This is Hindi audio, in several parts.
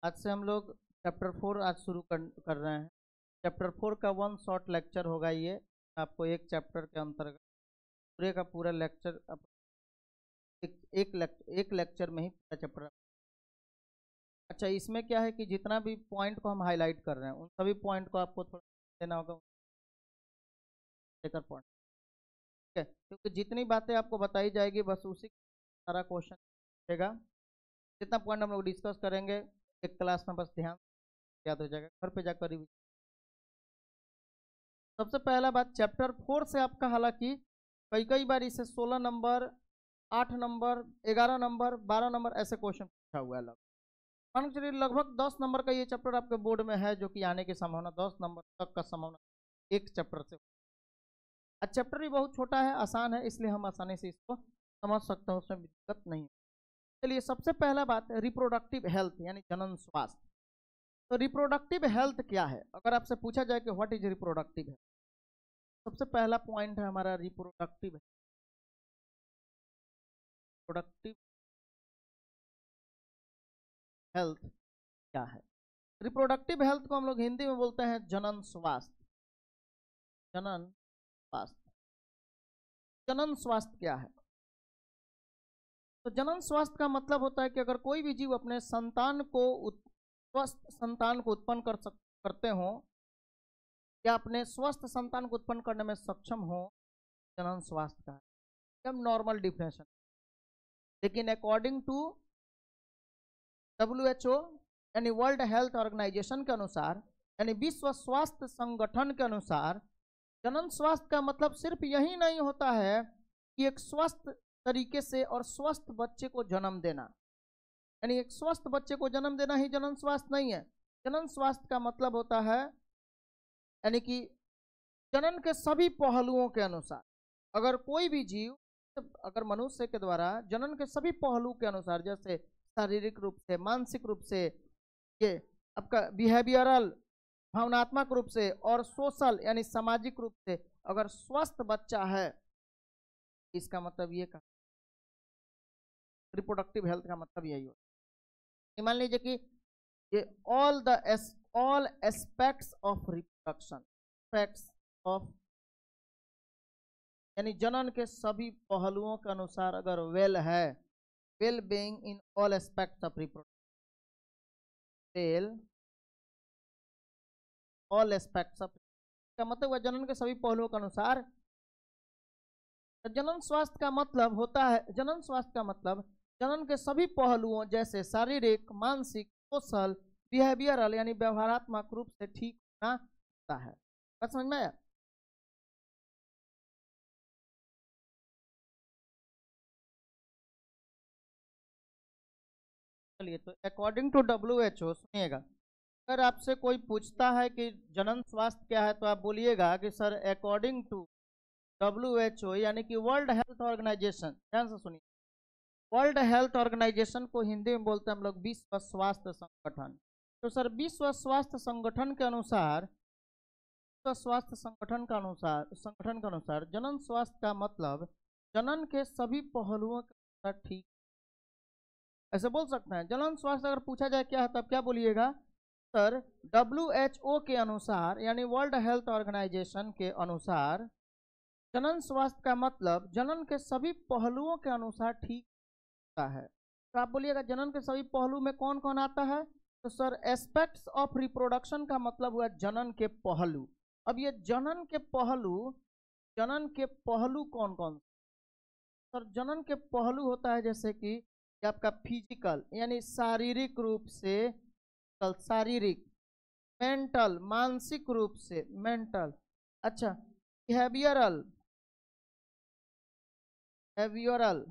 आज से हम लोग चैप्टर 4 आज शुरू कर रहे हैं। चैप्टर 4 का 1 शॉर्ट लेक्चर होगा। ये आपको एक चैप्टर के अंतर्गत पूरे का पूरा लेक्चर एक लेक्चर में ही पूरा चैप्टर। अच्छा, इसमें क्या है कि जितना भी पॉइंट को हम हाईलाइट कर रहे हैं उन सभी पॉइंट को आपको थोड़ा देना होगा पॉइंट, ठीक है? क्योंकि जितनी बातें आपको बताई जाएगी बस उसी सारा क्वेश्चन रहेगा। जितना पॉइंट हम लोग डिस्कस करेंगे एक क्लास में बस ध्यान याद हो जाएगा, घर पे जाकर रिवीजन। सबसे पहला बात, चैप्टर 4 से आपका हालांकि कई बार इसे 16 नंबर, 8 नंबर, 11 नंबर, 12 नंबर ऐसे क्वेश्चन पूछा हुआ है। मान चलिए लगभग 10 नंबर का ये चैप्टर आपके बोर्ड में है, जो कि आने की संभावना 10 नंबर तक का संभावना एक चैप्टर से। चैप्टर भी बहुत छोटा है, आसान है, इसलिए हम आसानी से इसको समझ सकते हैं, उसमें दिक्कत नहीं है। चलिए सबसे पहला बात, रिप्रोडक्टिव हेल्थ यानी जनन स्वास्थ्य। तो रिप्रोडक्टिव हेल्थ क्या है? अगर आपसे पूछा जाए कि व्हाट इज रिप्रोडक्टिव हेल्थ, सबसे पहला पॉइंट है हमारा रिप्रोडक्टिव हेल्थ क्या है। रिप्रोडक्टिव हेल्थ को हम लोग हिंदी में बोलते हैं जनन स्वास्थ्य। जनन स्वास्थ्य, जनन स्वास्थ्य क्या है? तो जनन स्वास्थ्य का मतलब होता है कि अगर कोई भी जीव अपने संतान को स्वस्थ संतान को उत्पन्न करते हो या अपने स्वस्थ संतान को उत्पन्न करने में सक्षम हो, जनन स्वास्थ्य का एकदम नॉर्मल डिफिनेशन। लेकिन अकॉर्डिंग टू WHO यानी वर्ल्ड हेल्थ ऑर्गेनाइजेशन के अनुसार, यानी विश्व स्वास्थ्य संगठन के अनुसार, जनन स्वास्थ्य का मतलब सिर्फ यही नहीं होता है कि एक स्वस्थ तरीके से और स्वस्थ बच्चे को जन्म देना, यानी एक स्वस्थ बच्चे को जन्म देना ही जनन स्वास्थ्य नहीं है। जनन स्वास्थ्य का मतलब होता है यानी कि जनन के सभी पहलुओं के अनुसार, अगर कोई भी जीव, अगर मनुष्य के द्वारा जनन के सभी पहलू के अनुसार, जैसे शारीरिक रूप से, मानसिक रूप से, ये आपका बिहेवियरल भावनात्मक रूप से और सोशल यानी सामाजिक रूप से अगर स्वस्थ बच्चा है, इसका मतलब ये कहा रिप्रोडक्टिव हेल्थ का मतलब यही होता है। मान लीजिए कि ये all aspects of reproduction, aspects of यानी जनन के सभी पहलुओं के अनुसार अगर वेल है, well being in all aspects of reproduction, well all aspects of का मतलब हुआ जनन के सभी पहलुओं के अनुसार। जनन स्वास्थ्य का मतलब होता है, जनन स्वास्थ्य का मतलब जनन के सभी पहलुओं जैसे शारीरिक, मानसिक, सोशल, बिहेवियरल यानी व्यवहारात्मक रूप से ठीक होना होता है। बात समझ में आया? चलिए, तो अकॉर्डिंग टू WHO सुनिएगा, अगर आपसे कोई पूछता है कि जनन स्वास्थ्य क्या है तो आप बोलिएगा कि सर अकॉर्डिंग टू WHO यानी कि वर्ल्ड हेल्थ ऑर्गेनाइजेशन। ध्यान से सुनिए, वर्ल्ड हेल्थ ऑर्गेनाइजेशन को हिंदी में बोलते हैं हम लोग विश्व स्वास्थ्य संगठन। तो सर विश्व स्वास्थ्य संगठन के अनुसार, विश्व स्वास्थ्य संगठन के अनुसार जनन स्वास्थ्य का मतलब जनन के सभी पहलुओं का ठीक, ऐसे बोल सकते हैं। जनन स्वास्थ्य अगर पूछा जाए क्या है तो आप क्या बोलिएगा? सर WHO के अनुसार यानी वर्ल्ड हेल्थ ऑर्गेनाइजेशन के अनुसार जनन स्वास्थ्य का मतलब जनन के सभी पहलुओं के अनुसार ठीक होता है। तो आप बोलिएगा जनन के सभी पहलू में कौन कौन आता है? तो सर एस्पेक्ट्स ऑफ रिप्रोडक्शन का मतलब हुआ जनन के पहलू। अब ये जनन के पहलू कौन कौन? सर जनन के पहलू होता है जैसे कि आपका फिजिकल यानी शारीरिक रूप से, शारीरिक, मेंटल मानसिक रूप से, मेंटल, अच्छा बिहेवियरल, बिहेवियरल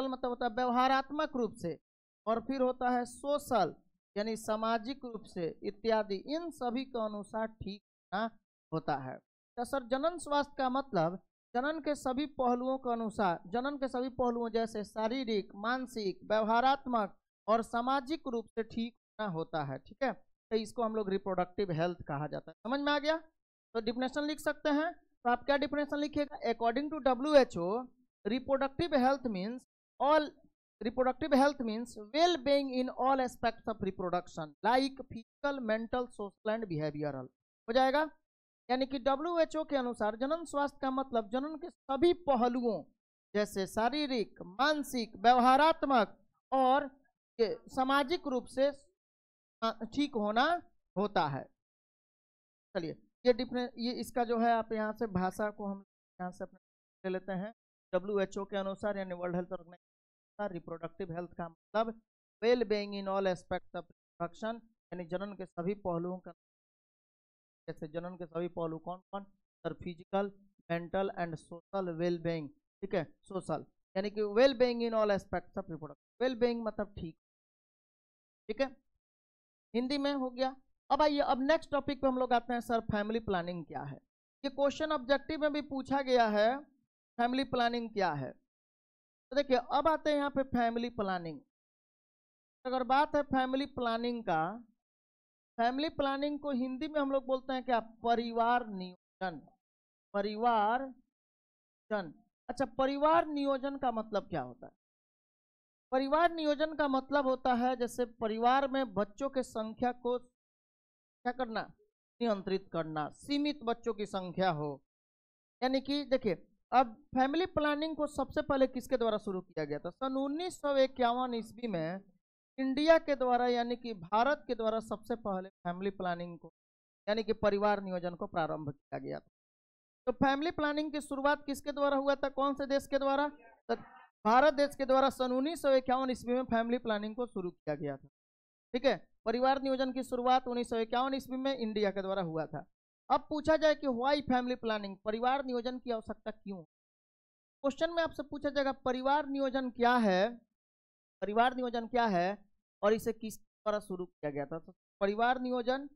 मतलब होता है व्यवहारात्मक रूप से, और फिर होता है सोशल यानी सामाजिक रूप से इत्यादि, इन सभी के अनुसार ठीक होना होता है। तो सर जनन स्वास्थ्य का मतलब जनन के सभी पहलुओं के अनुसार, जनन के सभी पहलुओं जैसे शारीरिक, मानसिक, व्यवहारात्मक और सामाजिक रूप से ठीक होना होता है। ठीक है, तो इसको हम लोग रिप्रोडक्टिव हेल्थ कहा जाता है। समझ में आ गया? तो डिफिनेशन लिख सकते हैं। तो आप क्या डिफिनेशन लिखिएगा? According to WHO, reproductive health means all reproductive health means well being in all aspects of reproduction like physical, mental, social and behavioural. हो जाएगा। यानी कि WHO के अनुसार जनन स्वास्थ्य का मतलब जनन के सभी पहलुओं जैसे शारीरिक, मानसिक, व्यवहारात्मक और सामाजिक रूप से ठीक होना होता है। चलिए ये इसका जो है आप यहाँ से भाषा को हम यहाँ से अपने ले लेते हैं। WHO के अनुसार यानी world health organization reproductive health का मतलब well being in all aspects of reproduction, यानी जनन के सभी पहलुओं का। जैसे जनन के सभी पहलू कौन कौन sir? Physical, mental and social well being. ठीक है, सोशल यानी कि well being in all aspects of reproduction. Well being मतलब ठीक। ठीक है, हिंदी में हो गया। अब आइए अब नेक्स्ट टॉपिक पे हम लोग आते हैं सर, फैमिली प्लानिंग क्या है। ये क्वेश्चन ऑब्जेक्टिव में भी पूछा गया है, फैमिली प्लानिंग क्या है। तो देखिए अब आते हैं यहाँ पे फैमिली प्लानिंग। अगर बात है फैमिली प्लानिंग का, फैमिली प्लानिंग को हिंदी में हम लोग बोलते हैं क्या? परिवार नियोजन। परिवार नियोजन। अच्छा, परिवार नियोजन का मतलब क्या होता है? परिवार नियोजन का मतलब होता है जैसे परिवार में बच्चों के संख्या को क्या करना? नियंत्रित करना, सीमित बच्चों की संख्या हो। यानी कि देखिए अब फैमिली प्लानिंग को सबसे पहले किसके द्वारा शुरू किया गया था? सन 1951 ईस्वी में इंडिया के द्वारा यानी कि भारत के द्वारा सबसे पहले फैमिली प्लानिंग को यानी कि परिवार नियोजन को प्रारंभ किया गया था। तो फैमिली प्लानिंग की शुरुआत किसके द्वारा हुआ था? कौन से देश के द्वारा? तो भारत देश के द्वारा सन 1951 ईस्वी में फैमिली प्लानिंग को शुरू किया गया था। ठीक है, परिवार नियोजन की शुरुआत 1951 ईस्वी में इंडिया के द्वारा हुआ था। अब पूछा जाए कि व्हाई फैमिली प्लानिंग, परिवार नियोजन की आवश्यकता क्यों? क्वेश्चन में आपसे पूछा जाएगा परिवार नियोजन क्या है, परिवार नियोजन क्या है और इसे किस द्वारा शुरू किया गया था। तो परिवार नियोजन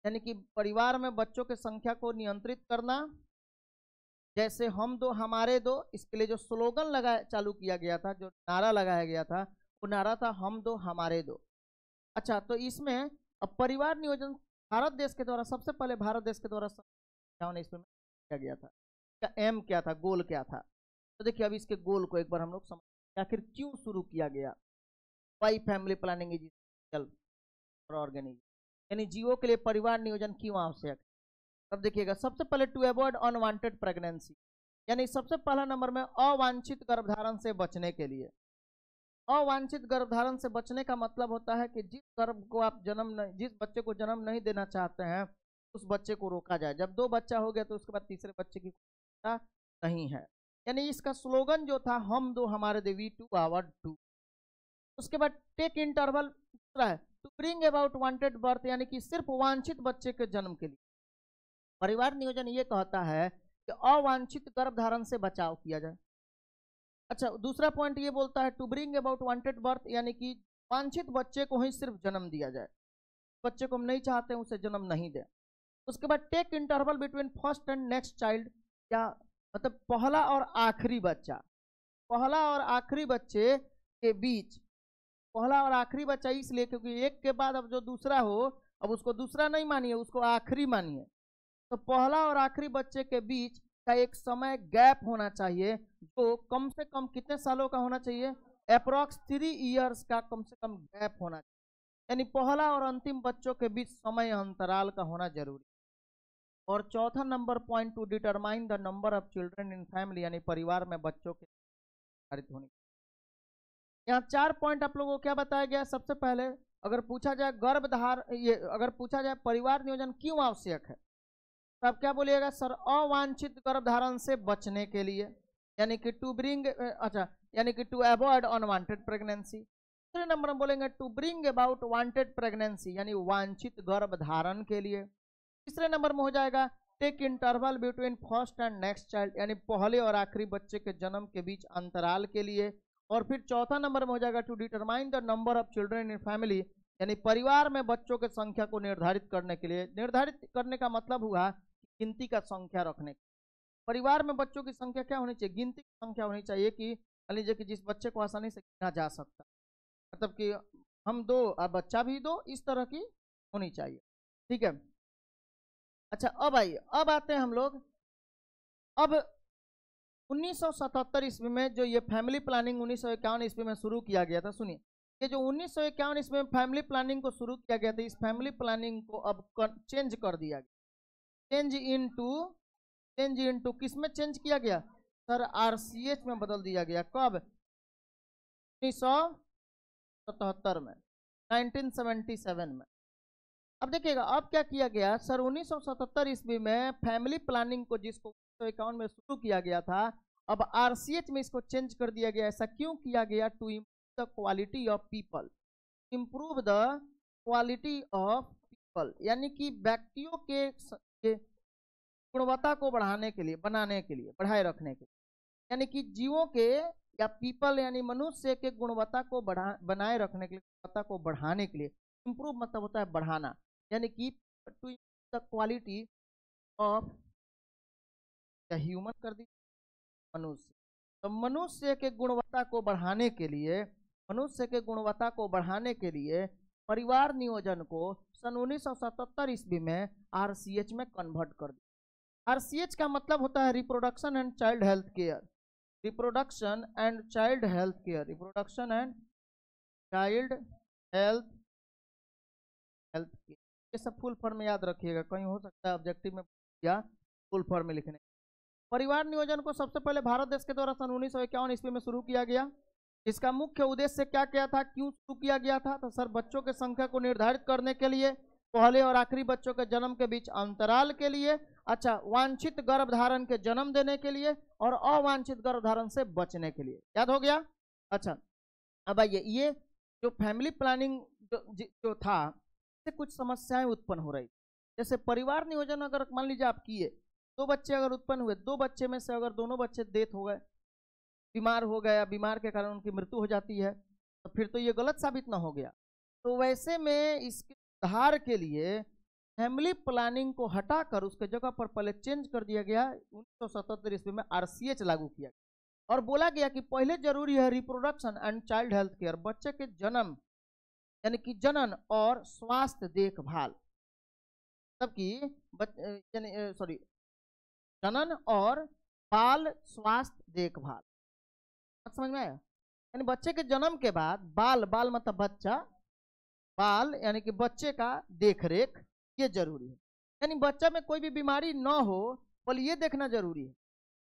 यानी कि परिवार में बच्चों की संख्या को नियंत्रित करना। जैसे हम दो हमारे दो, इसके लिए जो स्लोगन लगा चालू किया गया था, जो नारा लगाया गया था, वो नारा था हम दो हमारे दो। अच्छा, तो इसमें अब परिवार नियोजन भारत देश के द्वारा सबसे पहले भारत देश के द्वारा इसमें किया गया था। इसका एम क्या था, गोल क्या था? तो देखिए अब इसके गोल को एक बार हम लोग समझ आखिर क्यों शुरू किया गया। Why family planning is for organism, यानी जीवों के लिए परिवार नियोजन क्यों आवश्यक। अब देखिएगा सबसे पहले टू अवॉइड अनवांटेड प्रेगनेंसी, यानी सबसे पहला नंबर में अवांछित गर्भधारण से बचने के लिए। अवांछित गर्भधारण से बचने का मतलब होता है कि जिस गर्भ को आप जिस बच्चे को जन्म नहीं देना चाहते हैं उस बच्चे को रोका जाए। जब 2 बच्चा हो गया तो उसके बाद तीसरे बच्चे की नहीं है। यानी इसका स्लोगन जो था हम दो हमारे दे, वी टू आवर टू। उसके बाद टेक इंटरवल दूसरा है to bring about wanted birth, यानी कि सिर्फ वांछित बच्चे के जन्म के लिए। परिवार नियोजन ये कहता है कि अवांछित गर्भधारण से बचाव किया जाए। अच्छा, दूसरा पॉइंट ये बोलता है to bring about wanted birth, यानी कि वांछित बच्चे को ही सिर्फ जन्म दिया जाए, बच्चे को हम नहीं चाहते हैं उसे जन्म नहीं दें। उसके बाद take interval between first and next child, क्या मतलब पहला और आखिरी बच्चा, पहला और आखिरी बच्चे के बीच, पहला और आखिरी बच्चा इसलिए क्योंकि एक के बाद अब जो दूसरा हो अब उसको दूसरा नहीं मानिए, उसको आखिरी मानिए। तो पहला और आखिरी बच्चे के बीच का एक समय गैप होना चाहिए जो कम से कम कितने सालों का होना चाहिए? अप्रोक्स 3 इयर्स का कम से कम गैप होना चाहिए, यानी पहला और अंतिम बच्चों के बीच समय अंतराल का होना जरूरी। और चौथा number point two determine the number of children in family, यानी परिवार में बच्चों के निर्धारित होने। यहाँ 4 पॉइंट आप लोगों को क्या बताया गया? सबसे पहले अगर पूछा जाए अगर पूछा जाए परिवार नियोजन क्यों आवश्यक है तो आप क्या बोलिएगा? सर अवांछित गर्भधारण से बचने के लिए, यानी कि टू ब्रिंग यानी कि टू अवॉइड अनवांटेड प्रेगनेंसी। दूसरे नंबर में बोलेंगे to bring about wanted pregnancy, यानी वांछित गर्भधारण के लिए। तीसरे नंबर में हो जाएगा take interval between first and next child, यानी पहले और आखिरी बच्चे के जन्म के बीच अंतराल के लिए। और फिर चौथा नंबर में हो जाएगा to determine the number of children in family, यानी परिवार में बच्चों की संख्या को निर्धारित करने के लिए। निर्धारित करने का मतलब हुआ गिनती का संख्या रखने। परिवार में बच्चों की संख्या क्या होनी चाहिए? गिनती की संख्या होनी चाहिए कि मान लीजिए कि जिस बच्चे को आसानी से गिना जा सकता, मतलब कि हम 2 और बच्चा भी 2, इस तरह की होनी चाहिए। ठीक है, अच्छा अब आइए, अब आते हैं हम लोग अब 1977 ईस्वी में जो ये फैमिली प्लानिंग 1951 ईस्वी में शुरू किया गया था, सुनिए, ये जो 1951 ईस्वी में फैमिली प्लानिंग को शुरू किया गया था, इस फैमिली प्लानिंग को अब चेंज कर दिया गया। चेंज इनटू किस में चेंज किया गया सर? आरसीएच में बदल दिया गया। कब? 1977 में, 1977 में। अब देखिएगा अब क्या किया गया सर, 1977 ईस्वी में फैमिली प्लानिंग को जिसको 1951 में शुरू किया गया था, अब आरसीएच में इसको चेंज कर दिया गया। ऐसा क्यों किया गया? To improve the quality of people, improve the quality of people, यानी कि व्यक्तियों के गुणवत्ता को बढ़ाने के लिए, बनाने के लिए, बढ़ाए रखने के लिए, यानी कि जीवों के या पीपल यानी मनुष्य के गुणवत्ता को बनाए रखने के लिए, गुणवत्ता को बढ़ाने के लिए। इम्प्रूव मतलब होता है बढ़ाना, यानी कि to improve the quality of the human कर दी मनुष्य। तो मनुष्य के गुणवत्ता को बढ़ाने के लिए, मनुष्य के गुणवत्ता को बढ़ाने के लिए परिवार नियोजन को सन 1977 ईस्वी में आरसीएच में कन्वर्ट कर दिया। आरसीएच का मतलब होता है reproduction and child health care, reproduction and child health care, reproduction and child health care. ये सब फुल फॉर्म में याद रखिएगा, कहीं हो सकता है ऑब्जेक्टिव में या फुल फॉर्म में लिखने। परिवार नियोजन को सबसे पहले भारत देश के द्वारा सन 1951 ईस्वी में शुरू किया गया। इसका मुख्य उद्देश्य क्या क्या था, क्यों शुरू किया गया था? तो सर बच्चों की संख्या को निर्धारित करने के लिए, पहले और आखिरी बच्चों के जन्म के बीच अंतराल के लिए, अच्छा, वांछित गर्भधारण के जन्म देने के लिए और अवांछित गर्भधारण से बचने के लिए। याद हो गया? अच्छा, अब आइए, ये जो फैमिली प्लानिंग जो था, इससे कुछ समस्याएं उत्पन्न हो रही। जैसे परिवार नियोजन अगर मान लीजिए आप किए, 2 बच्चे अगर उत्पन्न हुए, 2 बच्चे में से अगर दोनों बच्चे डेथ हो गए, बीमार हो गया, बीमार के कारण उनकी मृत्यु हो जाती है, तो फिर तो ये गलत साबित ना हो गया। तो वैसे में इसके सुधार के लिए फैमिली प्लानिंग को हटाकर उसके जगह पर पहले चेंज कर दिया गया। 1977 ईस्वी में आरसीएच लागू किया और बोला गया कि पहले जरूरी है reproduction and child health care, बच्चे के जन्म यानी कि जनन और स्वास्थ्य देखभाल, सबकी जनन और बाल स्वास्थ्य देखभाल। समझ में आया? यानी बच्चे के जन्म के बाद बाल मतलब बच्चा, बाल यानी कि बच्चे का देखरेख, ये जरूरी है। यानी बच्चा में कोई भी बीमारी ना हो, पहले ये देखना जरूरी है।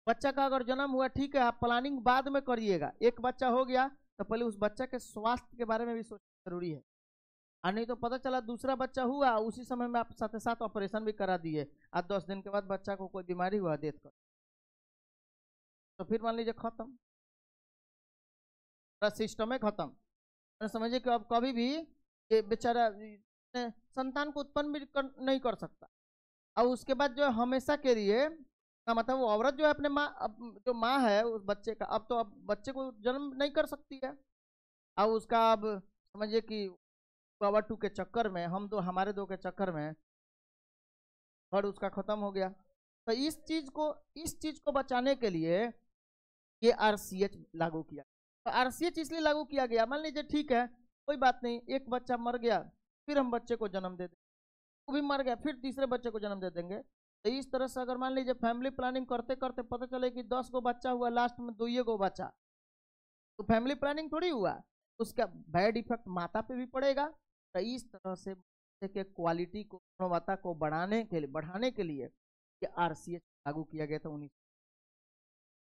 बच्चा का अगर जन्म हुआ, ठीक है, आप प्लानिंग बाद में करिएगा। एक बच्चा हो गया तो पहले उस बच्चा के स्वास्थ्य के बारे में भी सोचना जरूरी है। और नहीं तो पता चला दूसरा बच्चा हुआ, उसी समय में आप साथ साथ ऑपरेशन भी करा दिए, आज 10 दिन के बाद बच्चा को कोई बीमारी हुआ, डेथ कर, तो फिर मान लीजिए खत्म, सिस्टम है खत्म। समझिए कि अब कभी भी ये बेचारा संतान को उत्पन्न भी नहीं कर सकता। और उसके बाद जो हमेशा के लिए मतलब वो औरत जो है अपने जो माँ है उस बच्चे का, अब तो अब बच्चे को जन्म नहीं कर सकती है। अब उसका अब समझिए कि पावर 2 के चक्कर में, हमारे 2 के चक्कर में और उसका खत्म हो गया। तो इस चीज को बचाने के लिए ये आरसीएच लागू किया। तो आरसीएच इसलिए लागू किया गया, मान लीजिए ठीक है कोई बात नहीं, एक बच्चा मर गया, फिर हम बच्चे को जन्म दे देंगे, वो भी मर गया, फिर तीसरे बच्चे को जन्म दे देंगे। तो इस तरह से अगर मान लीजिए फैमिली प्लानिंग करते करते पता चले कि 10 गो बच्चा हुआ, लास्ट में 2 गो बच्चा, तो फैमिली प्लानिंग थोड़ी हुआ, उसका बैड इफेक्ट माता पे भी पड़ेगा। तो इस तरह से के क्वालिटी को, गुणवत्ता को बढ़ाने के लिए ये आरसीएच लागू किया गया था 19,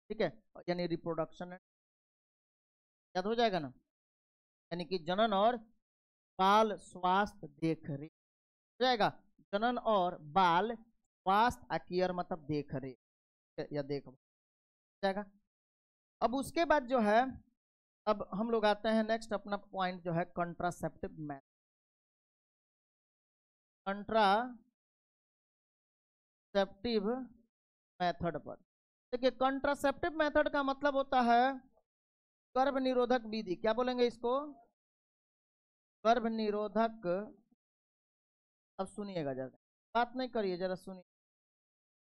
ठीक है। यानी रिप्रोडक्शन, याद हो जाएगा ना, यानी कि जनन और बाल स्वास्थ्य देखरेख हो जाएगा। जनन और बाल स्वास्थ्य केयर मतलब देखरेख या देखभाल जाएगा। अब उसके बाद जो है, अब हम लोग आते हैं नेक्स्ट अपना पॉइंट जो है कंट्रासेप्टिव मेथड। कंट्रासेप्टिव मेथड पर देखिए, कंट्रासेप्टिव मेथड का मतलब होता है गर्भ निरोधक विधि। क्या बोलेंगे इसको? गर्भ निरोधक। अब सुनिएगा जरा, बात नहीं करिए, जरा सुनिए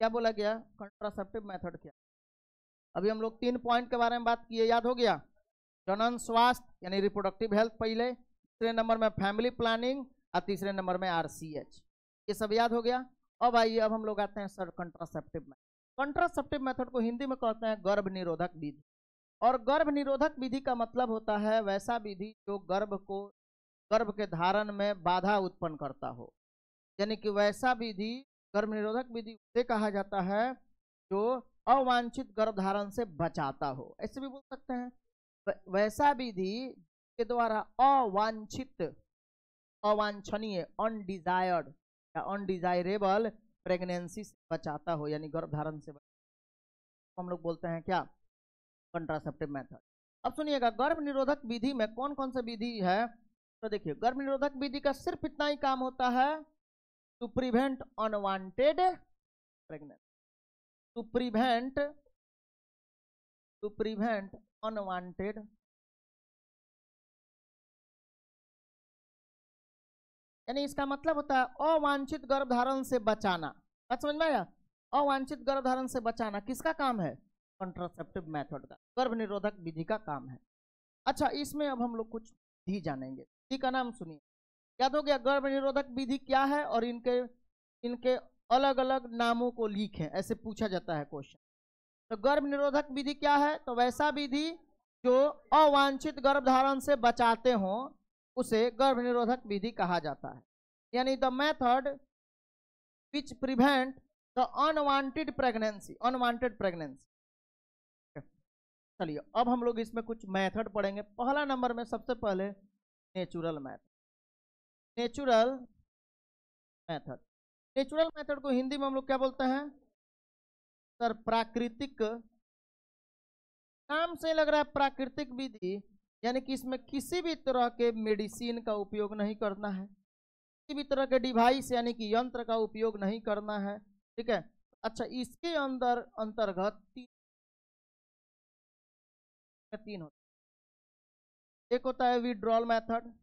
क्या बोला गया। कंट्रासेप्टिव मेथड क्या? अभी हम लोग 3 पॉइंट के बारे में बात किए, याद हो गया। जनन स्वास्थ्य यानी रिप्रोडक्टिव हेल्थ पहले, दूसरे नंबर में फैमिली प्लानिंग और तीसरे नंबर में आरसीएच, ये सब याद हो गया। अब आइए, अब हम लोग आते हैं sir contraceptive method. Contraceptive method को हिंदी में कहते हैं गर्भ निरोधक विधि। और गर्भ निरोधक विधि का मतलब होता है वैसा विधि जो गर्भ के धारण में बाधा उत्पन्न करता हो, यानी कि वैसा विधि गर्भ निरोधक विधि उसे कहा जाता है जो अवांछित गर्भधारण से बचाता हो, ऐसे भी बोल सकते हैं। वैसा विधि के द्वारा अवांछनीय अनडिजायर्ड या अनडिजायरेबल प्रेगनेंसी से बचाता हो, यानी गर्भधारण से हम लोग बोलते हैं क्या, कंट्रासेप्टिव मेथड। अब सुनिएगा गर्भ निरोधक विधि में कौन कौन सा विधि है। तो देखिए गर्भ निरोधक विधि का सिर्फ इतना ही काम होता है to prevent unwanted pregnancy, to prevent unwanted, यानी इसका मतलब होता है अवांछित गर्भधारण से बचाना। बात समझ में आया? अवांछित गर्भधारण से बचाना किसका काम है? कंट्रासेप्टिव मेथड का, गर्भ निरोधक विधि का काम है। अच्छा, इसमें अब हम लोग कुछ विधि जानेंगे। विधि का नाम सुनिए, याद हो गया गर्भ निरोधक विधि क्या है और इनके अलग अलग नामों को लिखें, ऐसे पूछा जाता है क्वेश्चन। तो गर्भ निरोधक विधि क्या है? तो वैसा विधि जो अवांछित गर्भधारण से बचाते हो उसे गर्भ निरोधक विधि कहा जाता है, यानी the method which prevent the unwanted pregnancy. चलिए अब हम लोग इसमें कुछ मेथड पढ़ेंगे। पहला नंबर में सबसे पहले नेचुरल मेथड को हिंदी में हम लोग क्या बोलते हैं सर? प्राकृतिक। नाम से लग रहा है प्राकृतिक विधि, यानी कि इसमें किसी भी तरह के मेडिसिन का उपयोग नहीं करना है, किसी भी तरह के डिवाइस यानी कि यंत्र का उपयोग नहीं करना है, ठीक है। अच्छा, इसके अंतर्गत तीन होता है। एक होता है विड्रॉल मेथड,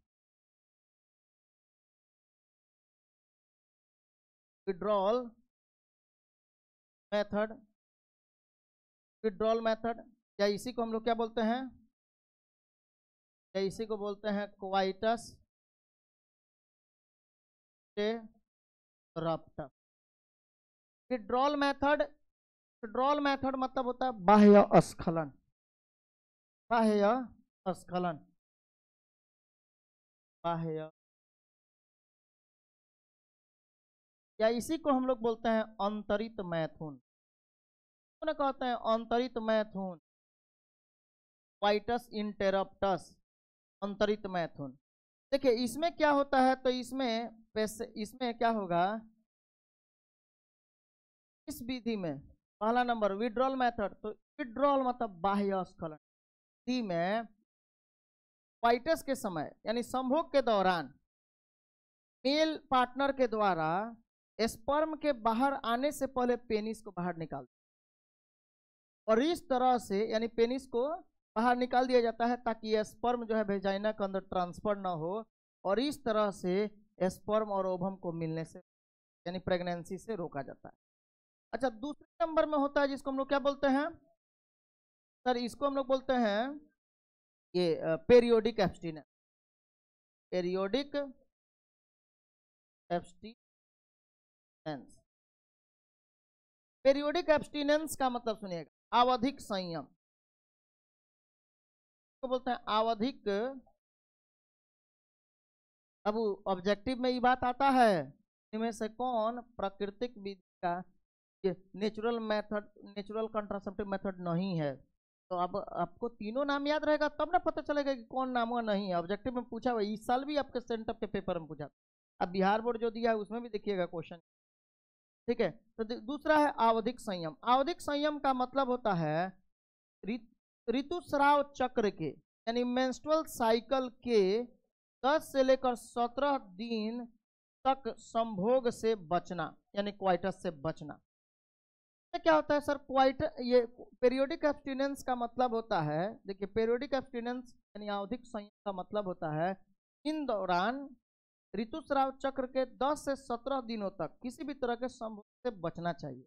या इसी को हम लोग क्या बोलते हैं? या इसी को बोलते हैं क्वाइटस इंटरप्टस। विड्रॉल मेथड मतलब होता है बाह्य स्खलन, या इसी को हम लोग बोलते हैं अंतरित मैथुन। कहते हैं अंतरित मैथुन, क्वाइटस इंटरप्टस, अंतरित मैथुन। देखिए इसमें क्या होता है, तो इसमें क्या होगा, इस विधि में पहला नंबर विड्रॉल मेथड, तो विड्रॉल मतलब बाह्य स्खलन। विधि में क्वाइटस के समय यानी संभोग के दौरान मेल पार्टनर के द्वारा स्पर्म के बाहर आने से पहले पेनिस को बाहर निकाल, और इस तरह से यानी पेनिस को बाहर निकाल दिया जाता है ताकि यह स्पर्म जो है वेजाइना के अंदर ट्रांसफर ना हो, और इस तरह से स्पर्म और ओवम को मिलने से यानी प्रेगनेंसी से रोका जाता है। अच्छा, दूसरे नंबर में होता है जिसको हम लोग क्या बोलते हैं सर? इसको हम लोग बोलते हैं ये पेरियोडिक एब्स्टिनेंस। पेरियोडिक एब्स्टिनेंस का मतलब सुनिएगा आवधिक संयम को बोलते हैं आवधिक। अब ऑब्जेक्टिव में ये बात आता है इनमें से कौन प्राकृतिक विधि का नेचुरल कंट्रासेप्टिव मेथड नहीं है। तो अब आपको तीनों नाम याद रहेगा तब ना पता चलेगा कि कौन नाम हुआ नहीं है। ऑब्जेक्टिव में पूछा हुआ, इस साल भी आपके सेंटअप के पेपर में पूछा, अब बिहार बोर्ड जो दिया है उसमें भी देखिएगा क्वेश्चन, ठीक है। तो दूसरा है आवधिक संयम। आवधिक संयम का मतलब होता है ऋतुस्राव चक्र के यानी मेंस्ट्रुअल साइकिल के 10 से लेकर 17 दिन तक संभोग से बचना यानी क्वाइटस से बचना। क्या होता है सर ये पेरियोडिक एब्स्टिनेंस का मतलब होता है, देखिए पेरियोडिक एब्स्टिनेंस यानी आवधिक संयम का मतलब होता है इन दौरान ऋतुस्राव चक्र के 10 से 17 दिनों तक किसी भी तरह के संभोग से बचना चाहिए,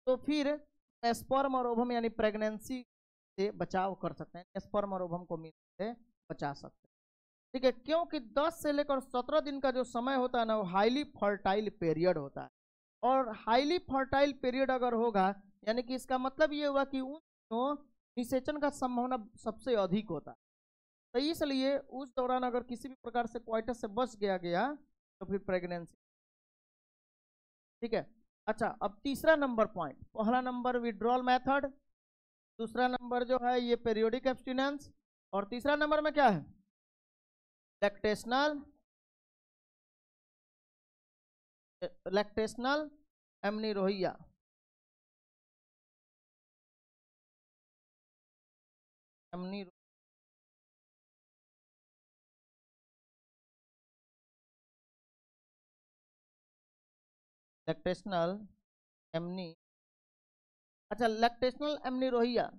तो फिर स्पर्म और ओवम यानी प्रेगनेंसी से बचाव कर सकते हैं, स्पर्म और ओवम को मिलने से बचा सकते हैं, ठीक है। क्योंकि 10 से लेकर 17 दिन का जो समय होता है ना वो हाईली फर्टाइल पीरियड होता है, और हाईली फर्टाइल पीरियड अगर होगा यानी कि इसका मतलब ये हुआ कि उन दिनों निषेचन का संभावना सबसे अधिक होता है। तो इसलिए उस दौरान अगर किसी भी प्रकार से क्वाइटस से बच गया तो फिर प्रेगनेंसी। ठीक है। अच्छा, अब तीसरा नंबर पॉइंट, पहला नंबर विड्रॉल मेथड, दूसरा नंबर जो है ये पीरियोडिक एब्स्टिनेंस, और तीसरा नंबर में क्या है, लैक्टेशनल एमनीरोहिया। लैक्टेशनल एमनी, अच्छा लैक्टेशनल एमनीरोहिया,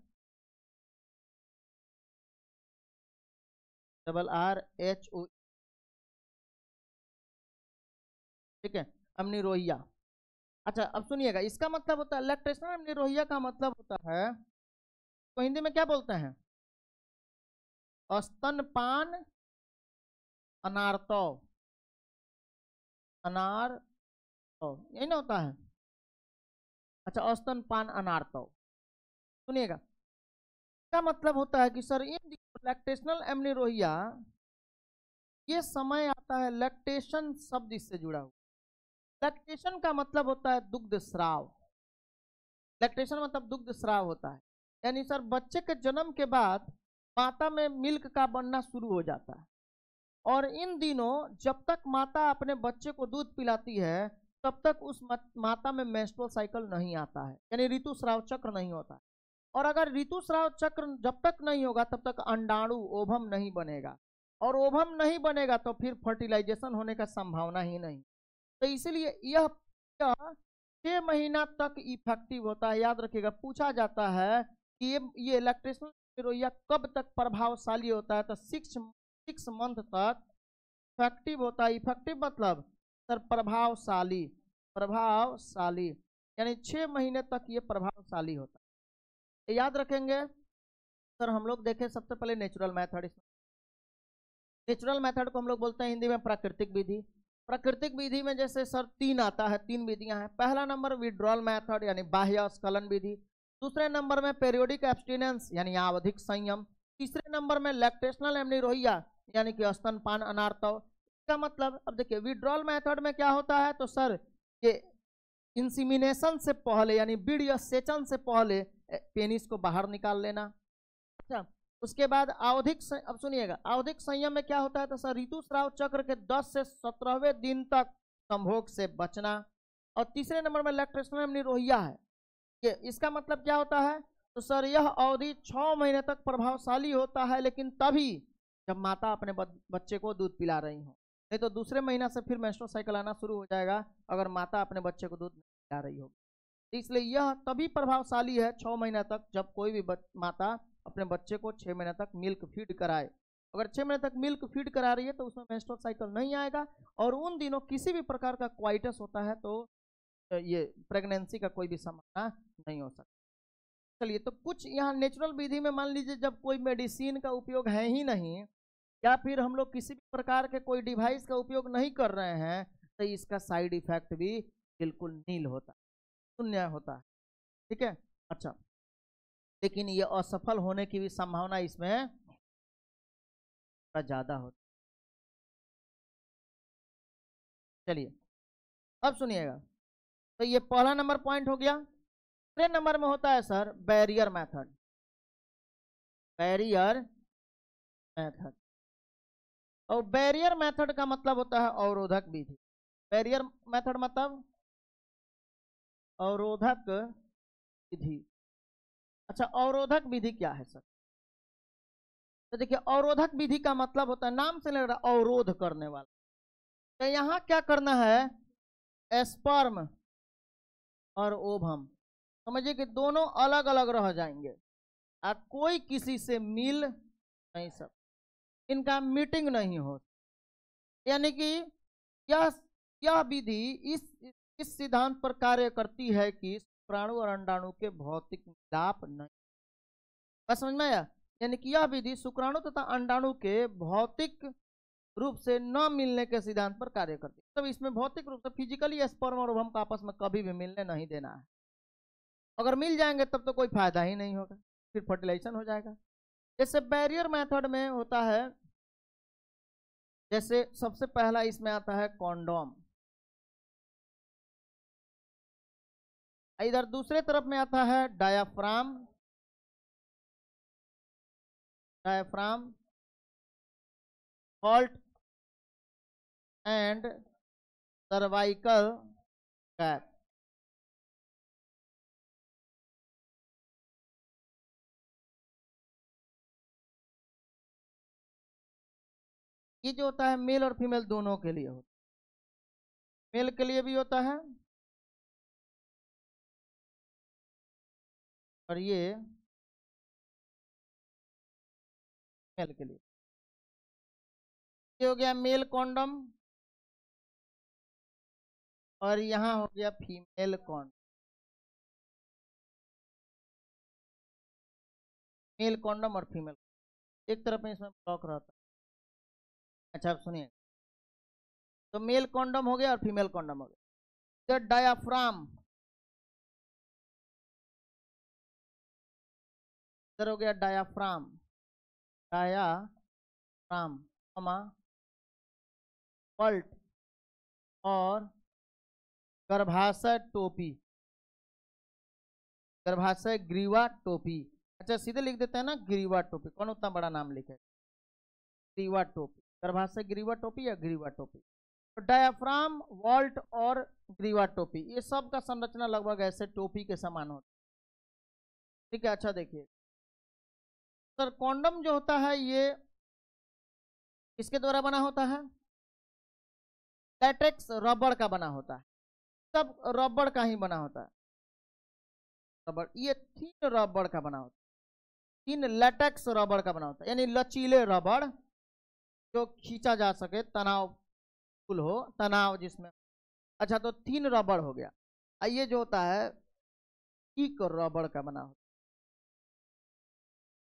RRHO, ठीक है, एमनीरोहिया। अच्छा अब सुनिएगा, इसका मतलब होता है लैक्टेशनल एमनीरोहिया का मतलब होता है, तो हिंदी में क्या बोलते हैं, स्तनपान अनार्तव, यही ना होता है। अच्छा, स्तनपान अनार्तव, सुनिएगा, इसका मतलब होता है कि सर इन लैक्टेशनल एमनीरोहिया, ये समय आता है, लैक्टेशन शब्द इससे जुड़ा हुआ। लैक्टेशन का मतलब होता है दुग्ध स्राव, लैक्टेशन मतलब दुग्ध स्राव होता है, यानी सर बच्चे के जन्म के बाद माता में मिल्क का बनना शुरू हो जाता है, और इन दिनों जब तक माता अपने बच्चे को दूध पिलाती है तब तक उस माता में मेंस्ट्रुअल साइकिल नहीं आता है, यानी ऋतुस्राव चक्र नहीं होता है। और अगर ऋतुस्राव चक्र जब तक नहीं होगा तब तक अंडाणु ओभम नहीं बनेगा, और ओभम नहीं बनेगा तो फिर फर्टिलाइजेशन होने का संभावना ही नहीं। तो इसीलिए यह 6 महीना तक इफेक्टिव होता है। याद रखिएगा, पूछा जाता है कि ये लैक्टेशनल एमनीरोहिया कब तक प्रभावशाली होता है, तो 6 मंथ तक इफेक्टिव होता है। इफेक्टिव मतलब सर प्रभावशाली, प्रभावशाली यानी 6 महीने तक ये प्रभावशाली होता है। याद रखेंगे सर, हम लोग देखें सबसे पहले नेचुरल मेथड। नेचुरल मेथड को हम लोग बोलते हैं हिंदी में प्राकृतिक विधि। प्राकृतिक विधि में जैसे सर 3 आता है, 3 विधियां हैं। पहला नंबर विड्रॉल मेथड यानी बाह्य स्खलन विधि, दूसरे नंबर में पेरियोडिक एब्स्टिनेंस यानी आवधिक संयम, तीसरे नंबर में लैक्टेशनल एमनीरोहिया यानी कि स्तनपान अनार्तव। इसका मतलब अब देखिए विड्रॉल मेथड में क्या होता है, तो सर ये इंसिमिनेशन से पहले यानी वीर्य सेचन से पहले पेनिस को बाहर निकाल लेना। अच्छा, उसके बाद आवधिक, अब सुनिएगा, आवधिक संयम में क्या होता है, तो सर ऋतुस्राव चक्र के 10 से 17वें दिन तक संभोग से बचना। और तीसरे नंबर में लैक्टेशनल एमनीरोहिया है, ये इसका मतलब क्या होता है, तो सर यह अवधि 6 महीने तक प्रभावशाली होता है, लेकिन तभी जब माता अपने बच्चे को दूध पिला रही हो, नहीं तो दूसरे महीना से फिर मेंस्ट्रुअल साइकिल आना शुरू हो जाएगा अगर माता अपने बच्चे को दूध नहीं पिला रही होगी। इसलिए यह तभी प्रभावशाली है 6 महीने तक जब कोई भी माता अपने बच्चे को 6 महीने तक मिल्क फीड कराए। अगर 6 महीने तक मिल्क फीड करा रही है तो उसमें मेंस्ट्रुअल साइकिल नहीं आएगा, और उन दिनों किसी भी प्रकार का क्वाइटस होता है तो ये प्रेगनेंसी का कोई भी संभावना नहीं हो सकता। चलिए, तो कुछ यहाँ नेचुरल विधि में मान लीजिए जब कोई मेडिसिन का उपयोग है ही नहीं, या फिर हम लोग किसी भी प्रकार के कोई डिवाइस का उपयोग नहीं कर रहे हैं, तो इसका साइड इफेक्ट भी बिल्कुल नील होता है, शून्य होता है। ठीक है। अच्छा, लेकिन ये असफल होने की भी संभावना इसमें ज्यादा होती। चलिए अब सुनिएगा, तो ये पहला नंबर पॉइंट हो गया। दूसरे नंबर में होता है sir barrier method, barrier method. और बैरियर मेथड का मतलब होता है अवरोधक विधि। बैरियर मेथड मतलब अवरोधक विधि। अच्छा, अवरोधक विधि क्या है सर, तो देखिए अवरोधक विधि का मतलब होता है, नाम से लग रहा है अवरोध करने वाला। तो यहां क्या करना है, स्पर्म और ओवम समझिए कि दोनों अलग अलग रह जाएंगे, कोई किसी से मिल नहीं सकता, इनका मीटिंग नहीं हो, यानी कि यह विधि इस सिद्धांत पर कार्य करती है कि शुक्राणु और अंडाणु के भौतिक मिलाप नहीं। बस समझ में आया, यानी कि यह विधि शुक्राणु तथा अंडाणु के भौतिक रूप से न मिलने के सिद्धांत पर कार्य करती है। तब इसमें भौतिक रूप से फिजिकली स्पर्म और ओवम का आपस में कभी भी मिलने नहीं देना है। अगर मिल जाएंगे तब तो कोई फायदा ही नहीं होगा, फिर फर्टिलाइजेशन हो जाएगा। जैसे बैरियर मेथड में होता है, जैसे सबसे पहला इसमें आता है कॉन्डोम, इधर दूसरे तरफ में आता है diaphragm, diaphragm, halt and cervical cap. ये जो होता है मेल और फीमेल दोनों के लिए होता है, मेल के लिए भी होता है और ये मेल के लिए। ये हो गया मेल कॉन्डम और यहाँ हो गया फीमेल कॉन्डम, मेल कॉन्डम और फीमेल, एक तरफ में इसमें ब्लॉक रहता है। अच्छा आप सुनिए, तो मेल कॉन्डम हो गया और फीमेल कॉन्डम हो गया। इधर डायाफ्राम, इधर हो गया डायाफ्राम, डायाफ्राम पल्ट और गर्भाशय टोपी, गर्भाशय ग्रीवा टोपी। अच्छा सीधे लिख देते हैं ना ग्रीवा टोपी, कौन उतना बड़ा नाम लिखे, ग्रीवा टोपी, गर्भाशय ग्रीवा टोपी या ग्रीवा टोपी। तो डायाफ्राम, वॉल्ट और ग्रीवा टोपी, ये सब का संरचना लगभग ऐसे टोपी के समान होता है। ठीक है, अच्छा देखिए सर, कॉन्डम जो होता है ये किसके द्वारा बना होता है? लैटेक्स रबड़ का बना होता है, सब रबड़ का ही बना होता है, रबड़, ये थिन रबड़ का बना होता है, थिन लैटेक्स रबड़ का बना होता है, यानी लचीले रबड़ जो खींचा जा सके, तनाव फुल हो, तनाव जिसमें। अच्छा तो थिन रबड़ हो गया। ये जो होता है थिक रबड़ का बना होता है,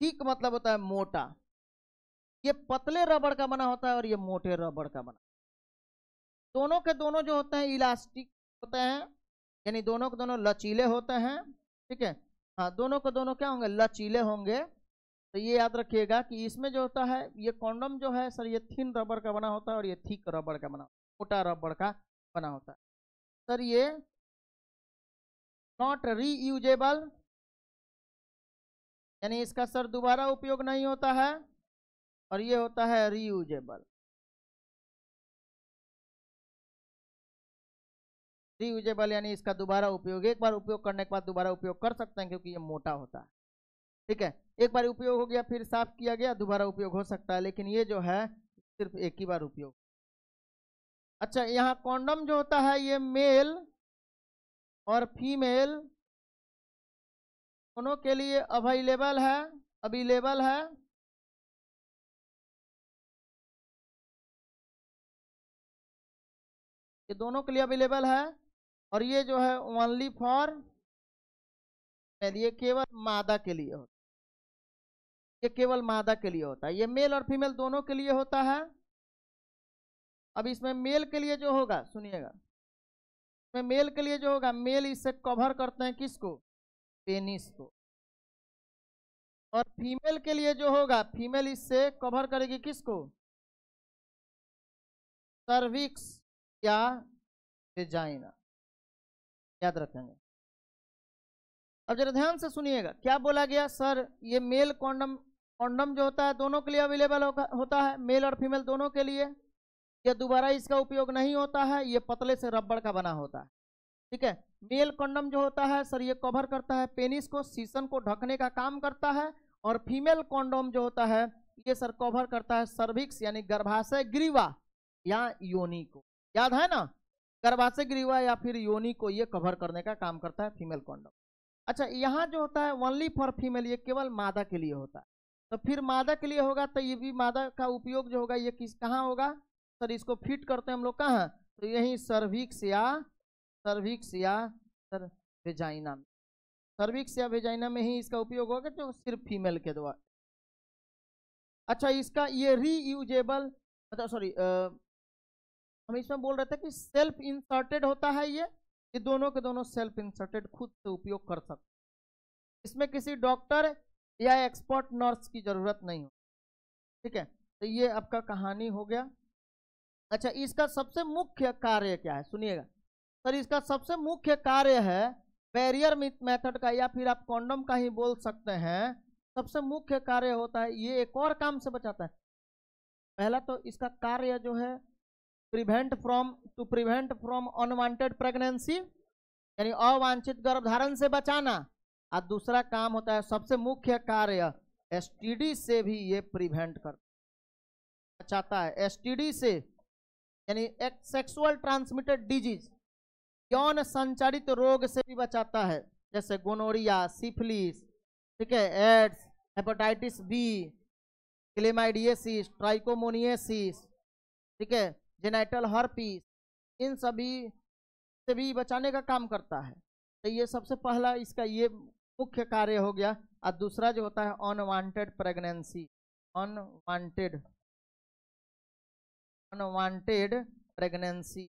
थिक मतलब होता है मोटा, ये पतले रबड़ का बना होता है और ये मोटे रबड़ का बना। दोनों के दोनों जो होते हैं इलास्टिक होते हैं, यानी दोनों के दोनों लचीले होते हैं। ठीक है, हाँ दोनों के दोनों क्या होंगे? लचीले होंगे। तो ये याद रखिएगा कि इसमें जो होता है ये कॉन्डम जो है सर, ये थिन रबड़ का बना होता है और ये थिक रबड़ का बना, मोटा रबड़ का बना होता है। सर ये नॉट रीयूजेबल, यानी इसका सर दोबारा उपयोग नहीं होता है, और ये होता है रीयूजेबल। रीयूजेबल यानी इसका दोबारा उपयोग, एक बार उपयोग करने के बाद दोबारा उपयोग कर सकते हैं क्योंकि ये मोटा होता है। ठीक है, एक बार उपयोग हो गया फिर साफ किया गया, दोबारा उपयोग हो सकता है, लेकिन ये जो है सिर्फ एक ही बार उपयोग। अच्छा यहाँ कॉन्डम जो होता है ये मेल और फीमेल दोनों के लिए अवेलेबल है, अवेलेबल है। ये दोनों के लिए अवेलेबल है, और ये जो है ओनली फॉर, ये केवल मादा के लिए होता है, ये केवल मादा के लिए होता है, ये मेल और फीमेल दोनों के लिए होता है। अब इसमें मेल के लिए जो होगा सुनिएगा, इसमें मेल के लिए जो होगा, मेल इससे कवर करते हैं किसको? पेनिस को। और फीमेल के लिए जो होगा, फीमेल इससे कवर करेगी किसको? सर्विक्स या वेजाइना, याद रखेंगे। अब जरा ध्यान से सुनिएगा क्या बोला गया सर, ये मेल कॉन्डम, कॉन्डम जो होता है दोनों के लिए अवेलेबल होता है, मेल और फीमेल दोनों के लिए। ये दोबारा इसका उपयोग नहीं होता है, ये पतले से रबड़ का बना होता है। ठीक है, मेल कॉन्डम जो होता है सर ये कवर करता है पेनिस को, सीसन को ढकने का काम करता है। और फीमेल कॉन्डोम जो होता है ये सर कवर करता है सर्विक्स यानी गर्भाशय ग्रीवा या योनि को, याद है ना, गर्भाशय ग्रीवा या फिर योनि को ये कवर करने का काम करता है फीमेल कॉन्डोम। अच्छा यहाँ जो होता है ओनली फॉर फीमेल, ये केवल मादा के लिए होता है। तो फिर मादा के लिए होगा तो ये भी मादा का उपयोग जो होगा ये किस कहाँ होगा सर, इसको फिट करते हैं हम लोग कहाँ? तो यही सर्विक्स या सर वेजाइना में, सर्विक्स या वेजाइना में ही इसका उपयोग होगा जो सिर्फ फीमेल के द्वारा। अच्छा इसका ये रीयूजेबल, मतलब सॉरी हम इसमें बोल रहे थे कि सेल्फ इंसर्टेड होता है, ये दोनों के दोनों सेल्फ इंसर्टेड खुद से उपयोग कर सकते। इसमें किसी डॉक्टर या एक्सपर्ट नर्स की जरूरत नहीं हो। ठीक है, तो ये आपका कहानी हो गया। अच्छा, इसका सबसे मुख्य कार्य क्या है, सुनिएगा सर। इसका सबसे मुख्य कार्य है बैरियर मेथड का, या फिर आप कॉन्डम का ही बोल सकते हैं। सबसे मुख्य कार्य होता है, ये एक और काम से बचाता है। पहला तो इसका कार्य जो है प्रिवेंट फ्रॉम अनवांटेड प्रेगनेंसी, यानी अवांछित गर्भधारण से बचाना। और दूसरा काम होता है, सबसे मुख्य कार्य एसटीडी से भी ये प्रिवेंट कर बचाता है। एसटीडी से यानी सेक्सुअल ट्रांसमिटेड डिजीज, यौन संचारित रोग से भी बचाता है, जैसे गोनोरिया, सिफिलिस, ठीक है, एड्स, हेपेटाइटिस बी, क्लेमाइडियसिस, ट्राइकोमोनियसिस, ठीक है, जेनाइटल हर्पीस, इन सभी से भी बचाने का काम करता है। तो ये सबसे पहला इसका ये मुख्य कार्य हो गया। और दूसरा जो होता है अनवांटेड प्रेगनेंसी, अनवांटेड प्रेगनेंसी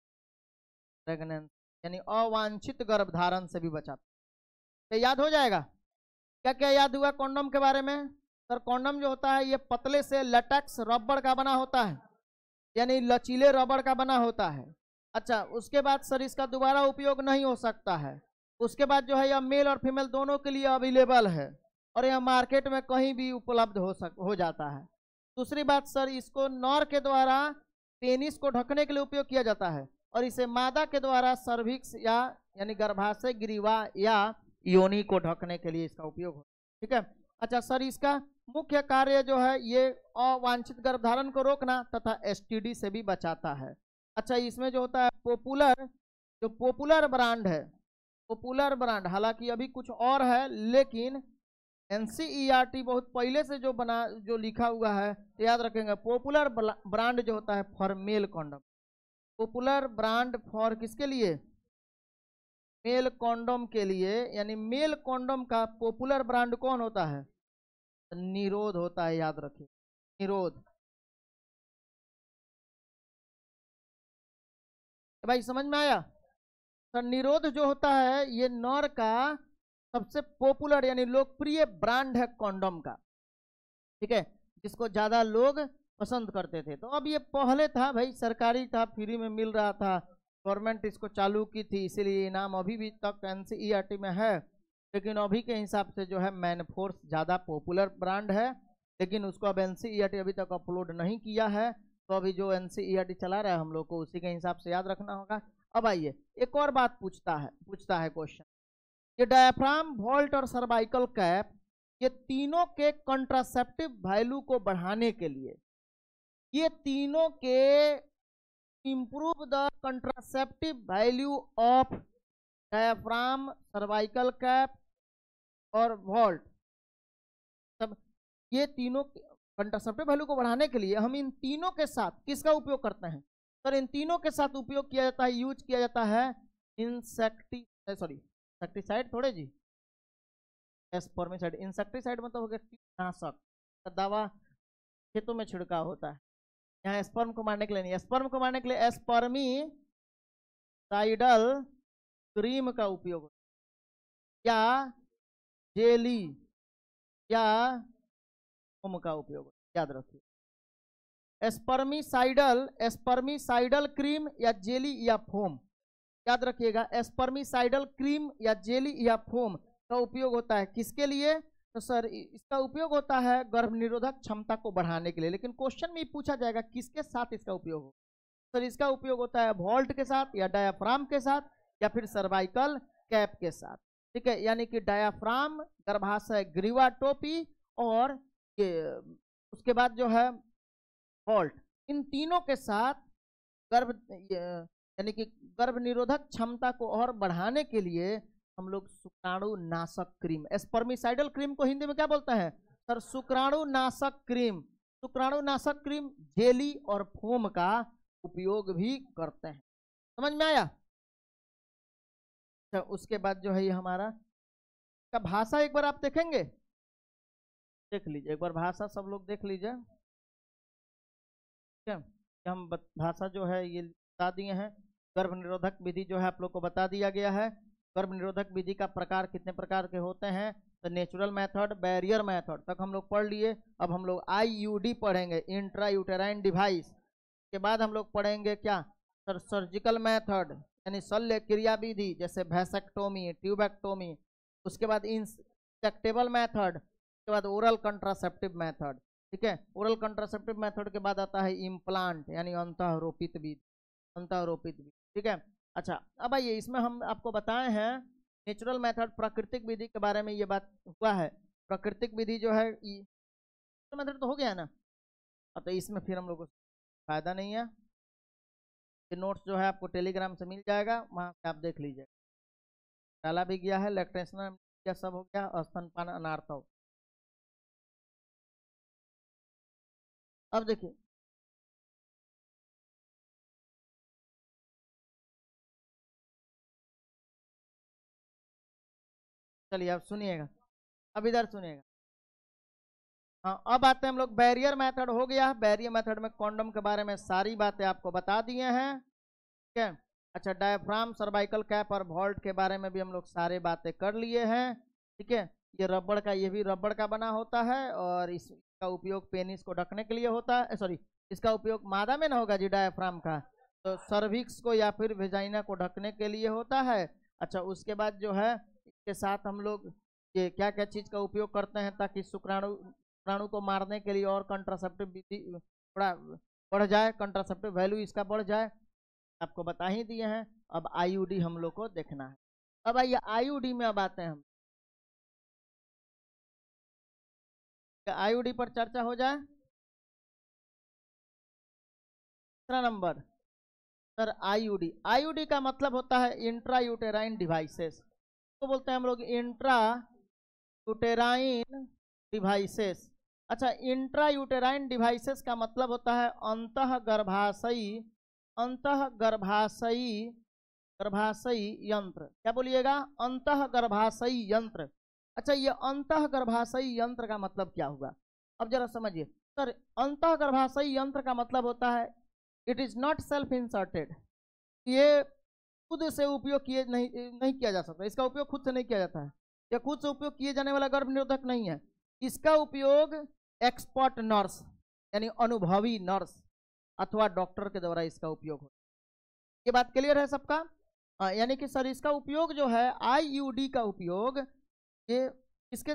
यानी अवांछित गर्भधारण से भी बचाता है। तो याद हो जाएगा क्या क्या याद हुआ कॉन्डम के बारे में। सर कॉन्डम जो होता है ये पतले से लेटेक्स रबड़ का बना होता है, यानी लचीले रबड़ का बना होता है। अच्छा, उसके बाद सर इसका दोबारा उपयोग नहीं हो सकता है। उसके बाद जो है यह मेल और फीमेल दोनों के लिए अवेलेबल है, और यह मार्केट में कहीं भी उपलब्ध हो जाता है। दूसरी बात सर, इसको नर के द्वारा पेनिस को ढकने के लिए उपयोग किया जाता है, और इसे मादा के द्वारा सर्विक्स यानी गर्भाशय, ग्रीवा या योनि को ढकने के लिए इसका उपयोग होता है। ठीक है। अच्छा सर, इसका मुख्य कार्य जो है ये अवांछित गर्भधारण को रोकना तथा एसटीडी से भी बचाता है। अच्छा, इसमें जो होता है पॉपुलर ब्रांड है, पॉपुलर ब्रांड, हालांकि अभी कुछ और है, लेकिन एनसीईआरटी बहुत पहले से जो लिखा हुआ है तो याद रखेंगे। पॉपुलर ब्रांड जो होता है for male condom, popular brand for किसके लिए, मेल कॉन्डम के लिए। यानी मेल कॉन्डम का पॉपुलर ब्रांड कौन होता है, निरोध होता है, याद रखिए, निरोध। भाई समझ में आया। तो निरोध जो होता है ये नर का सबसे पॉपुलर यानी लोकप्रिय ब्रांड है कॉन्डम का। ठीक है, जिसको ज्यादा लोग पसंद करते थे। तो अब ये पहले था भाई, सरकारी था, फ्री में मिल रहा था, गवर्नमेंट इसको चालू की थी, इसीलिए ये नाम अभी भी तक एनसीईआरटी में है। लेकिन अभी के हिसाब से जो है मैनफोर्स ज़्यादा पॉपुलर ब्रांड है, लेकिन उसको अब एनसीईआरटी अभी तक अपलोड नहीं किया है। तो अभी जो एनसीईआरटी चला रहा है हम लोग को उसी के हिसाब से याद रखना होगा। अब आइए एक और बात पूछता है क्वेश्चन, ये डायफ्राम, वॉल्ट और सर्वाइकल कैप, ये तीनों के कंट्रासेप्टिव वैल्यू को बढ़ाने के लिए, ये तीनों के improve the contraceptive value of diaphragm, cervical cap और वॉल्ट, सब ये तीनों कंट्रासेप्टिव वैल्यू को बढ़ाने के लिए हम इन तीनों के साथ किसका उपयोग करते हैं। सर इन तीनों के साथ उपयोग किया जाता है, यूज किया जाता है इंसेक्टिसाइड, थोड़े जी, एस्पर्मिसाइड। इंसेक्टिसाइड मतलब हो गया कीटनाशक, दवा खेतों में छिड़काव होता है। यहाँ स्पर्म को मारने के लिए नहीं, स्पर्म को मारने के लिए एस्पर्मिसाइडल क्रीम का उपयोग या जेली या फोम का उपयोग, याद रखिए। एस्पर्मिसाइडल क्रीम या जेली या फोम, याद रखिएगा। एस्पर्मिसाइडल क्रीम या जेली या फोम का उपयोग होता है किसके लिए, तो सर इसका उपयोग होता है गर्भ निरोधक क्षमता को बढ़ाने के लिए। लेकिन क्वेश्चन में पूछा जाएगा किसके साथ इसका उपयोग हो। सर इसका उपयोग होता है वॉल्ट के साथ या डायाफ्राम के साथ या फिर सर्वाइकल कैप के साथ। ठीक है, यानी कि डायाफ्राम, गर्भाशय ग्रीवा टोपी, और ये उसके बाद जो है वॉल्ट, इन तीनों के साथ यानी कि गर्भ निरोधक क्षमता को और बढ़ाने के लिए हम लोग शुक्राणु नाशक क्रीम, एस्पर्मिसाइडल क्रीम को हिंदी में क्या बोलते हैं सर, शुक्राणु नाशक क्रीम, शुक्राणु नाशक क्रीम, जेली और फोम का उपयोग भी करते हैं। समझ में आया। तो उसके बाद जो है ये हमारा का भाषा एक बार आप देखेंगे, देख लीजिए एक बार भाषा, सब लोग देख लीजिए। ठीक है, हम भाषा जो है ये बता दिए हैं। गर्भ निरोधक विधि जो है आप लोग को बता दिया गया है। गर्भ निरोधक विधि का प्रकार कितने प्रकार के होते हैं, तो नेचुरल मेथड, बैरियर मेथड तक हम लोग पढ़ लिए। अब हम लोग IUD पढ़ेंगे, इंट्रा यूटेराइन डिवाइस। के बाद हम लोग पढ़ेंगे क्या सर, सर्जिकल मेथड यानी शल्य क्रिया विधि, जैसे वैसेक्टोमी, ट्यूबेक्टोमी। उसके बाद इंजेक्टेबल मेथड, उसके बाद ओरल कंट्रासेप्टिव मेथड। ठीक है, ओरल कंट्रासेप्टिव मेथड के बाद आता है इम्प्लांट यानी अंतःरोपित विधि, अंतःरोपित विधि। ठीक है, अच्छा अब आइए, इसमें हम आपको बताए हैं नेचुरल मेथड, प्राकृतिक विधि के बारे में ये बात हुआ है। प्राकृतिक विधि जो है मेथड तो हो गया ना। अब तो इसमें फिर हम लोग को फायदा नहीं है। ये नोट्स जो है आपको टेलीग्राम से मिल जाएगा, वहां से आप देख लीजिए। डाला भी गया है, लैक्टेशन सब हो गया, स्तनपान अनार्थव। अब देखिए, चलिए अब सुनिएगा, अब इधर सुनिएगा। हाँ, अब आते हैं हम लोग बैरियर मेथड हो गया। बैरियर मेथड में कॉन्डम के बारे में सारी बातें आपको बता दिए हैं। ठीक है, अच्छा डायफ्राम, सर्वाइकल कैप और वॉल्ट के बारे में भी हम लोग सारे बातें कर लिए हैं। ठीक है, ये रबड़ का, ये भी रबड़ का बना होता है और इसका उपयोग पेनिस को ढकने के लिए होता है। सॉरी, इसका उपयोग मादा में ना होगा जी, डायफ्राम का तो सर्विक्स को या फिर वेजाइना को ढकने के लिए होता है। अच्छा, उसके बाद जो है इसके साथ हम लोग ये क्या क्या चीज का उपयोग करते हैं ताकि शुक्राणु शुक्राणु को मारने के लिए और कंट्रासेप्टिव विधि थोड़ा बढ़ जाए, कंट्रासेप्टिव वैल्यू इसका बढ़ जाए, आपको बता ही दिए हैं। अब IUD हम लोग को देखना है। अब आइए IUD में अब आते हैं हम, IUD पर चर्चा हो जाए। दूसरा नंबर सर IUD का मतलब होता है इंट्रा यूटेराइन डिवाइसेस, तो बोलते हैं हम लोग इंट्रा यूटेराइन डिवाइसेस। अच्छा, इंट्रा यूटेराइन डिवाइसेस का मतलब होता है अंतः गर्भाशयी, अंतः गर्भाशयी, गर्भाशयी यंत्र। क्या बोलिएगा, अंतः गर्भाशयी यंत्र। अच्छा, ये अंतः गर्भाशयी यंत्र का मतलब क्या हुआ, अब जरा समझिए। सर, अंतः गर्भाशयी यंत्र का मतलब होता है it is not self inserted, ये खुद से उपयोग किए नहीं किया जा सकता, इसका उपयोग खुद से नहीं किया जाता है, या खुद से उपयोग किए जाने वाला गर्भ निरोधक नहीं है। इसका उपयोग एक्सपर्ट नर्स यानी अनुभवी नर्स अथवा डॉक्टर के द्वारा इसका उपयोग हो। ये बात क्लियर है सबका? यानी कि सर इसका उपयोग जो है IUD का उपयोग ये किसके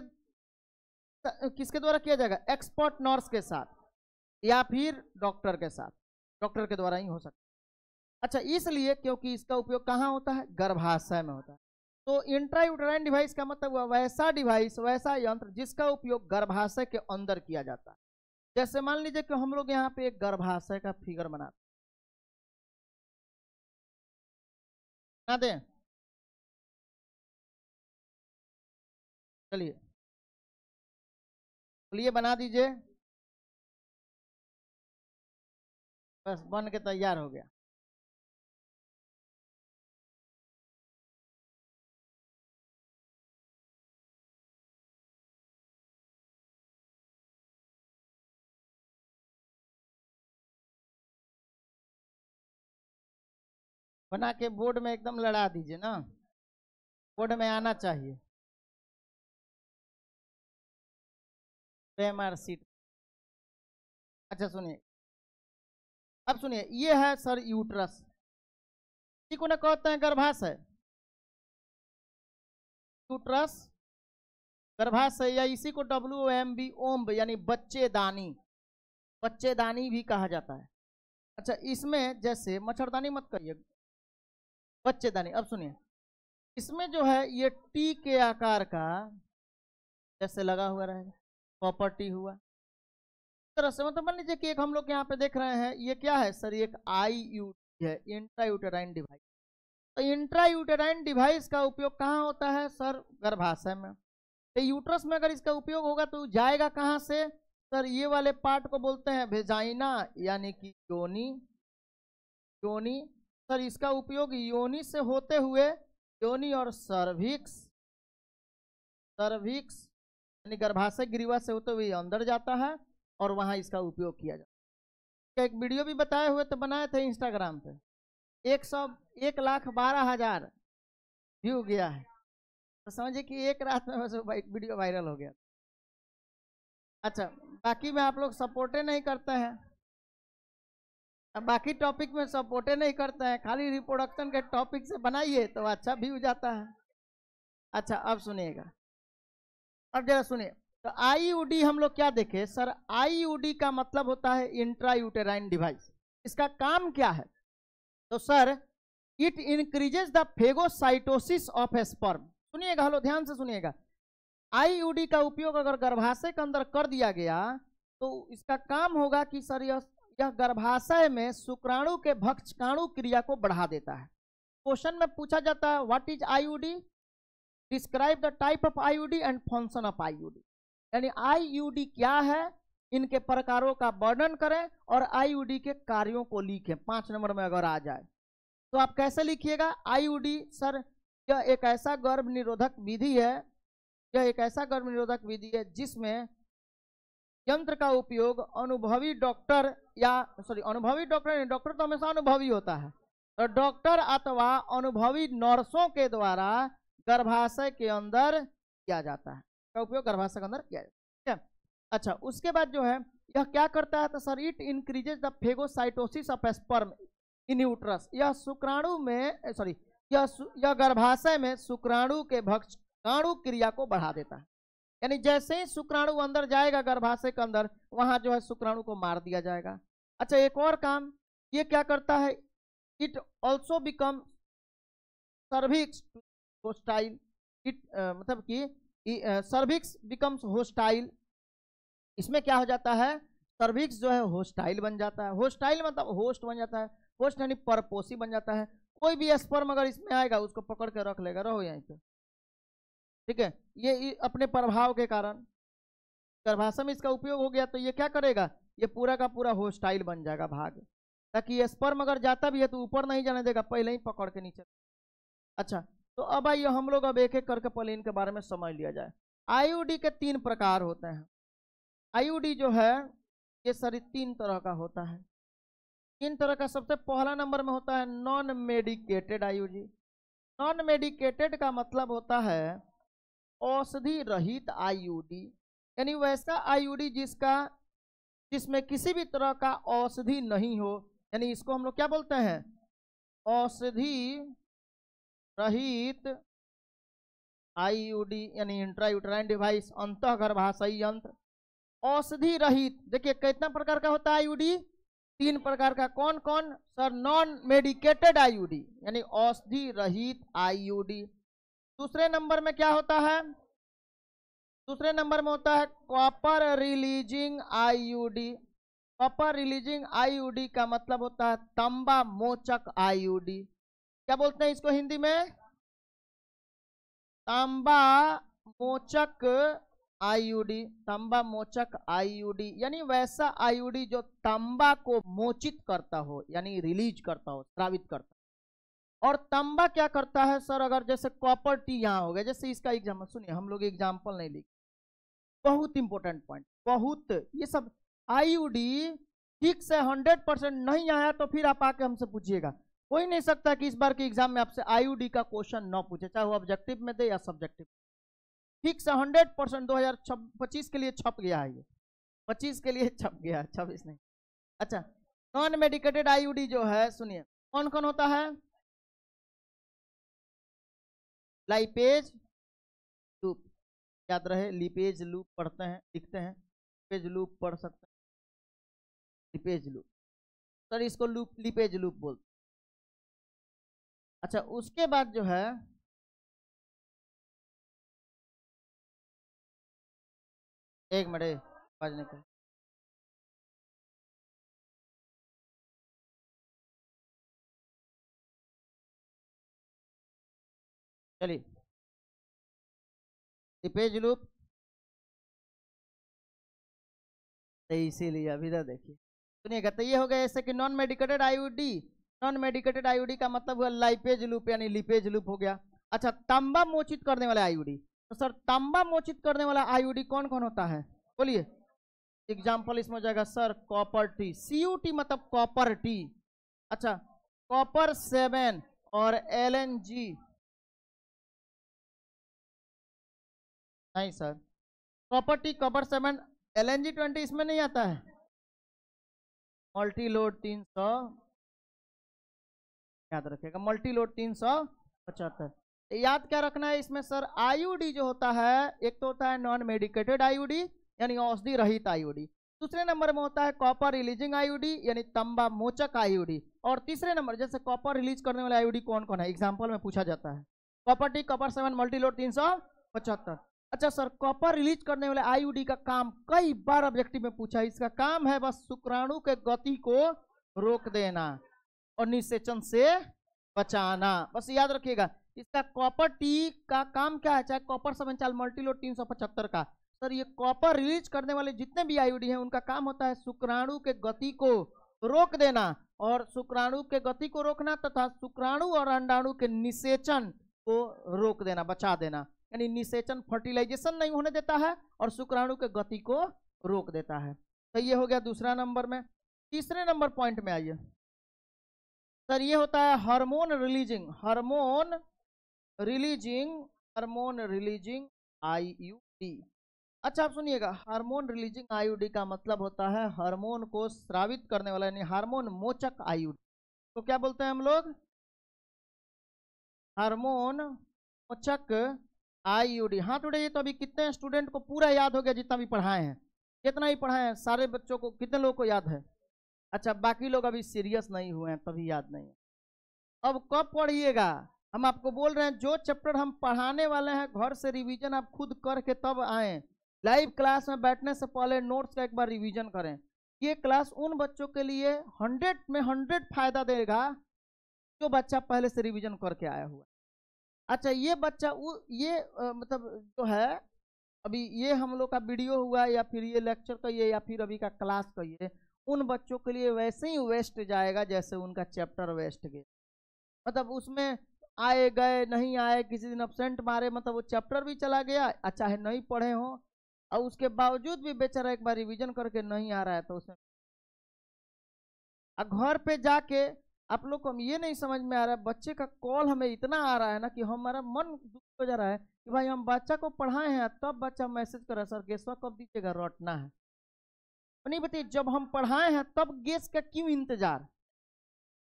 किसके द्वारा किया जाएगा, एक्सपर्ट नर्स के साथ या फिर डॉक्टर के साथ, डॉक्टर के द्वारा ही हो सकता है। अच्छा, इसलिए क्योंकि इसका उपयोग कहाँ होता है, गर्भाशय में होता है। तो इंट्रायूटेराइन डिवाइस का मतलब हुआ वैसा डिवाइस, वैसा यंत्र जिसका उपयोग गर्भाशय के अंदर किया जाता है। जैसे मान लीजिए कि हम लोग यहाँ पे एक गर्भाशय का फिगर बना दें, चलिए बोलिए बना दीजिए, बस बन के तैयार हो गया। बना के बोर्ड में एकदम लड़ा दीजिए ना, बोर्ड में आना चाहिए, सीट। अच्छा सुनिए, अब सुनिए, ये है सर यूट्रस, इसी को ना कहते हैं गर्भाशय, यूट्रस गर्भाशय, या इसी को WOMB ओम्ब यानी बच्चेदानी, बच्चेदानी भी कहा जाता है। अच्छा, इसमें जैसे मच्छरदानी मत करिए, बच्चेदानी। अब सुनिए, इसमें जो है ये टी के आकार का जैसे लगा हुआ रहेगा, प्रॉपर्टी हुआ तरह से, मतलब मान लीजिए कि एक हम लोग यहाँ पे देख रहे हैं, ये क्या है सर, एक IUD है, इंट्रायूटेराइन डिवाइस। तो इंट्रायूटेराइन डिवाइस का उपयोग कहाँ होता है सर, गर्भाशय में। तो यूट्रस में अगर इसका उपयोग होगा तो जाएगा कहाँ से सर, ये वाले पार्ट को बोलते हैं वेजाइना यानी कि योनि, योनि। सर इसका उपयोग योनि से होते हुए योनि और सर्विक्स, सर्विक्स यानी गर्भाशय ग्रीवा से होते हुए अंदर जाता है और वहां इसका उपयोग किया जाता है। एक वीडियो भी बताए हुए तो बनाए थे इंस्टाग्राम पे, 1,12,000 व्यू गया है। तो समझिए कि एक रात में बस वीडियो वायरल हो गया। अच्छा, बाकी में आप लोग सपोर्टे नहीं करते हैं, अब बाकी टॉपिक में सपोर्टे नहीं करते हैं, खाली रिप्रोडक्शन के टॉपिक से बनाइए तो अच्छा व्यू जाता है। अच्छा अब सुनिएगा, अब जरा सुनिए। तो आईयूडी हम लोग क्या देखे सर, आईयूडी का मतलब होता है इंट्रा यूटेराइन डिवाइस। इसका काम क्या है? तो sir it increases the phagocytosis of sperm. सुनिएगा, हेलो ध्यान से सुनिएगा। आईयूडी का उपयोग अगर गर्भाशय के अंदर कर दिया गया तो इसका काम होगा कि सर यह गर्भाशय में शुक्राणु के भक्षकाणु क्रिया को बढ़ा देता है। क्वेश्चन में पूछा जाता है what is IUD, describe the type of IUD and function of IUD. यानी आईयूडी क्या है, इनके प्रकारों का वर्णन करें और आईयूडी के कार्यों को लिखें। 5 नंबर में अगर आ जाए तो आप कैसे लिखिएगा? आईयूडी सर यह एक ऐसा गर्भ निरोधक विधि है, यह एक ऐसा गर्भ निरोधक विधि है जिसमें यंत्र का उपयोग अनुभवी डॉक्टर या अनुभवी डॉक्टर नहीं, डॉक्टर तो हमेशा अनुभवी होता है, तो डॉक्टर अथवा अनुभवी नर्सों के द्वारा गर्भाशय के अंदर किया जाता है, का उपयोग गर्भाशय के अंदर किया जाता है। अच्छा, उसके बाद जो है यह क्या करता है? तो sir it increases the phagocytosis of sperm in uterus. यह शुक्राणु में यह गर्भाशय में शुक्राणु के भक्षकाणु क्रिया को बढ़ा देता है। यानी जैसे ही शुक्राणु अंदर जाएगा गर्भाशय के अंदर, वहां जो है शुक्राणु को मार दिया जाएगा। अच्छा, एक और काम ये क्या करता है, it also become cervix hostile. It मतलब कि सर्विक्स बिकम्स होस्टाइल। इसमें क्या हो जाता है, सर्विक्स जो है होस्टाइल बन जाता है। होस्टाइल मतलब होस्ट बन जाता है, होस्ट यानी परपोषी बन जाता है। कोई भी स्पर्म अगर इसमें आएगा उसको पकड़ के रख लेगा, रहो यहीं पे, ठीक है। ये अपने प्रभाव के कारण गर्भाशय में इसका उपयोग हो गया तो ये क्या करेगा, ये पूरा का पूरा होस्टाइल बन जाएगा भाग, ताकि ये स्पर्म अगर जाता भी है तो ऊपर नहीं जाने देगा, पहले ही पकड़ के नीचे। अच्छा, तो अब आइए हम लोग अब एक एक करके पहले इनके बारे में समझ लिया जाए। आईयूडी के 3 प्रकार होते हैं। आईयूडी जो है ये सारी 3 तरह का होता है। 3 तरह का, सबसे पहला नंबर में होता है non medicated IUD. Non medicated का मतलब होता है औषधि रहित आईयूडी, यानी वैसा आईयूडी जिसमें किसी भी तरह का औषधि नहीं हो, यानी इसको हम लोग क्या बोलते हैं, औषधि रहित आईयूडी, यानी इंट्रायूटेराइन डिवाइस, अंतःगर्भाशयी यंत्र। औषधि रहित देखिए कितना प्रकार का होता है आईयूडी, 3 प्रकार का। कौन कौन सर? नॉन मेडिकेटेड आईयूडी यानी औषधि रहित आईयूडी। दूसरे नंबर में क्या होता है? दूसरे नंबर में होता है copper releasing IUD. Copper releasing IUD का मतलब होता है तांबा मोचक आईयूडी। क्या बोलते हैं इसको हिंदी में? तांबा मोचक आईयूडी। तांबा मोचक आईयूडी यानी वैसा आईयूडी जो तांबा को मोचित करता हो, यानी रिलीज करता हो, स्रावित करता हो। और तांबा क्या करता है सर? अगर जैसे कॉपर टी यहाँ हो गया, जैसे इसका एग्जाम्पल सुनिए, हम लोग एग्जाम्पल नहीं लिख, बहुत इंपॉर्टेंट पॉइंट, बहुत। ये सब आईयूडी ठीक से 100% नहीं आया तो फिर आप आके हमसे पूछिएगा। कोई नहीं सकता कि इस बार के एग्जाम में आपसे आईयूडी का क्वेश्चन न पूछे, चाहे वो ऑब्जेक्टिव में दे या सब्जेक्टिव। ठीक से 100% 2025 के लिए छप गया है, ये 25 के लिए छप गया है, 26 नहीं। अच्छा, नॉन मेडिकेटेड आईयूडी जो है सुनिए कौन कौन होता है? लाइपेज लूप, याद रहे लिपेज लूप पढ़ते हैं, लिखते हैं, लिपेज लूप पढ़ सकते हैं, लिपेज लूप सर इसको लिपेज लूप बोलते। अच्छा, उसके बाद जो है एक मिनट बाजने का, चलिए लिपेज लूप, तो इसीलिए अभी तो देखिए सुनिएगा। तो ये हो गया ऐसे कि non medicated IUD. Non medicated IUD का मतलब हुआ लाइपेज लूप यानी लिपेज लूप हो गया। अच्छा, तांबा मोचित करने वाला आईयूडी, तो सर तांबा मोचित करने वाला आईयूडी कौन कौन होता है बोलिए? एग्जाम्पल इसमें हो जाएगा सर कॉपर टी, CuT मतलब कॉपर टी। अच्छा, कॉपर 7 और LNG नहीं सर, प्रॉपर्टी कॉपर 7 LNG-20 इसमें नहीं आता है। मल्टी लोड 300, याद रखिएगा, मल्टी लोड 375। याद क्या रखना है इसमें सर, आईयूडी जो होता है, एक तो होता है नॉन मेडिकेटेड आईयूडी यानी औषधि रहित आईयूडी, दूसरे नंबर में होता है कॉपर रिलीजिंग आईयूडी यानी तंबा मोचक आईयूडी, और तीसरे नंबर जैसे कॉपर रिलीज करने वाले आईयूडी कौन कौन है, एग्जाम्पल में पूछा जाता है। Copper T, copper 7, multi load 375। अच्छा सर, कॉपर रिलीज करने वाले आईयूडी का काम कई बार ऑब्जेक्टिव में पूछा है, इसका काम है बस शुक्राणु के गति को रोक देना और निषेचन से बचाना, बस याद रखिएगा। इसका कॉपर टी का काम क्या है, चाहे कॉपर 7 चाहे मल्टी लोड 375 का, सर ये कॉपर रिलीज करने वाले जितने भी आईयूडी हैं उनका काम होता है शुक्राणु के गति को रोक देना, और शुक्राणु के गति को रोकना तथा शुक्राणु और अंडाणु के निषेचन को रोक देना, बचा देना, यानी निषेचन फर्टिलाइजेशन नहीं होने देता है और शुक्राणु के गति को रोक देता है। तो ये हो गया दूसरा नंबर में। तीसरे नंबर पॉइंट में आइए सर, ये होता है हार्मोन रिलीजिंग आईयूडी। अच्छा आप सुनिएगा, हार्मोन रिलीजिंग आईयूडी का मतलब होता है हार्मोन को स्रावित करने वाला यानी हार्मोन मोचक आईयूडी। तो क्या बोलते हैं हम लोग, हार्मोन मोचक आईयूडी। हाथ उठाइए तो अभी कितने स्टूडेंट को पूरा याद हो गया, जितना भी पढ़ाए हैं, कितना ही पढ़ाए हैं, सारे बच्चों को, कितने लोगों को याद है? अच्छा, बाकी लोग अभी सीरियस नहीं हुए हैं तभी याद नहीं है। अब कब पढ़िएगा, हम आपको बोल रहे हैं जो चैप्टर हम पढ़ाने वाले हैं घर से रिवीजन आप खुद करके तब आए, लाइव क्लास में बैठने से पहले नोट्स का एक बार रिवीजन करें। ये क्लास उन बच्चों के लिए 100 में 100 फायदा देगा जो बच्चा पहले से रिवीजन करके आया हुआ। अच्छा, ये बच्चा मतलब जो है अभी ये हम लोग का वीडियो हुआ या फिर ये लेक्चर कहिए या फिर अभी का क्लास कहिए, उन बच्चों के लिए वैसे ही वेस्ट जाएगा जैसे उनका चैप्टर वेस्ट गया। मतलब उसमें आए गए नहीं आए, किसी दिन अपसेंट मारे, मतलब वो चैप्टर भी चला गया, चाहे नहीं पढ़े हो, और उसके बावजूद भी बेचारा एक बार रिवीजन करके नहीं आ रहा है तो उसमें घर पे जाके आप लोग को हम ये नहीं समझ में आ रहा है, बच्चे का कॉल हमें इतना आ रहा है ना कि हमारा मन दुख हो जा रहा है कि भाई हम बच्चा को पढ़ाए हैं, तब बच्चा मैसेज कर रहा है सर गेसवा कब दीजिएगा, रटना है। नहीं बताइए, जब हम पढ़ाए हैं तब गेस का क्यों इंतजार,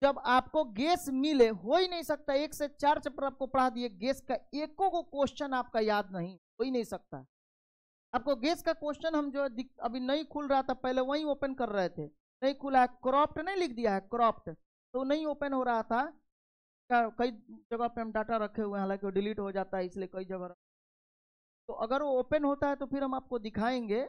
जब आपको गेस मिले, हो ही नहीं सकता। 1 से 4 चैप्टर आपको पढ़ा दिए, गेस का एको को क्वेश्चन आपका याद नहीं, हो ही नहीं सकता। आपको गेस का क्वेश्चन हम जो अभी नहीं खुल रहा था, पहले वही ओपन कर रहे थे, नहीं खुला है, क्रॉप्ड नहीं लिख दिया है, क्रॉप्ड तो नहीं ओपन हो रहा था। कई जगह पे हम डाटा रखे हुए हैं, हालांकि वो डिलीट हो जाता है इसलिए कई जगह, तो अगर वो ओपन होता है तो फिर हम आपको दिखाएंगे।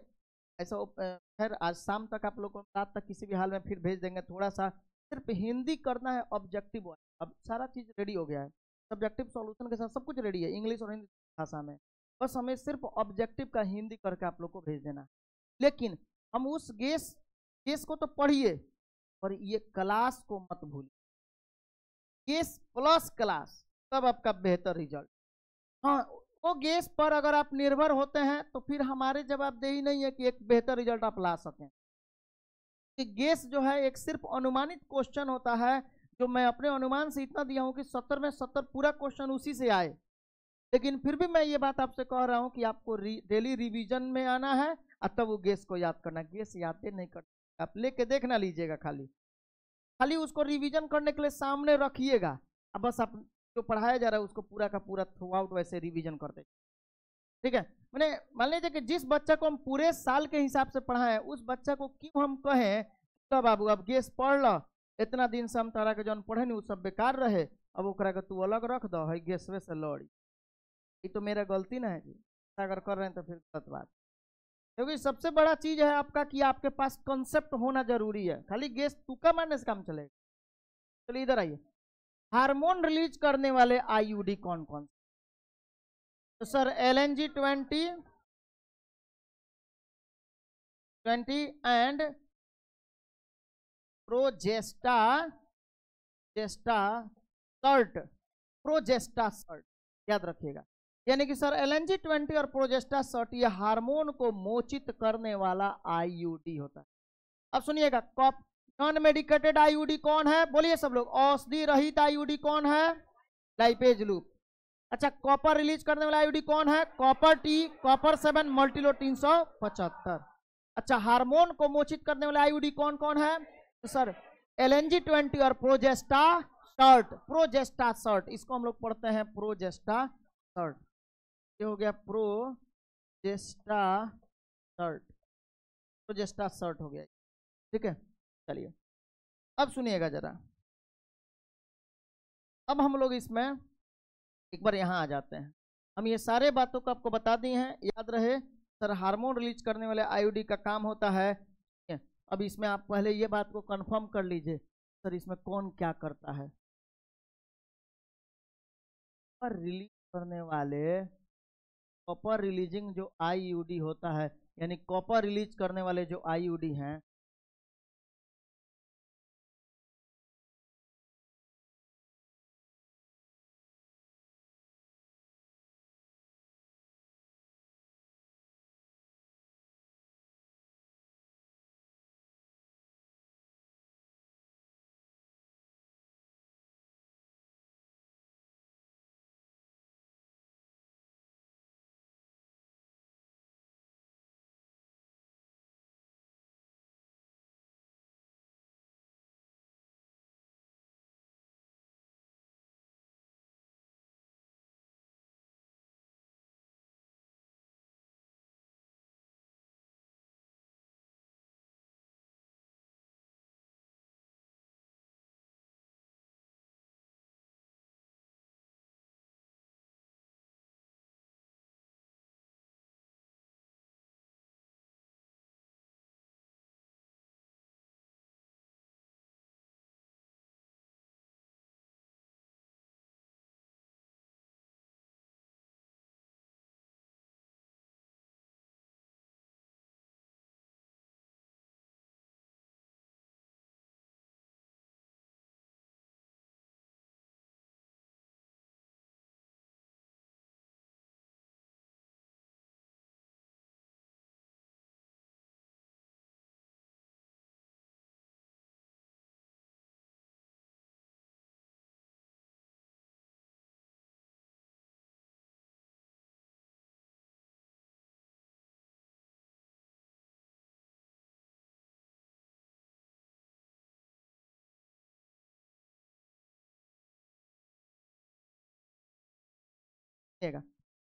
ऐसा खैर आज शाम तक आप लोग को, रात तक किसी भी हाल में फिर भेज देंगे। थोड़ा सा सिर्फ हिंदी करना है ऑब्जेक्टिव, अब सारा चीज रेडी हो गया है, सब्जेक्टिव सॉल्यूशन के साथ सब कुछ रेडी है इंग्लिश और हिंदी भाषा में, बस हमें सिर्फ ऑब्जेक्टिव का हिंदी करके आप लोग को भेज देना। लेकिन हम उस गेस को तो पढ़िए और ये क्लास को मत भूलिए, गेस प्लस क्लास, तब आपका बेहतर रिजल्ट। हाँ, वो गेस पर अगर आप निर्भर होते हैं तो फिर हमारे जवाबदेही नहीं है कि एक बेहतर रिजल्ट आप ला सकें। कि गेस जो है एक सिर्फ अनुमानित क्वेश्चन होता है, जो मैं अपने अनुमान से इतना दिया हूं कि 70 में 70 पूरा क्वेश्चन उसी से आए। लेकिन फिर भी मैं ये बात आपसे कह रहा हूं कि आपको डेली रिवीजन में आना है और तब वो गेस को याद करना। गेस याद नहीं करना, आप लेके देखना लीजिएगा, खाली उसको रिवीजन करने के लिए सामने रखिएगा, अब बस आप जो पढ़ाया जा रहा है उसको पूरा का पूरा थ्रू आउट वैसे रिवीजन करते, ठीक है। मैंने मान लीजिए कि जिस बच्चा को हम पूरे साल के हिसाब से पढ़ाए, उस बच्चा को क्यों हम कहें तो बाबू अब गेस पढ़ लो, इतना दिन से हम तारा के जौन पढ़े नहीं वो सब बेकार रहे, अब ओकरा के तू अलग रख दो, है गेसवे से लड़ी, ये तो मेरा गलती ना है जी। अगर कर रहे हैं तो फिर गलत बात, क्योंकि सबसे बड़ा चीज है आपका कि आपके पास कंसेप्ट होना जरूरी है, खाली गेस तुक्का मारने से काम चलेगा। चलिए इधर आइए, हार्मोन रिलीज करने वाले आईयूडी कौन कौन? तो सर LNG-20 एंड प्रोजेस्टासर्ट, याद रखिएगा। यानी कि सर LNG-20 और प्रोजेस्टासर्ट ये हार्मोन को मोचित करने वाला आईयूडी होता है। अब सुनिएगा, नॉन मेडिकेटेड आईयूडी कौन है, बोलिए सब लोग। औषधि रहित आईयूडी कौन है? Lipase loop. अच्छा, कॉपर रिलीज करने वाला आईयूडी कौन है? Copper T, copper 7, मल्टीलो 375। अच्छा, हार्मोन को मोचित करने वाला आईयूडी कौन कौन है? तो सर LNG-20 और प्रोजेस्टा सर्ट। प्रोजेस्टा सर्ट, इसको हम लोग पढ़ते हैं प्रोजेस्टा सर्ट। ये हो गया प्रोजेस्टा सर्ट, प्रोजेस्टा सर्ट हो गया। ठीक है, चलिए अब सुनिएगा जरा। अब हम लोग इसमें एक बार यहाँ आ जाते हैं। हम ये सारे बातों को आपको बता दी हैं, याद रहे। सर हार्मोन रिलीज करने वाले आईयूडी का काम होता है। अब इसमें आप पहले ये बात को कंफर्म कर लीजिए, सर इसमें कौन क्या करता है। कॉपर रिलीज करने वाले, कॉपर रिलीजिंग जो आईयूडी होता है, यानी कॉपर रिलीज करने वाले जो आईयूडी हैं,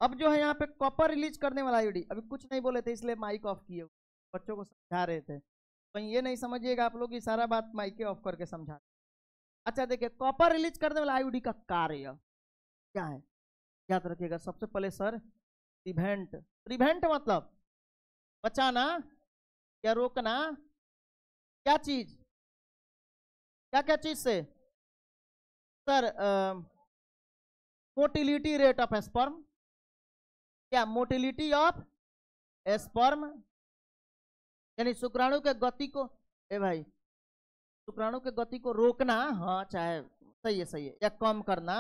अब जो है यहाँ पे कॉपर रिलीज करने वाला आईयूडी, अभी कुछ नहीं बोले थे इसलिए माइक ऑफ किए, बच्चों को समझा रहे थे। कहीं ये नहीं समझिएगा आप लोग, ये सारा बात माइक ऑफ करके समझा। अच्छा देखिए, कॉपर रिलीज करने वाला आईयूडी का कार्य क्या है, याद रखिएगा। सबसे पहले सर प्रिवेंट, प्रिवेंट मतलब बचाना या रोकना, क्या चीज, क्या क्या चीज से? Sir motility rate of sperm, क्या मोटिलिटी ऑफ स्पर्म, यानी शुक्राणु के गति को, ए भाई शुक्राणु के गति को रोकना, हाँ चाहे सही है, या कम करना।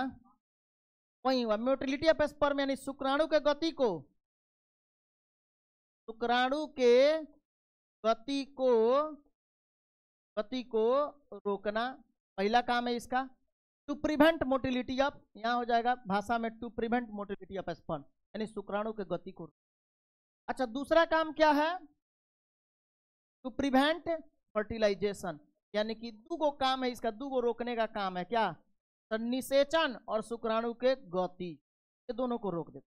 वही हुआ मोटिलिटी ऑफ स्पर्म, यानी शुक्राणु के गति को, शुक्राणु के गति को, गति को रोकना पहला काम है इसका। टू प्रिवेंट मोटिलिटी ऑफ, यहां हो जाएगा भाषा में to prevent motility of sperm, यानी शुक्राणु के गति को। अच्छा दूसरा काम क्या है? टू प्रिवेंट फर्टिलाइजेशन, यानी कि दूगो काम है इसका, दूगो रोकने का काम है। क्या? निषेचन और शुक्राणु के गति, ये दोनों को रोक देता।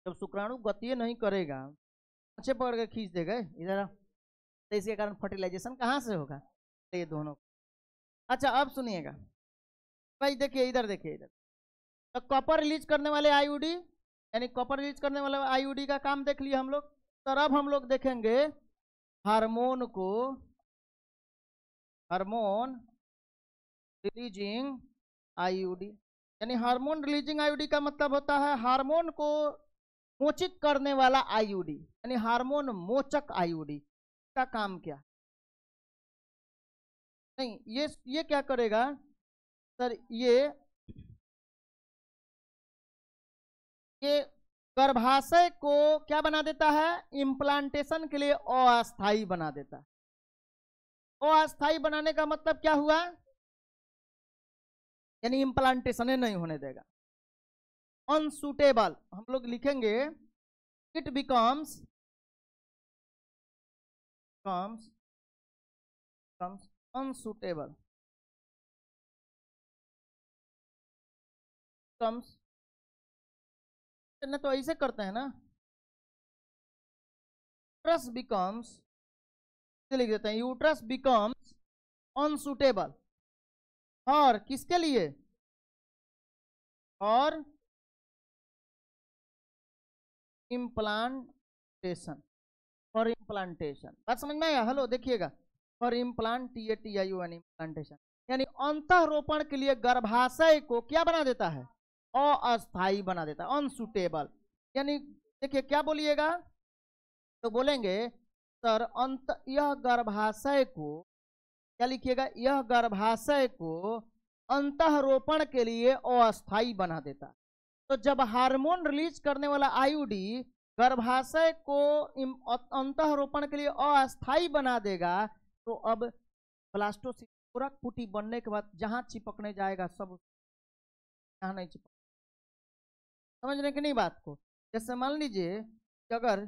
जब शुक्राणु गति नहीं करेगा, अच्छे पकड़ के खींच देगा इधर, तो इसके कारण फर्टिलाइजेशन कहाँ से होगा? तो ये दोनों। अच्छा अब सुनिएगा भाई, देखिए इधर, देखिए इधर, तो कॉपर रिलीज करने वाले आईयूडी, यानी कॉपर रिलीज करने वाले आईयूडी का काम देख लिया हम लोग। तो अब हम लोग देखेंगे हार्मोन को, हार्मोन रिलीजिंग आईयूडी, यानी हार्मोन रिलीजिंग आईयूडी का मतलब होता है हार्मोन को मोचित करने वाला आईयूडी, यानी हार्मोन मोचक आईयूडी का काम क्या? नहीं, ये क्या करेगा सर, ये गर्भाशय को क्या बना देता है? इम्प्लांटेशन के लिए अस्थाई बना देता है। अस्थाई बनाने का मतलब क्या हुआ? यानी इम्प्लांटेशन नहीं होने देगा। अनसूटेबल, हम लोग लिखेंगे इट बिकम्स अनसूटेबल, कम्स, तो ऐसे करते हैं ना, यूट्रस बिकम्स, लिख देते हैं यूट्रस बिकम्स अनसूटेबल, और किसके लिए, और इम्प्लांटेशन, फॉर इम्प्लांटेशन, बात समझ में आया। हेलो देखिएगा, फॉर इम्प्लांट, TATIUN, इम्प्लांटेशन, यानी अंतःरोपण के लिए गर्भाशय को क्या बना देता है, अस्थाई बना देता है, अनसूटेबल। यानी देखिए क्या बोलिएगा, तो बोलेंगे सर यह गर्भाशय को, क्या लिखिएगा, यह गर्भाशय को अंतःरोपण के लिए अस्थाई बना देता है। तो जब हार्मोन रिलीज करने वाला आईयूडी गर्भाशय को अंतःरोपण के लिए अस्थाई बना देगा, तो अब ब्लास्टोसिस्ट पूरक पुटी बनने के बाद जहां चिपकने जाएगा सब यहाँ नहीं चिपक, समझने की नहीं बात को। जैसे मान लीजिए कि अगर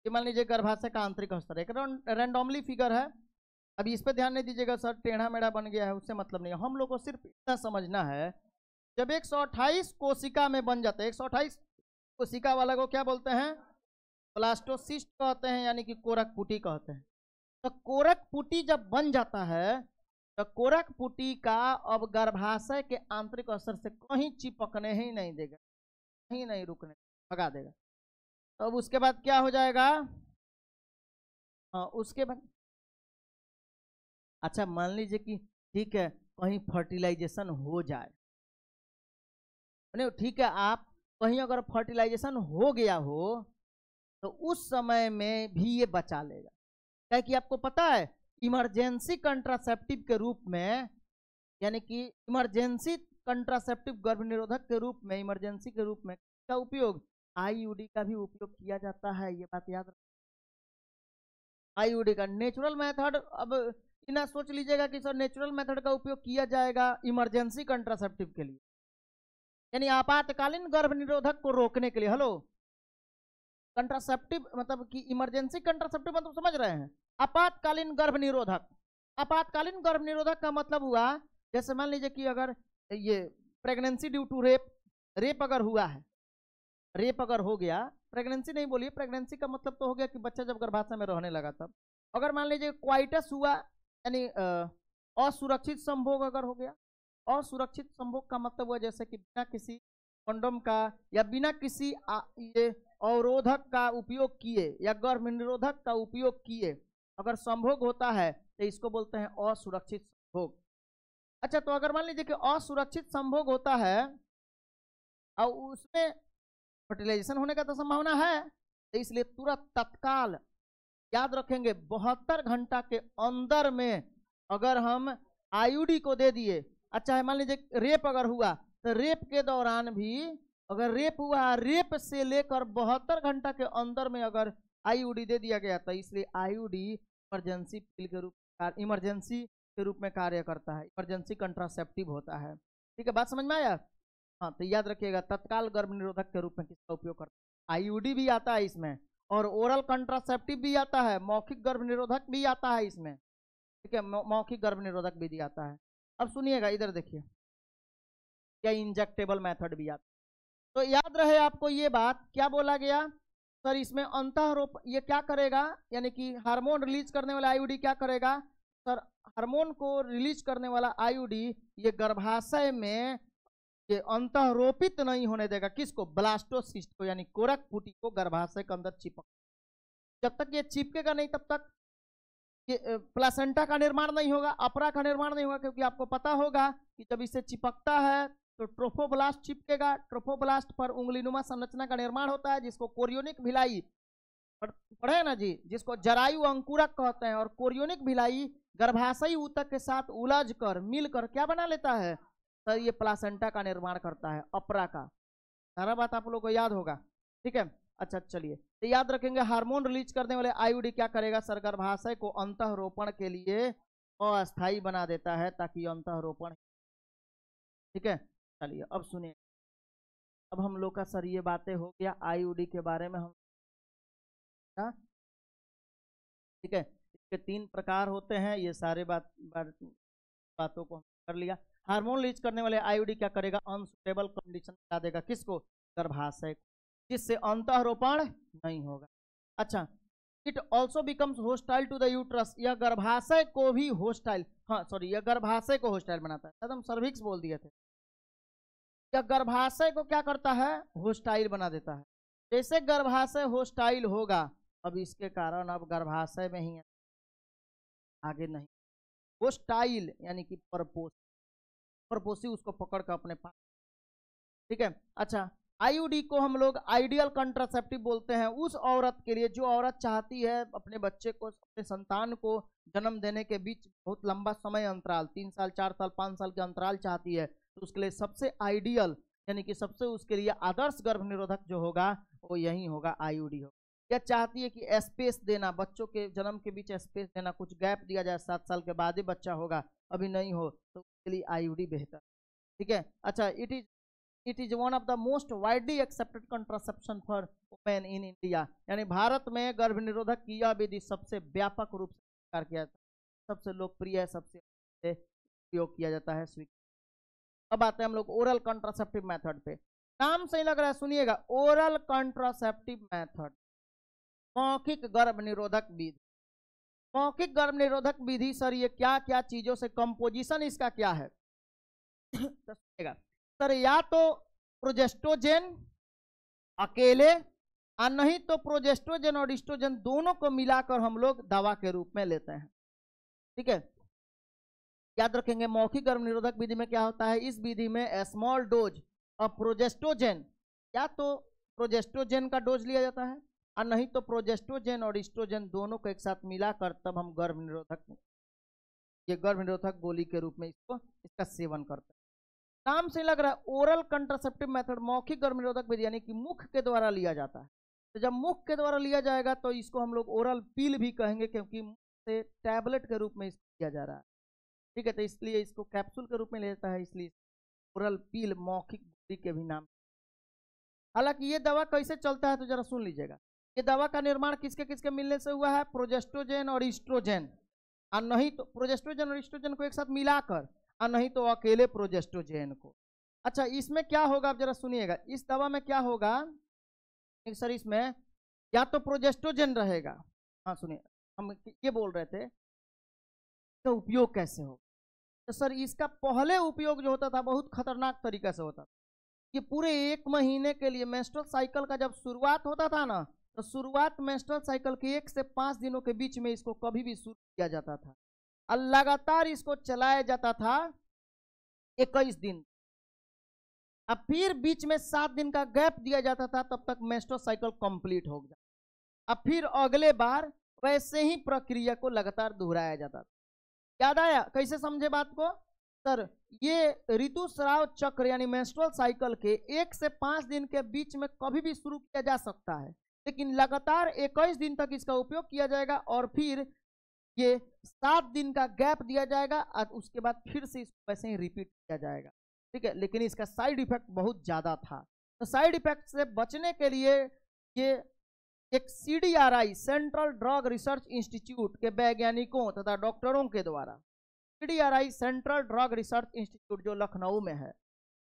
मान लीजिए गर्भाशय का आंतरिक स्तर एक रैंडमली फिगर है, अभी इस पे ध्यान नहीं दीजिएगा सर टेढ़ा मेढ़ा बन गया है, उससे मतलब नहीं है। हम लोग को सिर्फ इतना समझना है, जब 128 कोशिका में बन जाता है, 128 कोशिका वाला को क्या बोलते हैं, ब्लास्टोसिस्ट कहते हैं, यानी कि कोरक पुटी कहते हैं। तो कोरक पुटी जब बन जाता है, तो कोरक पुटी का अब गर्भाशय के आंतरिक स्तर से कहीं चिपकने ही नहीं देगा, कहीं नहीं रुकने, भगा देगा। तो अब उसके बाद क्या हो जाएगा, उसके बाद अच्छा मान लीजिए कि ठीक है कहीं फर्टिलाइजेशन हो जाए, ठीक है, आप कहीं अगर फर्टिलाइजेशन हो गया हो तो उस समय में भी ये बचा लेगा, क्या कि आपको पता है इमरजेंसी कंट्रासेप्टिव के रूप में, यानी कि इमरजेंसी कंट्रासेप्टिव गर्भ निरोधक के रूप में, इमरजेंसी के रूप में का उपयोग आईयूडी का भी उपयोग किया जाता है, ये बात याद रखिए। आईयूडी का नेचुरल मेथड, अब इतना सोच लीजिएगा कि सर नेचुरल मेथड का उपयोग किया जाएगा इमरजेंसी कंट्रासेप्टिव के लिए, यानी आपातकालीन गर्भ निरोधक को रोकने के लिए। हेलो, कंट्रासेप्टिव मतलब कि इमरजेंसी कंट्रासेप्टिव मतलब समझ रहे हैं, आपातकालीन गर्भ निरोधक। आपातकालीन गर्भ निरोधक का मतलब हुआ, जैसे मान लीजिए कि अगर ये प्रेगनेंसी ड्यू टू रेप अगर हुआ है, रेप अगर हो गया, प्रेगनेंसी नहीं बोलिए, प्रेगनेंसी का मतलब तो हो गया कि बच्चा जब गर्भाशय में रहने लगा तब। अगर मान लीजिए क्वाइटस हुआ, यानी असुरक्षित संभोग अगर हो गया, असुरक्षित संभोग का मतलब हुआ जैसे कि बिना किसी कंडोम का या बिना किसी ये अवरोधक का उपयोग किए या गर्भ निरोधक का उपयोग किए अगर संभोग होता है तो इसको बोलते हैं असुरक्षित संभोग। अच्छा, तो अगर मान लीजिए कि असुरक्षित संभोग होता है और उसमें फर्टिलाइजेशन होने का तो संभावना है, तो इसलिए तुरंत तत्काल याद रखेंगे 72 घंटा के अंदर में अगर हम आईयूडी को दे दिए। अच्छा है, मान लीजिए रेप अगर हुआ तो रेप के दौरान भी अगर रेप हुआ, रेप से लेकर 72 घंटा के अंदर में अगर आईयूडी दे दिया गया, तो इसलिए आईयूडी इमरजेंसी पिल के रूप, इमरजेंसी के रूप में कार्य करता है, इमरजेंसी कंट्रासेप्टिव होता है। ठीक है, बात समझ में आया। हाँ, तो याद रखिएगा तत्काल गर्भ निरोधक के रूप में किसका उपयोग करता है, आईयूडी भी आता है इसमें, और ओरल कंट्रासेप्टिव भी आता है, मौखिक गर्भ निरोधक भी आता है इसमें। ठीक है, मौखिक गर्भ निरोधक भी आता है। अब सुनिएगा इधर देखिए, क्या इंजेक्टेबल मेथड भी आता है। तो याद रहे आपको ये बात, क्या बोला गया सर, इसमें अंतःरोप ये क्या करेगा, यानी कि हार्मोन रिलीज करने वाला आईयूडी क्या करेगा सर, हार्मोन को रिलीज करने वाला आईयूडी ये गर्भाशय में ये अंतःरोपित नहीं होने देगा, किसको, ब्लास्टोसिस्ट को, यानी कोरक पुटी को गर्भाशय के अंदर चिपक, जब तक ये चिपकेगा नहीं तब तक ये प्लासेंटा का निर्माण नहीं होगा, अपरा का निर्माण नहीं होगा, क्योंकि आपको पता होगा कि जब इसे चिपकता है तो ट्रोफोब्लास्ट चिपकेगा, ट्रोफोब्लास्ट पर उंगलीनुमा संरचना का निर्माण होता है जिसको कोरियोनिक भिलाई पढ़े ना जी, जिसको जरायु अंकुरक कहते हैं, और कोरियोनिक भिलाई गर्भाशयी ऊतक के साथ उलझ कर मिलकर क्या बना लेता है सर, ये प्लासेंटा का निर्माण करता है, अपरा का। सारा बात आप लोग को याद होगा। ठीक है, अच्छा चलिए, तो याद रखेंगे हार्मोन रिलीज करने वाले आईयूडी क्या करेगा सर, गर्भाशय को अंतःरोपण के लिए अस्थायी बना देता है ताकि अंतःरोपण, ठीक है। चलिए अब सुनिए, अब हम लोग का सर ये बातें हो गया आईयूडी के बारे में, हम ठीक है। इसके 3 प्रकार होते हैं, ये सारे बातों को कर लिया। हार्मोन रिलीज करने वाले आईयूडी क्या करेगा, अनसुटेबल कंडीशन बता देगा किसको, गर्भाशय, जिससे अंतःरोपण नहीं होगा। अच्छा, it also becomes hostile to the uterus, यह गर्भाशय को भी होस्टाइल, हाँ सॉरी, यह गर्भाशय को होस्टाइल बनाता है, हम सर्विक्स बोल दिए थे। यह गर्भाशय को क्या करता है, होस्टाइल बना देता है। जैसे गर्भाशय होस्टाइल होगा, अब इसके कारण अब गर्भाशय में ही आगे नहीं, होस्टाइल यानी कि परपोसी उसको पकड़ कर अपने पास, ठीक है। अच्छा, आईयूडी को हम लोग आइडियल कंट्रासेप्टिव बोलते हैं उस औरत के लिए जो औरत चाहती है अपने बच्चे को, अपने संतान को जन्म देने के बीच बहुत लंबा समय अंतराल, 3 साल 4 साल 5 साल के अंतराल चाहती है, तो उसके लिए सबसे आइडियल यानी कि सबसे उसके लिए आदर्श गर्भ निरोधक जो होगा वो यही होगा, आईयूडी होगा। यह चाहती है कि स्पेस देना, बच्चों के जन्म के बीच स्पेस देना, कुछ गैप दिया जाए, 7 साल के बाद ही बच्चा होगा, अभी नहीं हो, तो उसके लिए आईयूडी बेहतर, ठीक है। अच्छा, it is one of the most widely accepted contraception for women in India, यानी भारत में गर्भ निरोधक की यह विधि सबसे व्यापक रूप से स्वीकार किया जाता है, सबसे लोकप्रिय, सबसे उपयोग किया जाता है। अब आते हैं हम लोग ओरल कंट्रासेप्टिव मेथड पे, नाम सही लग रहा है, सुनिएगा, ओरल कंट्रासेप्टिव मेथड, मौखिक गर्भ निरोधक विधि। मौखिक गर्भ निरोधक विधि सर ये क्या क्या चीजों से, कंपोजिशन इसका क्या है तो सुनिएगा सर, या तो प्रोजेस्ट्रोजेन अकेले और नहीं तो प्रोजेस्ट्रोजेन और एस्ट्रोजन दोनों को मिलाकर हम लोग दवा के रूप में लेते हैं, ठीक है। याद रखेंगे मौखिक गर्भ निरोधक विधि में क्या होता है, इस विधि में स्मॉल डोज ऑफ प्रोजेस्ट्रोजेन, या तो प्रोजेस्ट्रोजेन का डोज लिया जाता है और नहीं तो प्रोजेस्ट्रोजेन और एस्ट्रोजन दोनों को एक साथ मिलाकर तब हम गर्भ निरोधक, ये गर्भ निरोधक गोली के रूप में इसका सेवन करते हैं। नाम से लग रहा है ओरल कंट्रासेप्टिव मेथड, मौखिक गर्भ निरोधक विधि यानी कि मुख के द्वारा लिया जाता है। तो जब मुख के द्वारा लिया जाएगा तो इसको हम लोग ओरल पील भी कहेंगे, क्योंकि मुख से टैबलेट के रूप में इसको किया जा रहा है, ठीक है। तो इसलिए इसको कैप्सूल के रूप में लेता है, इसलिए ओरल पील मौखिक गोली के भी नाम। हालांकि ये दवा कैसे चलता है तो जरा सुन लीजिएगा, ये दवा का निर्माण किसके किसके मिलने से हुआ है, प्रोजेस्ट्रोजेन और एस्ट्रोजन, और नहीं तो प्रोजेस्ट्रोजन और एस्ट्रोजन को एक साथ मिलाकर, और नहीं तो अकेले प्रोजेस्ट्रोजेन को। अच्छा, इसमें क्या होगा आप जरा सुनिएगा, इस दवा में क्या होगा सर, इसमें या तो प्रोजेस्ट्रोजेन रहेगा, हाँ सुनिए, हम ये बोल रहे थे इसका उपयोग कैसे हो, तो सर इसका पहले उपयोग जो होता था बहुत खतरनाक तरीके से होता था। ये पूरे 1 महीने के लिए मेंस्ट्रुअल साइकिल का जब शुरुआत होता था ना, तो शुरुआत मेंस्ट्रुअल साइकिल के 1 से 5 दिनों के बीच में इसको कभी भी शुरू किया जाता था और लगातार इसको चलाया जाता था 21 दिन, अब फिर बीच में 7 दिन का गैप दिया जाता था, तब तक मेंस्ट्रुअल साइकिल कंप्लीट हो गया। अब फिर अगले बार वैसे ही प्रक्रिया को लगातार दोहराया जाता था। याद आया, कैसे समझे बात को सर, ये ऋतुस्राव चक्र यानी मेंस्ट्रुअल साइकिल के 1 से 5 दिन के बीच में कभी भी शुरू किया जा सकता है, लेकिन लगातार 21 दिन तक इसका उपयोग किया जाएगा और फिर ये 7 दिन का गैप दिया जाएगा और उसके बाद फिर से इसको वैसे ही रिपीट किया जाएगा, ठीक है। लेकिन इसका साइड इफेक्ट बहुत ज्यादा था, तो साइड इफेक्ट से बचने के लिए ये एक CDRI central drug research institute के वैज्ञानिकों तथा डॉक्टरों के द्वारा, CDRI central drug research institute जो लखनऊ में है,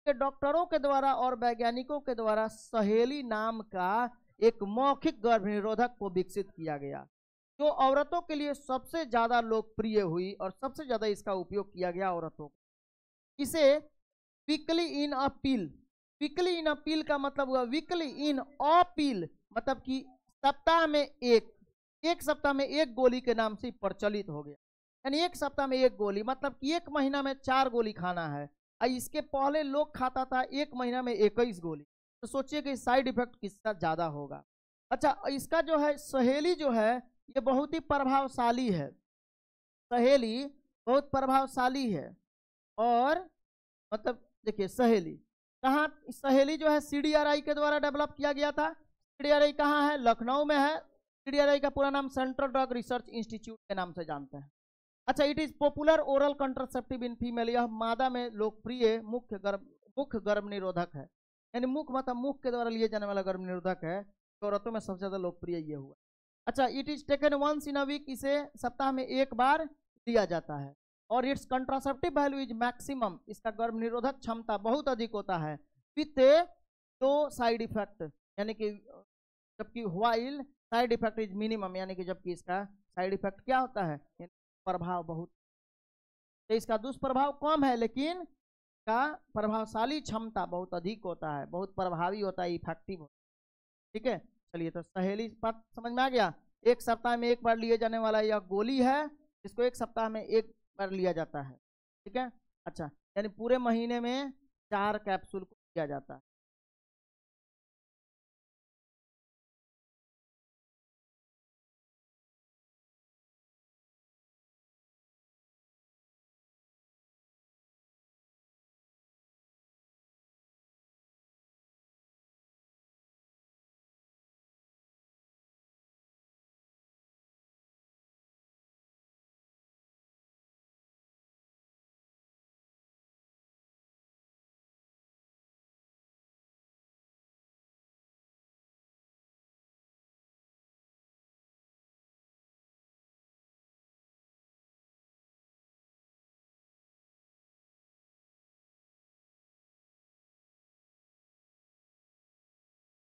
के डॉक्टरों के द्वारा और वैज्ञानिकों के द्वारा सहेली नाम का एक मौखिक गर्भ निरोधक को विकसित किया गया, जो औरतों के लिए सबसे ज्यादा लोकप्रिय हुई और सबसे ज्यादा इसका उपयोग किया गया औरतों को। इसे वीकली इन अ पिल, वीकली इन अ पिल का मतलब हुआ वीकली इन अ पिल, मतलब कि सप्ताह में एक सप्ताह में 1 गोली के नाम से प्रचलित हो गया, यानी 1 सप्ताह में 1 गोली, मतलब कि 1 महीना में 4 गोली खाना है। इसके पहले लोग खाता था 1 महीना में 21 गोली, तो सोचिए कि साइड इफेक्ट किसका ज्यादा होगा। अच्छा, इसका जो है सहेली जो है ये बहुत ही प्रभावशाली है, सहेली बहुत प्रभावशाली है, और मतलब देखिए सहेली कहाँ, सहेली जो है CDRI के द्वारा डेवलप किया गया था, CDRI कहाँ है? लखनऊ में है। CDRI का पूरा नाम सेंट्रल ड्रग रिसर्च इंस्टीट्यूट के नाम से जानते हैं। अच्छा, it is popular oral contraceptive in female, यह मादा में लोकप्रिय मुख्य गर्भ निरोधक है, यानी मुख मतलब मुख के द्वारा लिए जाने वाला गर्भ निरोधक है। औरतों में सबसे ज्यादा लोकप्रिय ये हुआ। अच्छा, it is taken once in a week, इसे सप्ताह में एक बार लिया जाता है। और its contraceptive value is maximum, इसका गर्भ निरोधक क्षमता बहुत अधिक होता है। विथ दो साइड इफेक्ट, यानी कि जबकि while side effect is minimum, यानी कि जबकि इसका साइड इफेक्ट क्या होता है? प्रभाव बहुत, तो इसका दुष्प्रभाव कम है लेकिन का प्रभावशाली क्षमता बहुत अधिक होता है, बहुत प्रभावी होता है, इफेक्टिव होता है। ठीक है, चलिए तो सहेली बात समझ में आ गया। एक सप्ताह में एक बार लिए जाने वाला यह गोली है, इसको एक सप्ताह में एक बार लिया जाता है। ठीक है, अच्छा, यानी पूरे महीने में 4 कैप्सूल को लिया जाता है।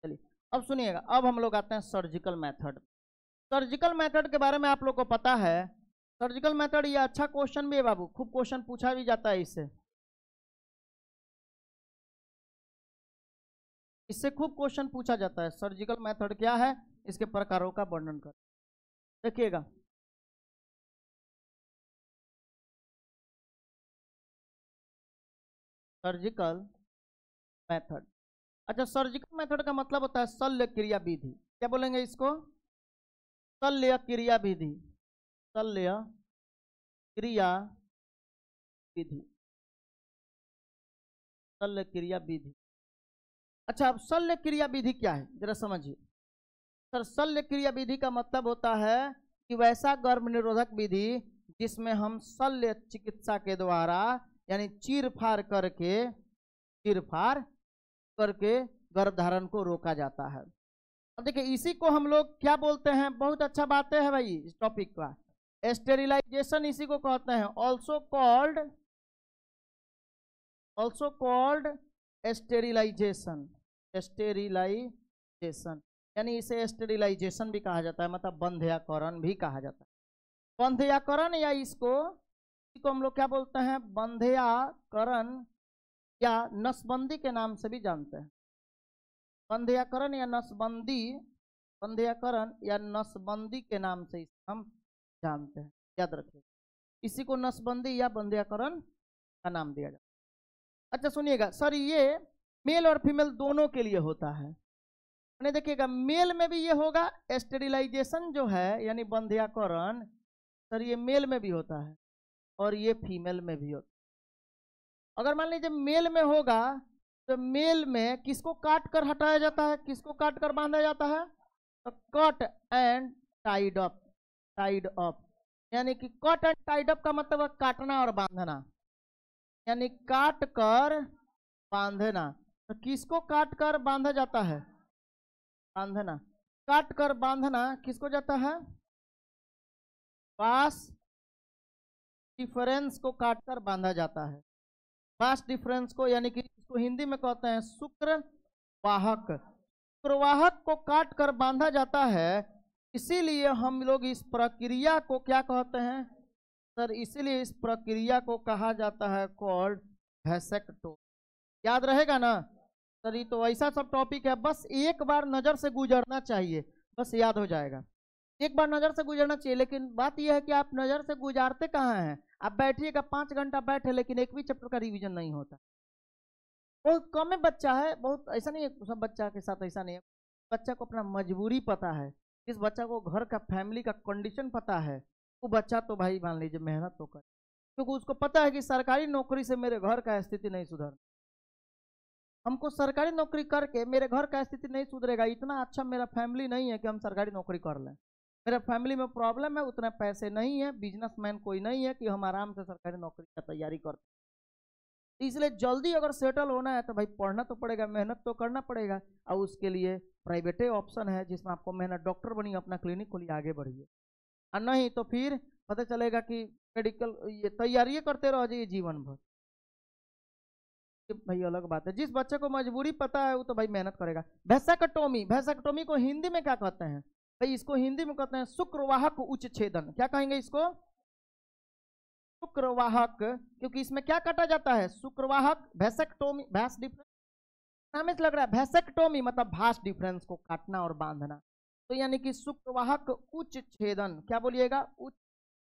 चलिए अब सुनिएगा, अब हम लोग आते हैं सर्जिकल मेथड। सर्जिकल मेथड के बारे में आप लोग को पता है। सर्जिकल मेथड ये अच्छा क्वेश्चन भी है बाबू, खूब क्वेश्चन पूछा भी जाता है इससे, इससे खूब क्वेश्चन पूछा जाता है। सर्जिकल मेथड क्या है, इसके प्रकारों का वर्णन कर, देखिएगा। सर्जिकल मेथड, अच्छा, सर्जिकल मेथड का मतलब होता है शल्य क्रिया विधि। क्या बोलेंगे इसको? शल्य क्रिया विधि, शल्य क्रिया विधि, शल्य क्रिया विधि। अच्छा, अब शल्य क्रिया विधि क्या है जरा समझिए। सर, शल्य क्रिया विधि का मतलब होता है कि वैसा गर्भ निरोधक विधि जिसमें हम शल्य चिकित्सा के द्वारा, यानी चीर फाड़ करके गर्भधारण को रोका जाता है। अब देखिए, इसी को हम लोग क्या बोलते हैं, बहुत अच्छा बातें हैं भाई इस टॉपिक का, स्टेरिलाइजेशन इसी को कहते हैं। ऑल्सो कॉल्ड स्टेरिलाइजेशन, स्टेरिलाइजेशन, यानी इसे स्टेरिलाइजेशन भी कहा जाता है, मतलब बंध्यकरण भी कहा जाता है। बंध्यकरण या इसको हम लोग क्या बोलते हैं, बंध्यकरण या नसबंदी के नाम से भी जानते हैं। बंध्यकरण या नसबंदी, बंध्यकरण या नसबंदी के नाम से इसे हम जानते हैं, याद रखिए। इसी को नसबंदी या बंध्यकरण का नाम दिया जाता है। अच्छा सुनिएगा सर, ये मेल और फीमेल दोनों के लिए होता है। मैंने देखिएगा, मेल में भी ये होगा, स्टेरिलाइजेशन जो है यानी बंध्यकरण, सर ये मेल में भी होता है और ये फीमेल में भी होता है। अगर मान लीजिए मेल में होगा तो मेल में किसको काट कर हटाया जाता है, किसको काट कर बांधा जाता है? तो cut and tied up, tied up, यानी कि कट एंड टाइड अप का मतलब है काटना और बांधना, यानी काट कर बांधना। तो किसको काट कर बांधा जाता है? बांधना, काट कर बांधना किसको जाता है? पास डिफरेंस को काट कर बांधा जाता है। पास डिफरेंस को, यानी कि इसको हिंदी में कहते हैं शुक्रवाहक, शुक्रवाहक को काट कर बांधा जाता है। इसीलिए हम लोग इस प्रक्रिया को क्या कहते हैं सर? इसीलिए इस प्रक्रिया को कहा जाता है कॉल्ड वैसेक्टोमी। याद रहेगा ना सर? ये तो ऐसा सब टॉपिक है, बस एक बार नजर से गुजरना चाहिए, बस याद हो जाएगा। एक बार नजर से गुजरना चाहिए, लेकिन बात यह है कि आप नजर से गुजारते कहाँ हैं? आप बैठिएगा 5 घंटा बैठे, लेकिन एक भी चैप्टर का रिवीजन नहीं होता। बहुत कम है बच्चा है, बहुत ऐसा नहीं है, सब बच्चा के साथ ऐसा नहीं है। बच्चा को अपना मजबूरी पता है, इस बच्चा को घर का फैमिली का कंडीशन पता है, वो बच्चा तो भाई मान लीजिए मेहनत तो करे, क्योंकि उसको पता है कि सरकारी नौकरी से मेरे घर का स्थिति नहीं सुधर। हमको सरकारी नौकरी करके मेरे घर का स्थिति नहीं सुधरेगा, इतना अच्छा मेरा फैमिली नहीं है कि हम सरकारी नौकरी कर लें, मेरे फैमिली में प्रॉब्लम है, उतने पैसे नहीं है, बिजनेसमैन कोई नहीं है कि हम आराम से सरकारी नौकरी का तैयारी कर। इसलिए जल्दी अगर सेटल होना है तो भाई पढ़ना तो पड़ेगा, मेहनत तो करना पड़ेगा, और उसके लिए प्राइवेटे ऑप्शन है जिसमें आपको मेहनत, डॉक्टर बनिए, अपना क्लिनिक खोलिए, आगे बढ़िए। और नहीं तो फिर पता चलेगा कि मेडिकल ये तैयारी करते रह जाइए जीवन भर, भाई अलग बात है। जिस बच्चे को मजबूरी पता है वो तो भाई मेहनत करेगा। वैसेक्टोमी, वैसेक्टोमी को हिंदी में क्या कहते हैं भाई? इसको हिंदी में कहते हैं शुक्रवाहक उच्च छेदन। क्या कहेंगे इसको? शुक्रवाहक, क्योंकि इसमें क्या काटा जाता है? शुक्रवाहक। वैसेक्टोमी, भैंस डिफरेंस नाम से लग रहा है, वैसेक्टोमी मतलब भास डिफरेंस को काटना और बांधना, तो यानी कि शुक्रवाहक उच्च छेदन, क्या बोलिएगा? उच्च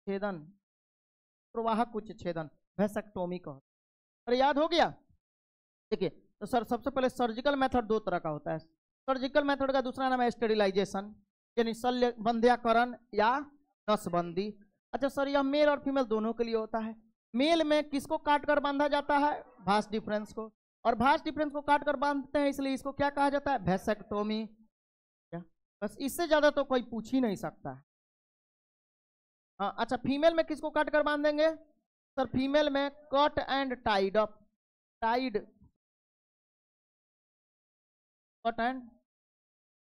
छेदन, शुक्रवाहक उच्च छेदन, वैसेक्टोमी का। अरे याद हो गया? देखिए तो सर सबसे पहले सर्जिकल मेथड दो तरह का होता है। सर्जिकल मेथड का दूसरा नाम है स्टेरिलाइजेशन, यानी शल्य बंध्याकरण या नसबंदी। अच्छा सर, यह मेल और फीमेल दोनों के लिए होता है। मेल में किसको काट कर बांधा जाता है? भास डिफरेंस को, और भास डिफरेंस को काट कर बांधते हैं, इसलिए इसको क्या कहा जाता है? वैसेक्टोमी। बस इससे ज्यादा तो कोई पूछ ही नहीं सकता है। हाँ अच्छा, फीमेल में किसको काट कर बांधेंगे? सर फीमेल में cut and tied up, tied, cut and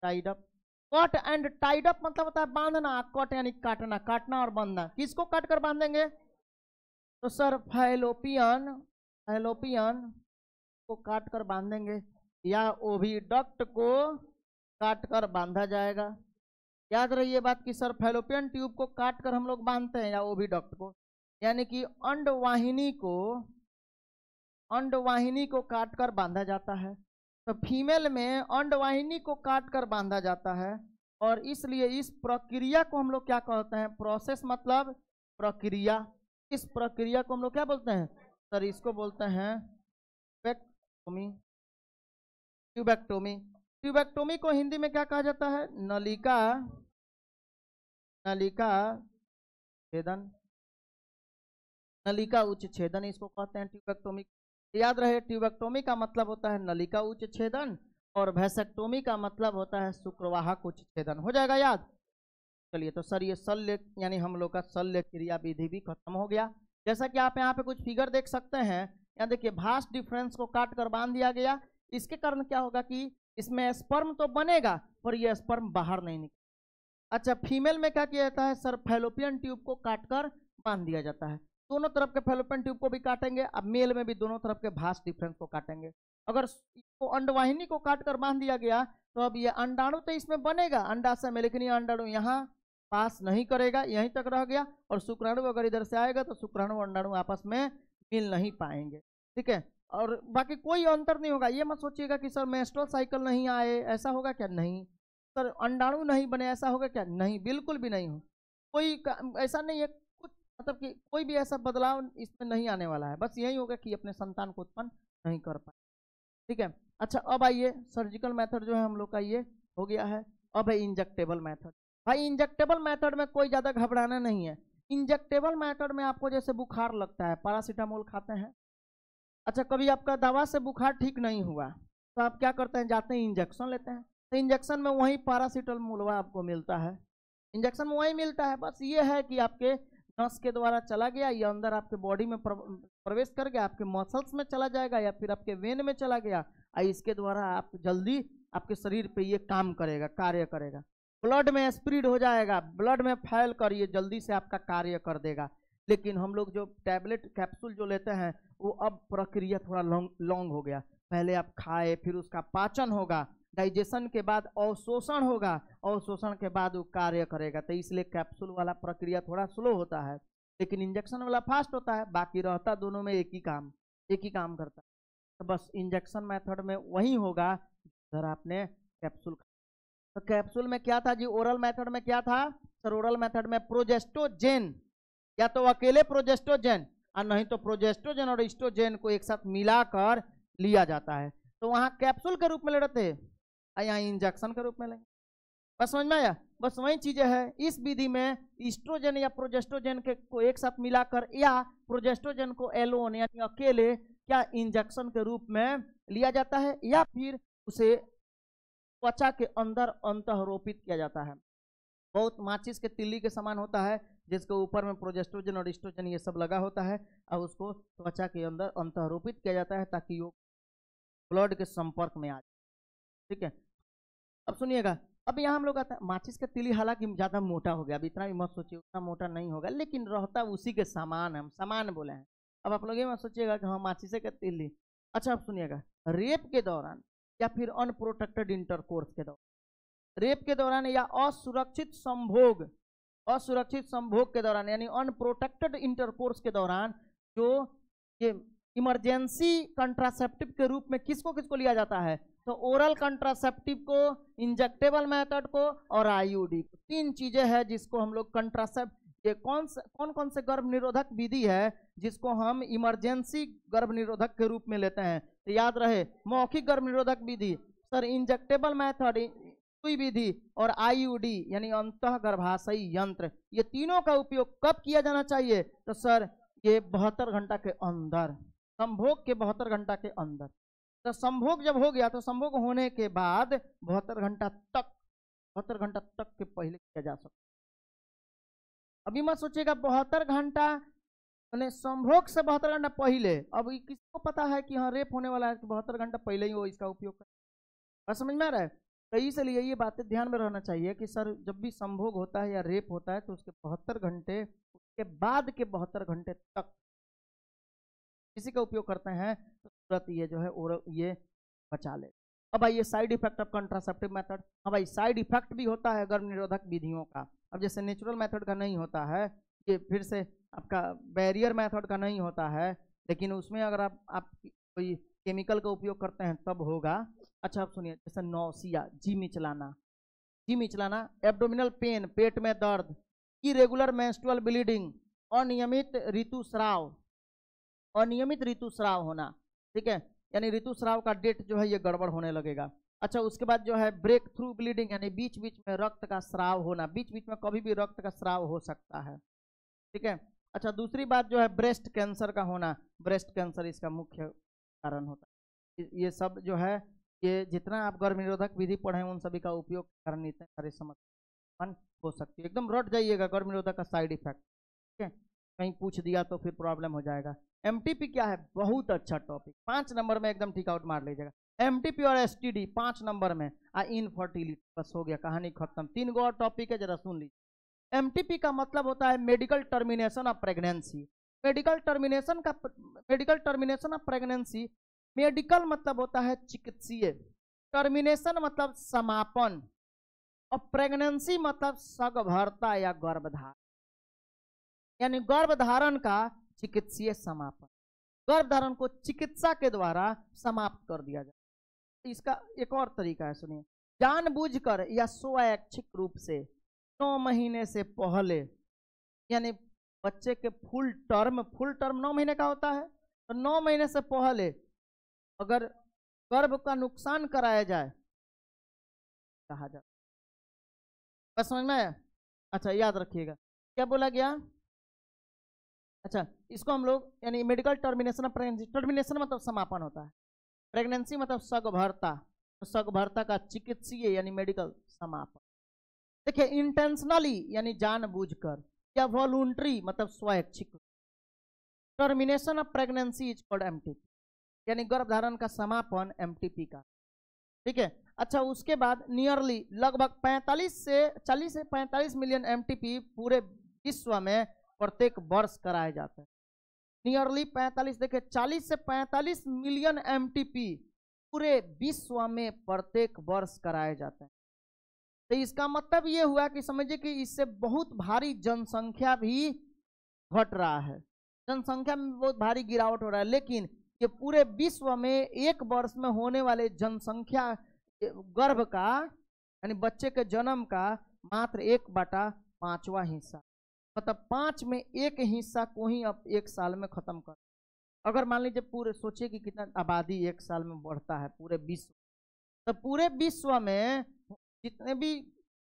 tied up. Cut and tied up मतलब होता है बांधना, कट यानी काटना, काटना और बांधना। किसको काट कर बांधेंगे? तो सर फैलोपियन, फैलोपियन को काट कर बांधेंगे, या ओविडक्ट को काट कर बांधा जाएगा। याद रही ये बात कि सर फैलोपियन ट्यूब को काट कर हम लोग बांधते हैं, या ओविडक्ट को, यानी कि अंडवाहिनी को, अंडवाहिनी को काट कर बांधा जाता है। तो फीमेल में अंडवाहिनी को काट कर बांधा जाता है, और इसलिए इस प्रक्रिया को हम लोग क्या कहते हैं? प्रोसेस मतलब प्रक्रिया। इस प्रक्रिया को हम लोग क्या बोलते हैं? सर इसको बोलते हैं ट्यूबेक्टोमी। ट्यूबेक्टोमी, ट्यूबेक्टोमी को हिंदी में क्या कहा जाता है? नलिका, नलिका छेदन, नलिका उच्च छेदन इसको कहते हैं ट्यूबेक्टोमी। याद रहे ट्यूबेक्टोमी का मतलब होता है नलिका उच्च छेदन, और वैसेक्टोमी का मतलब होता है शुक्रवाहक उच्च छेदन। हो जाएगा याद? चलिए तो सर ये शल्य यानी हम लोग का शल्य क्रिया विधि भी खत्म हो गया। जैसा कि आप यहाँ पे कुछ फिगर देख सकते हैं, यहाँ देखिए भास डिफरेंस को काट कर बांध दिया गया। इसके कारण क्या होगा कि इसमें स्पर्म तो बनेगा पर ये स्पर्म बाहर नहीं निकलेगा। अच्छा फीमेल में क्या किया जाता है? सर फैलोपियन ट्यूब को काट कर बांध दिया जाता है। दोनों तरफ के फैलोपियन ट्यूब को भी काटेंगे, अब मेल में भी दोनों तरफ के भास डिफरेंस को काटेंगे। अगर इसको अंडवाहिनी को काट कर बांध दिया गया तो अब ये अंडाणु तो इसमें बनेगा अंडाशय में, लेकिन ये अंडाणु यहाँ पास नहीं करेगा, यहीं तक रह गया, और शुक्राणु अगर इधर से आएगा तो शुक्राणु और अंडाणु आपस में मिल नहीं पाएंगे। ठीक है, और बाकी कोई अंतर नहीं होगा। ये मत सोचिएगा कि सर मेंस्ट्रुअल साइकिल नहीं आए, ऐसा होगा क्या? नहीं। सर अंडाणु नहीं बने, ऐसा होगा क्या? नहीं, बिल्कुल भी नहीं हो। कोई ऐसा नहीं है, कुछ मतलब कि कोई भी ऐसा बदलाव इसमें नहीं आने वाला है। बस यही होगा कि अपने संतान को उत्पन्न नहीं कर पाए। ठीक है, अच्छा अब आइए सर्जिकल मेथड जो है हम लोग का ये हो गया है। अब है इंजेक्टेबल मेथड। भाई इंजेक्टेबल मेथड में कोई ज़्यादा घबराना नहीं है। इंजेक्टेबल मेथड में आपको जैसे बुखार लगता है, पैरासीटामोल खाते हैं। अच्छा कभी आपका दवा से बुखार ठीक नहीं हुआ तो आप क्या करते हैं? जाते हैं इंजेक्शन लेते हैं। तो इंजेक्शन में वही पैरासीटामोल आपको मिलता है, इंजेक्शन में वही मिलता है। बस ये है कि आपके नस के द्वारा चला गया, ये अंदर आपके बॉडी में प्रवेश कर गया, आपके मसल्स में चला जाएगा या फिर आपके वेन में चला गया, और इसके द्वारा आप जल्दी आपके शरीर पे ये काम करेगा, कार्य करेगा, ब्लड में स्प्रेड हो जाएगा, ब्लड में फैल कर ये जल्दी से आपका कार्य कर देगा। लेकिन हम लोग जो टैबलेट कैप्सूल जो लेते हैं वो अब प्रक्रिया थोड़ा लॉन्ग हो गया। पहले आप खाए, फिर उसका पाचन होगा, डाइजेशन के बाद अवशोषण होगा, अवशोषण के बाद वो कार्य करेगा। तो इसलिए कैप्सूल वाला प्रक्रिया थोड़ा स्लो होता है, लेकिन इंजेक्शन वाला फास्ट होता है। बाकी रहता दोनों में एक ही काम करता है। तो बस इंजेक्शन मेथड में वही होगा अगर आपने कैप्सूल। तो कैप्सूल में क्या था जी? ओरल मेथड में क्या था सर? ओरल मेथड में प्रोजेस्टोजेन, या तो अकेले प्रोजेस्टोजेन और नहीं तो प्रोजेस्टोजेन और एस्ट्रोजेन को एक साथ मिलाकर लिया जाता है। तो वहां कैप्सूल के रूप में ले रहे थे, यहाँ इंजेक्शन के रूप में लेंगे। बस समझ में आया? बस वही चीजें है। इस विधि में एस्ट्रोजेन या प्रोजेस्टोजेन के को एक साथ मिलाकर, या प्रोजेस्टोजेन को एलोन यानी अकेले क्या इंजेक्शन के रूप में लिया जाता है या फिर उसे त्वचा के अंदर अंतःरोपित किया जाता है। बहुत माचिस के तिल्ली के समान होता है, जिसके ऊपर में प्रोजेस्ट्रोजन और एस्ट्रोजन ये सब लगा होता है, और उसको त्वचा के अंदर अंतःरोपित किया जाता है ताकि वो ब्लड के संपर्क में आ जाए। ठीक है, अब सुनिएगा, अब यहाँ हम लोग आता है माचिस का तिल्ली, हालांकि ज्यादा मोटा हो गया, अब इतना भी मत सोचिए, उतना मोटा नहीं होगा, लेकिन रहता उसी के समान है, हम समान बोले हैं। अब आप लोग ये मत सोचिएगा कि हाँ माचिस का तिल्ली। अच्छा अब सुनिएगा, रेप के दौरान या फिर अनप्रोटेक्टेड इंटरकोर्स के दौरान, रेप के दौरान या असुरक्षित संभोग के दौरान यानी अनप्रोटेक्टेड इंटरकोर्स के दौरान जो ये इमरजेंसी कंट्रासेप्टिव के रूप में किसको किसको लिया जाता है, तो ओरल कंट्रासेप्टिव को, इंजेक्टेबल मेथड को और आईयूडी को। तीन चीजें हैं जिसको हम लोग कंट्रासेप्ट, ये कौन कौन से गर्भ निरोधक विधि है जिसको हम इमरजेंसी गर्भ निरोधक के रूप में लेते हैं, तो याद रहे मौखिक गर्भ निरोधक विधि, सर इंजेक्टेबल मेथड सुई विधि और आईयूडी यानी अंतः गर्भाशयी यंत्र। ये तीनों का उपयोग कब किया जाना चाहिए, तो सर ये 72 घंटा के अंदर, संभोग के 72 घंटा के अंदर। तो संभोग जब हो गया तो संभोग होने के बाद 72 घंटा तक के पहले किया जा सकता। अभी मत सोचिएगा 72 घंटा मैंने संभोग से 72 घंटा पहले, अब किसको पता है कि हाँ रेप होने वाला है, 72 घंटा पहले ही वो इसका उपयोग कर। और समझ में आ रहा है, तो इसलिए ये बातें ध्यान में रहना चाहिए कि सर जब भी संभोग होता है या रेप होता है तो उसके 72 घंटे, उसके बाद के 72 घंटे तक किसी का उपयोग करते हैं तो तुरंत ये जो है और ये बचा ले। अब आइए side effect of contraceptive method. हाँ भाई साइड इफेक्ट भी होता है गर्भ निरोधक विधियों का। अब जैसे नेचुरल मेथड का नहीं होता है, ये फिर से आपका बैरियर मेथड का नहीं होता है, लेकिन उसमें अगर आप कोई केमिकल का उपयोग करते हैं तब होगा। अच्छा आप सुनिए, जैसे नौसिया, जी मिचलाना, एब्डोमिनल पेन, पेट में दर्द, इरेगुलर मेंस्ट्रुअल ब्लीडिंग, अनियमित ऋतुस्राव होना। ठीक है, यानी ऋतुस्राव का डेट जो है ये गड़बड़ होने लगेगा। अच्छा उसके बाद जो है ब्रेक थ्रू ब्लीडिंग, यानी बीच बीच में रक्त का स्राव होना, बीच बीच में कभी भी रक्त का स्राव हो सकता है। ठीक है, अच्छा दूसरी बात जो है ब्रेस्ट कैंसर का होना, ब्रेस्ट कैंसर इसका मुख्य कारण होता है। ये सब जो है, ये जितना आप गर्भ निरोधक विधि पढ़े उन सभी का उपयोग कारण इतने सारे समस्या हो सकती है। एकदम रट जाइएगा गर्भ निरोधक का साइड इफेक्ट। ठीक है, कहीं पूछ दिया तो फिर प्रॉब्लम हो जाएगा। एमटीपी क्या है, बहुत अच्छा टॉपिक, 5 नंबर में एकदम टिक आउट मार लीजिएगा। एमटीपी और एसटीडी 5 नंबर में, इनफर्टिलिटी, बस हो गया कहानी खत्म। 3 गो और टॉपिक है, जरा सुन लीजिए। एमटीपी का मतलब होता है medical termination of pregnancy. Medical termination of pregnancy, medical मतलब होता है चिकित्सीय, टर्मिनेशन मतलब समापन, और प्रेगनेंसी मतलब सगर्भता या गर्भधारण, यानी गर्भधारण का चिकित्सीय समापन। गर्भधारण को चिकित्सा के द्वारा समाप्त कर दिया जाए। इसका एक और तरीका है, सुनिए, जानबूझकर या स्वैच्छिक रूप से 9 महीने से पहले, यानी बच्चे के फुल टर्म 9 महीने का होता है, तो 9 महीने से पहले अगर गर्भ का नुकसान कराया जाए कहा जाए। बस समझ में आया? अच्छा याद रखिएगा क्या बोला गया। अच्छा इसको हम लोग यानी medical termination of pregnancy, termination मतलब समापन होता है, प्रेगनेंसी मतलब सगर्भता, तो सगर्भता का चिकित्सीय यानी मेडिकल समापन। देखिए इंटेंशनली यानी जानबूझकर, या वॉलंटरी मतलब स्वैच्छिक। Termination of pregnancy is called MTP, यानी गर्भधारण का समापन एमटीपी का। ठीक है, अच्छा उसके बाद नियरली लगभग 40 से 45 मिलियन एमटीपी पूरे विश्व में प्रत्येक वर्ष कराए जाते हैं। नियरली 45, देखिए 40 से 45 मिलियन एमटीपी पूरे विश्व में प्रत्येक वर्ष कराए जाते हैं। तो इसका मतलब ये हुआ कि समझिए कि इससे बहुत भारी जनसंख्या भी घट रहा है, जनसंख्या में बहुत भारी गिरावट हो रहा है। लेकिन ये पूरे विश्व में एक वर्ष में होने वाले जनसंख्या गर्भ का यानी बच्चे के जन्म का मात्र 1/5वां हिस्सा, मतलब 5 में 1 हिस्सा को ही अब 1 साल में खत्म कर। अगर मान लीजिए पूरे सोचिए कि कितना आबादी 1 साल में बढ़ता है पूरे विश्व, तो पूरे विश्व में जितने भी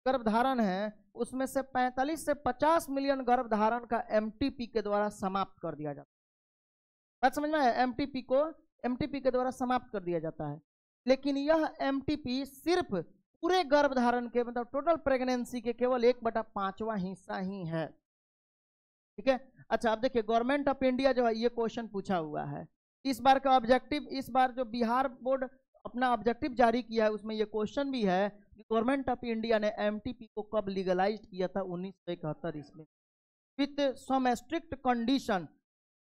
गर्भधारण है उसमें से 45 से 50 मिलियन गर्भधारण का एमटीपी के द्वारा समाप्त कर दिया जाता है। बात समझ में आया? एमटीपी के द्वारा समाप्त कर दिया जाता है। लेकिन यह एमटीपी सिर्फ पूरे गर्भधारण के मतलब टोटल प्रेगनेंसी के केवल 1/5वां हिस्सा ही है। ठीक है। अच्छा, अब देखिए गवर्नमेंट ऑफ इंडिया जो है ये क्वेश्चन पूछा हुआ है। इस बार का ऑब्जेक्टिव, इस बार जो बिहार बोर्ड अपना ऑब्जेक्टिव जारी किया है उसमें ये क्वेश्चन भी है कि गवर्नमेंट ऑफ इंडिया ने एमटीपी को कब लीगलाइज किया था? 1971 ईस्वी, with some strict condition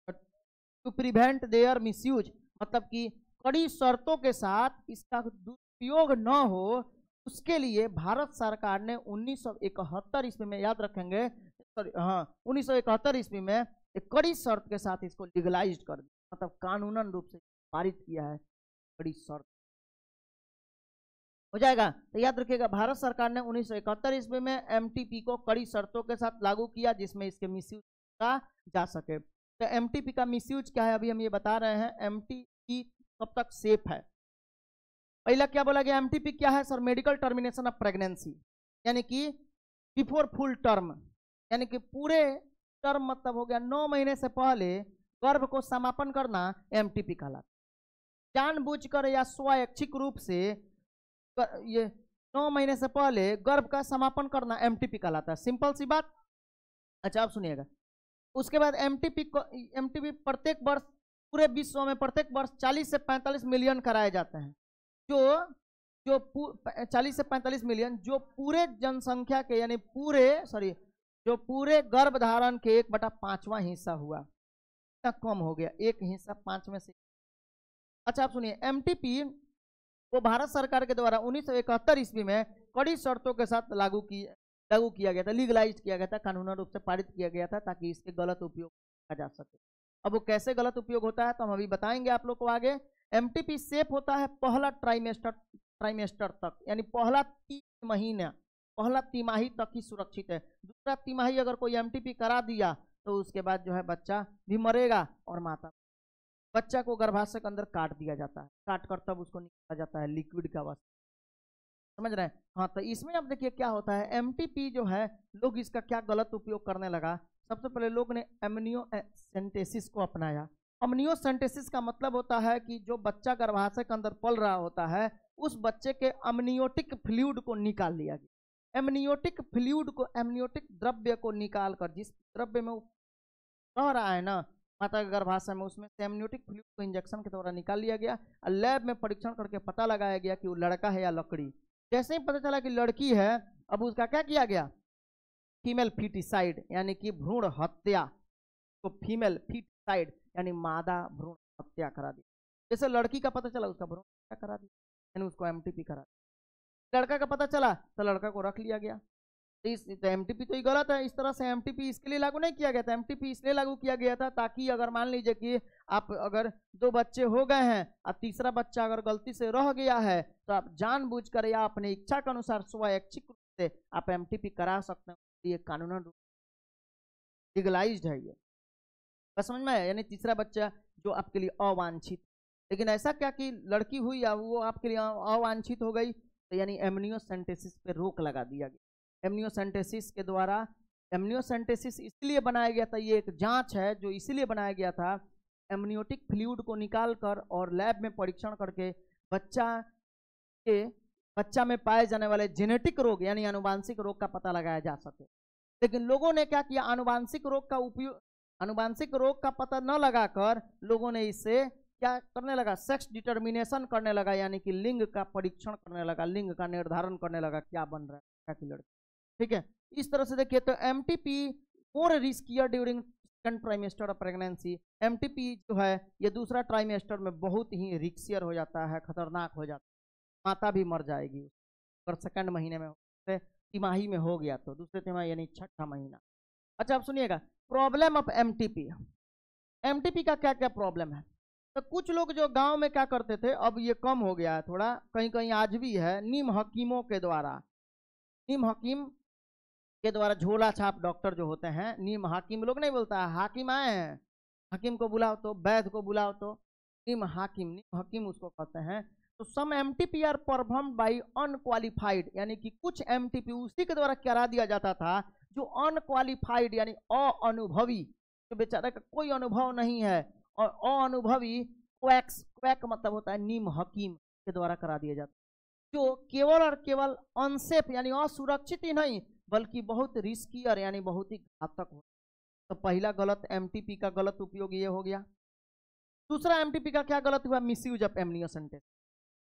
to prevent their misuse, मतलब कि कड़ी शर्तों के साथ इसका दुरुपयोग न हो, उसके लिए भारत सरकार ने 1971 ईस्वी में, याद रखेंगे, हाँ 1971 ईस्वी में एक कड़ी शर्त के साथ इसको लीगलाइज कर दिया, मतलब कानूनन रूप से पारित किया है। कड़ी शर्त हो जाएगा, तो याद रखिएगा भारत सरकार ने 1971 ईस्वी में एमटीपी को कड़ी शर्तों के साथ लागू किया जिसमें इसके मिसयूज का जा सके। तो एमटीपी का मिसयूज क्या है अभी हम ये बता रहे हैं। एमटीपी कब तक सेफ है? पहला क्या बोला गया? एमटीपी क्या है sir? Medical termination of pregnancy, यानी कि बिफोर फुल टर्म, यानी कि पूरे टर्म मतलब हो गया 9 महीने से पहले गर्भ को समापन करना एमटीपी कहलाता है। जानबूझकर या स्वैच्छिक रूप से ये 9 महीने से पहले गर्भ का समापन करना एमटीपी कहलाता है। सिंपल सी बात। अच्छा आप सुनिएगा, उसके बाद एमटीपी प्रत्येक वर्ष पूरे विश्व में प्रत्येक वर्ष 40 से 45 मिलियन कराए जाते हैं, जो 40 से 45 मिलियन जो पूरे जनसंख्या के यानी जो पूरे गर्भधारण के 1/5वां हिस्सा हुआ, कम हो गया, एक हिस्सा 5 में से। अच्छा आप सुनिए, एमटीपी को भारत सरकार के द्वारा 1971 ईस्वी में कड़ी शर्तों के साथ लागू किया गया था, लीगलाइज किया गया था, कानूनी रूप से पारित किया गया था ताकि इसके गलत उपयोग किया जा सके। अब वो कैसे गलत उपयोग होता है तो हम अभी बताएंगे आप लोग को आगे। एमटीपी सेफ होता है पहला ट्राइमेस्टर तक, यानी पहला 3 महीना, पहला तिमाही तक ही सुरक्षित है। दूसरा तिमाही अगर कोई एमटीपी करा दिया तो उसके बाद जो है बच्चा भी मरेगा और बच्चा को गर्भाशय के अंदर काट दिया जाता है, काट कर तब उसको निकाला जाता है लिक्विड का अवस्था। समझ रहे हैं? हाँ, तो इसमें अब देखिए क्या होता है, एमटीपी जो है लोग इसका क्या गलत उपयोग करने लगा। सबसे पहले लोग ने एमनियोसेंटेसिस को अपनाया। अमनियोसेंटेसिस का मतलब होता है कि जो बच्चा गर्भाशय के अंदर पल रहा होता है उस बच्चे के अमनियोटिक फ्लूइड को निकाल लिया गया। एमनियोटिक द्रव्य को निकाल कर, जिस द्रव्य में रह रहा है ना माता के गर्भाशय में, उसमें से एमनियोटिक फ्लूइड को इंजेक्शन के द्वारा निकाल लिया गया और लैब में परीक्षण करके पता लगाया गया कि वो लड़का है या लकड़ी। जैसे ही पता चला कि लड़की है, अब उसका क्या किया गया? फीमेल फीटिसाइड यानी कि भ्रूण हत्या, तो फीमेल फीटिसाइड यानी मादा भ्रूण हत्या करा दी। जैसे लड़की का पता चला उसका भ्रूण हत्या करा दी, यानी उसको एमटीपी करा दी। लड़का का पता चला तो लड़का को रख लिया गया। तो एमटीपी तो ही गलत है। इस तरह से एमटीपी इसके लिए लागू नहीं किया गया था। एमटीपी इसलिए लागू किया गया था ताकि अगर मान लीजिए कि आप अगर 2 बच्चे हो गए हैं और तीसरा बच्चा अगर गलती से रह गया है तो आप जानबूझकर या अपनी इच्छा के अनुसार स्वैच्छिक रूप से आप एमटीपी करा सकते हैं। ये कानूनन रूप से लीगलाइज्ड है। ये बस समझ में आया? यानी तीसरा बच्चा जो आपके लिए अवांछित, लेकिन ऐसा क्या कि लड़की हुई या वो आपके लिए अवांछित हो गई, तो यानी एमनियोसेंटेसिस पे रोक लगा दिया गया। एमनियोसेंटेसिस के द्वारा, एमनियोसेंटेसिस इसलिए बनाया गया था, ये एक जांच है जो इसीलिए बनाया गया था, एमनियोटिक फ्लूइड को निकाल कर और लैब में परीक्षण करके बच्चा में पाए जाने वाले जेनेटिक रोग यानी आनुवांशिक रोग का पता लगाया जा सके। लेकिन लोगों ने क्या किया, आनुवांशिक रोग का पता न लगाकर लोगों ने इससे क्या करने लगा, सेक्स डिटर्मिनेशन करने लगा, यानी कि लिंग का परीक्षण करने लगा, लिंग का निर्धारण करने लगा, क्या बन रहा है क्या की लड़की। ठीक है, इस तरह से देखिए तो MTP more riskier during second trimester of pregnancy. MTP जो है ये दूसरा ट्राइमेस्टर में बहुत ही रिस्कियर हो जाता है, खतरनाक हो जाता है, माता भी मर जाएगी अगर सेकंड महीने में, तिमाही में हो गया तो, दूसरे तिमाही यानी 6ठा महीना। अच्छा आप सुनिएगा, प्रॉब्लम ऑफ एमटीपी। एमटीपी का क्या क्या प्रॉब्लम है? तो कुछ लोग जो गांव में क्या करते थे, अब ये कम हो गया है थोड़ा, कहीं कहीं आज भी है, नीम हकीमों के द्वारा, नीम हकीम के द्वारा झोला छाप डॉक्टर जो होते हैं, नीम हाकिम लोग नहीं बोलता है, हाकिम आए हैं, हकीम को बुलाओ तो, वैद्य को बुलाओ तो, नीम हकीम उसको कहते हैं। तो some MTP are performed by unqualified, यानी कि कुछ एमटीपी उसी के द्वारा करा दिया जाता था जो अनक्वालिफाइड यानी अनुभवी, जो बेचारा का कोई अनुभव नहीं है, और अनुभवी क्वैक्स, क्वैक मतलब होता है नीम हकीम के द्वारा करा दिया जाता है, जो केवल और केवल अनसेफ यानी असुरक्षित ही नहीं बल्कि बहुत रिस्कियर यानी बहुत ही घातक हो। तो पहला गलत एमटीपी का गलत उपयोग ये हो गया। दूसरा एमटीपी का क्या गलत हुआ, मिसयूज ऑफ एमनियोसेंटेसिस।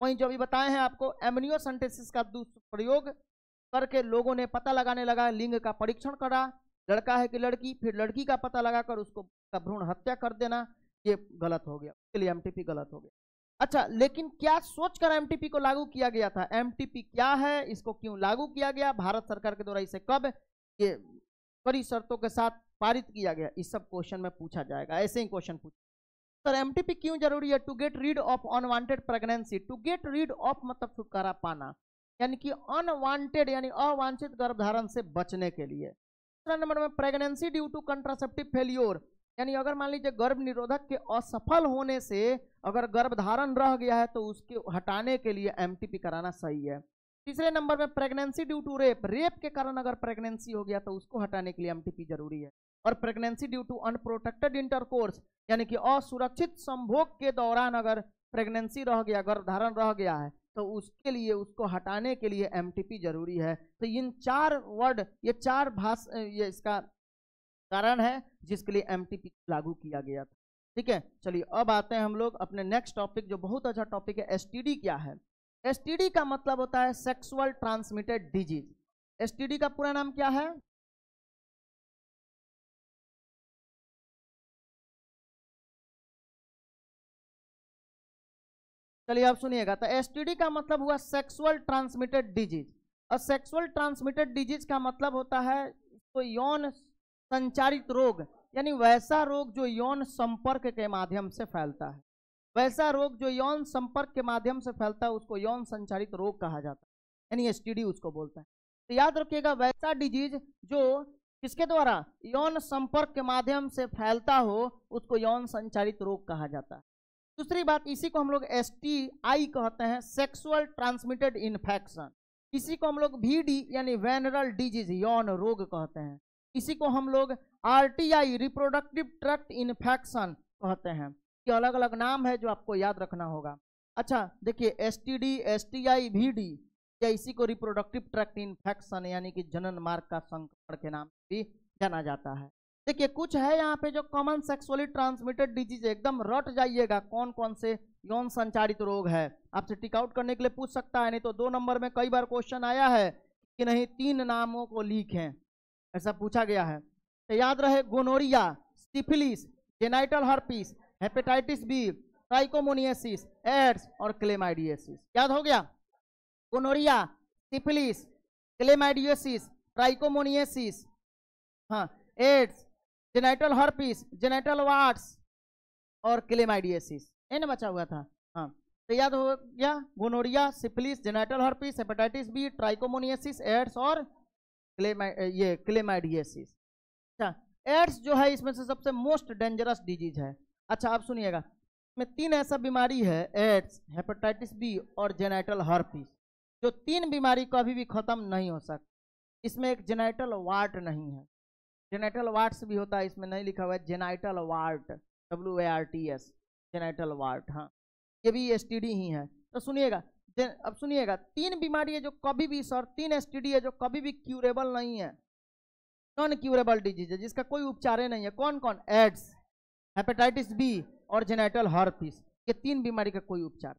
वहीं जो भी बताए हैं आपको, एमनियोसेंटेसिस का दुष्प्रयोग करके लोगों ने पता लगाने लगा, लिंग का परीक्षण करा, लड़का है कि लड़की, फिर लड़की का पता लगाकर उसको भ्रूण हत्या कर देना, ये गलत हो गया, उसके लिए एमटीपी गलत हो गया। अच्छा, लेकिन क्या सोचकर एमटीपी को लागू किया गया था? एमटीपी क्या है, इसको क्यों लागू किया गया, भारत सरकार के द्वारा इसे कब ये कड़ी शर्तों के साथ पारित किया गया, इस सब क्वेश्चन में पूछा जाएगा। ऐसे ही क्वेश्चन पूछ सर एमटीपी क्यों जरूरी है? To get rid of unwanted pregnancy. To get rid of मतलब छुटकारा पाना, यानी कि अनवांटेड यानी अवांछित गर्भधारण से बचने के लिए। दूसरा नंबर में pregnancy due to contraceptive failure, यानी अगर मान लीजिए गर्भ निरोधक के असफल होने से अगर गर्भधारण रह गया है तो उसके हटाने के लिए एमटीपी कराना सही है। तीसरे नंबर में pregnancy due to rape, rape के कारण अगर प्रेगनेंसी हो गया तो उसको हटाने के लिए एमटीपी जरूरी है। और pregnancy due to unprotected intercourse, यानी कि असुरक्षित संभोग के दौरान अगर प्रेगनेंसी रह गया, गर्भधारण रह गया है तो उसके लिए, उसको हटाने के लिए एमटीपी जरूरी है। तो इन चार वर्ड, ये चार भाषा, ये इसका कारण है जिसके लिए एमटीपी लागू किया गया था। ठीक है, चलिए अब आते हैं हम लोग अपने नेक्स्ट टॉपिक, जो बहुत अच्छा टॉपिक है। एसटीडी क्या है? एसटीडी का मतलब होता है सेक्सुअल ट्रांसमिटेड डिजीज। एसटीडी का पूरा नाम क्या है? चलिए आप सुनिएगा, तो एसटीडी का मतलब हुआ सेक्सुअल ट्रांसमिटेड डिजीज। और सेक्सुअल ट्रांसमिटेड डिजीज का मतलब होता है तो यौन संचारित रोग, यानी वैसा रोग जो यौन संपर्क के माध्यम से फैलता है। वैसा रोग जो यौन संपर्क के माध्यम से फैलता है उसको यौन संचारित रोग कहा जाता है, यानी एसटीडी उसको बोलते हैं। तो याद रखिएगा, वैसा डिजीज जो किसके द्वारा, यौन संपर्क के माध्यम से फैलता हो उसको यौन संचारित रोग कहा जाता है। दूसरी बात, इसी को हम लोग एसटीआई कहते हैं, सेक्सुअल ट्रांसमिटेड इन्फेक्शन। इसी को हम लोग वीडी यानी वेनरल डिजीज, यौन रोग कहते हैं। इसी को हम लोग आरटीआई, रिप्रोडक्टिव ट्रैक्ट इन्फेक्शन कहते हैं। ये अलग अलग नाम है जो आपको याद रखना होगा। अच्छा देखिए, एसटीडी, एसटीआई, वीडी, या इसी को रिप्रोडक्टिव ट्रैक्ट इन्फेक्शन यानी कि जनन मार्ग का संक्रमण के नाम से भी जाना जाता है। देखिए कुछ है यहाँ पे जो कॉमन सेक्सुअली ट्रांसमिटेड डिजीज, एकदम रट जाइएगा कौन कौन से यौन संचारित रोग है, आपसे टिक आउट करने के लिए पूछ सकता है। नहीं तो 2 नंबर में कई बार क्वेश्चन आया है कि नहीं 3 नामों को लीक है, ऐसा पूछा गया है। तो याद रहे, gonorrhoea, syphilis, genital herpes, hepatitis B, trichomoniasis, AIDS और क्लेमाइडियासिस। याद हो गया? गोनोरिया, सिफिलिस, क्लेमाइडियासिस, ट्राइकोमोनियासिस, हाँ, AIDS, genital herpes, genital warts और क्लेमाइडियासिस, ये ना बचा हुआ था। हाँ, तो याद हो गया, gonorrhoea, syphilis, genital herpes, hepatitis B, trichomoniasis, AIDS और क्लेमाइडियासिस। अच्छा, एड्स जो है इसमें से सबसे मोस्ट डेंजरस डिजीज है। अच्छा आप सुनिएगा, इसमें 3 ऐसा बीमारी है, एड्स, हेपेटाइटिस बी और जेनाइटल हर्पीस, जो 3 बीमारी कभी भी खत्म नहीं हो सकती। इसमें एक जेनाइटल वार्ट नहीं है, जेनाइटल वार्ट्स भी होता है, इसमें नहीं लिखा हुआ है genital ward, WARTS, genital ward. हाँ, ये भी एसटीडी ही है। तो सुनिएगा, अब सुनिएगा, 3 बीमारी है जो कभी भी, सर 3 एसटीडी है जो कभी भी क्यूरेबल नहीं है, नॉन क्यूरेबल डिजीज है, जिसका कोई उपचार नहीं है। कौन कौन? एड्स, हेपेटाइटिस बी और जेनाइटल हर्पीस, ये 3 बीमारी का कोई उपचार।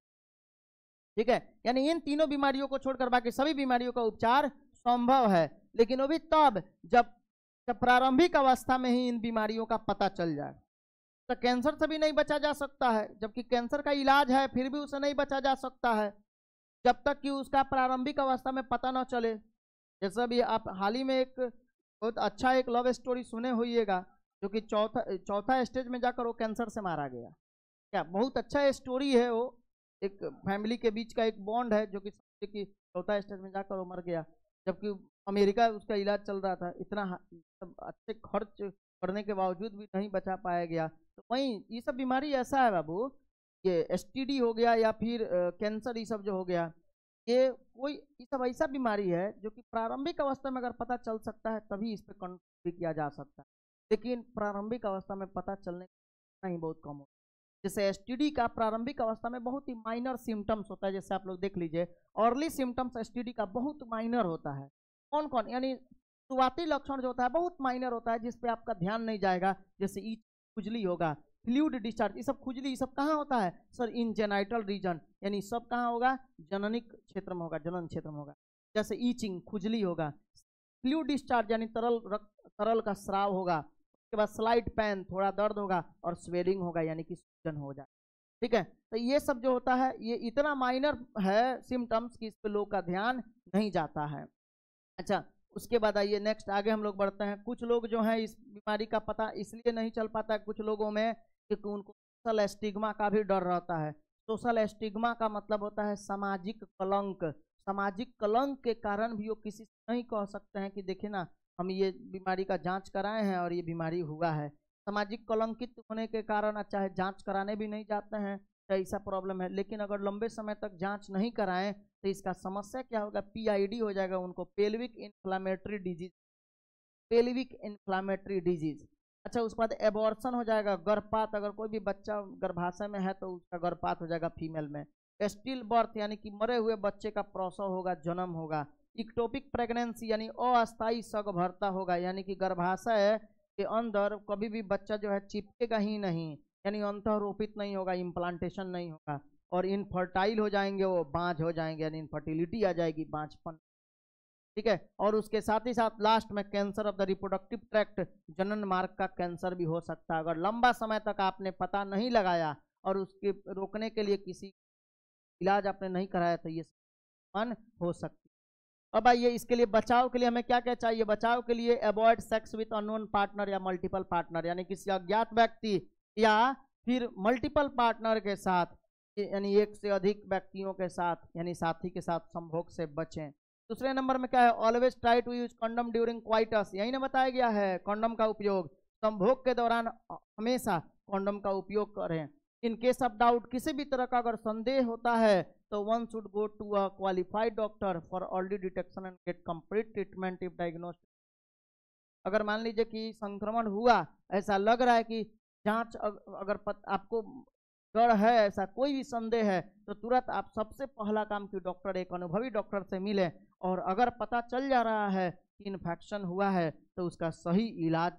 ठीक है, यानी इन तीनों बीमारियों को छोड़कर बाकी सभी बीमारियों का उपचार संभव है, लेकिन वो भी तब जब प्रारंभिक अवस्था में ही इन बीमारियों का पता चल जाए। तो कैंसर से भी नहीं बचा जा सकता है, जबकि कैंसर का इलाज है फिर भी उसे नहीं बचा जा सकता है जब तक कि उसका प्रारंभिक अवस्था में पता न चले। जैसा भी आप हाल ही में एक बहुत अच्छा एक लव स्टोरी सुने होइएगा, जो कि चौथा स्टेज में जाकर वो कैंसर से मारा गया। क्या बहुत अच्छा स्टोरी है वो, एक फैमिली के बीच का एक बॉन्ड है, जो कि चौथा स्टेज में जाकर वो मर गया, जबकि अमेरिका उसका इलाज चल रहा था, इतना अच्छे खर्च करने के बावजूद भी नहीं बचा पाया गया। तो वहीं ये सब बीमारी ऐसा है बाबू, ये एसटीडी हो गया या फिर कैंसर, ये सब जो हो गया, ये सब ऐसा बीमारी है जो कि प्रारंभिक अवस्था में अगर पता चल सकता है तभी इस पर कंट्रोल किया जा सकता है, लेकिन प्रारंभिक अवस्था में पता चलने का ही बहुत कम हो। जैसे एसटीडी का प्रारंभिक अवस्था में बहुत ही माइनर सिम्टम्स होता है, जैसे आप लोग देख लीजिए अर्ली सिम्टम्स एसटीडी का बहुत माइनर होता है। कौन कौन, यानी शुरुआती लक्षण जो होता है बहुत माइनर होता है, जिसपे आपका ध्यान नहीं जाएगा, जैसे ई खुजली होगा, फ्लूइड डिस्चार्ज, ये सब खुजली ये सब कहाँ होता है सर, इन जेनाइटल रीजन, यानी सब कहाँ होगा, जननिक क्षेत्र में होगा, जनन क्षेत्र में होगा। जैसे ईचिंग खुजली होगा, फ्लूइड डिस्चार्ज यानी तरल का स्राव होगा, उसके बाद स्लाइट पेन थोड़ा दर्द होगा, और स्वेलिंग होगा यानी कि सूजन हो जाए। ठीक है, तो ये सब जो होता है ये इतना माइनर है सिम्टम्स कि इस पे लोग का ध्यान नहीं जाता है। अच्छा, उसके बाद आइए नेक्स्ट आगे हम लोग बढ़ते हैं। कुछ लोग जो हैं इस बीमारी का पता इसलिए नहीं चल पाता है कुछ लोगों में, क्योंकि उनको सोशल स्टिग्मा का भी डर रहता है। सोशल स्टिग्मा का मतलब होता है सामाजिक कलंक। सामाजिक कलंक के कारण भी वो किसी से नहीं कह सकते हैं कि देखिए ना हम ये बीमारी का जांच कराए हैं और ये बीमारी हुआ है। सामाजिक कलंकित होने के कारण चाहे जांच कराने भी नहीं जाते हैं, तो ऐसा प्रॉब्लम है। लेकिन अगर लंबे समय तक जांच नहीं कराएं तो इसका समस्या क्या होगा, पीआईडी हो जाएगा उनको, pelvic inflammatory disease, pelvic inflammatory disease. अच्छा, उसके बाद एबॉर्शन हो जाएगा, गर्भपात, अगर कोई भी बच्चा गर्भाशय में है तो उसका गर्भपात हो जाएगा फीमेल में। स्टिल बर्थ यानी कि मरे हुए बच्चे का प्रसव होगा, जन्म होगा। इक्टोपिक प्रेगनेंसी यानी अस्थायी सगर्भता होगा, यानी कि गर्भाशय के अंदर कभी भी बच्चा जो है चिपकेगा ही नहीं, यानी अंतःरोपित नहीं होगा, इम्प्लांटेशन नहीं होगा, और इनफर्टाइल हो जाएंगे, वो बांझ हो जाएंगे, यानी इनफर्टिलिटी आ जाएगी, बांझपन। ठीक है, और उसके साथ ही साथ लास्ट में cancer of the reproductive tract, जनन मार्ग का कैंसर भी हो सकता है। अगर लंबा समय तक आपने पता नहीं लगाया और उसके रोकने के लिए किसी इलाज आपने नहीं कराया तो ये मन हो सकती है। अब आइए इसके लिए बचाव के लिए हमें क्या क्या चाहिए। बचाव के लिए avoid sex with unknown partner या मल्टीपल पार्टनर, यानी किसी अज्ञात व्यक्ति या फिर मल्टीपल पार्टनर के साथ, यानी एक से अधिक व्यक्तियों के साथ, यानी साथी के साथ संभोग से बचें। दूसरे नंबर में क्या है, always try to use condom during coitus, यही ना बताया गया है, कंडम का उपयोग संभोग के दौरान हमेशा कंडम का उपयोग करें। इन केस ऑफ डाउट, किसी भी तरह का अगर संदेह होता है तो one should go to a qualified doctor for early detection and get complete treatment if diagnosed. अगर मान लीजिए कि संक्रमण हुआ, ऐसा लग रहा है कि जांच अगर आपको डर है, ऐसा कोई भी संदेह है, तो तुरंत आप सबसे पहला काम कि डॉक्टर, एक अनुभवी डॉक्टर से मिले, और अगर पता चल जा रहा है कि इन्फेक्शन हुआ है तो उसका सही इलाज।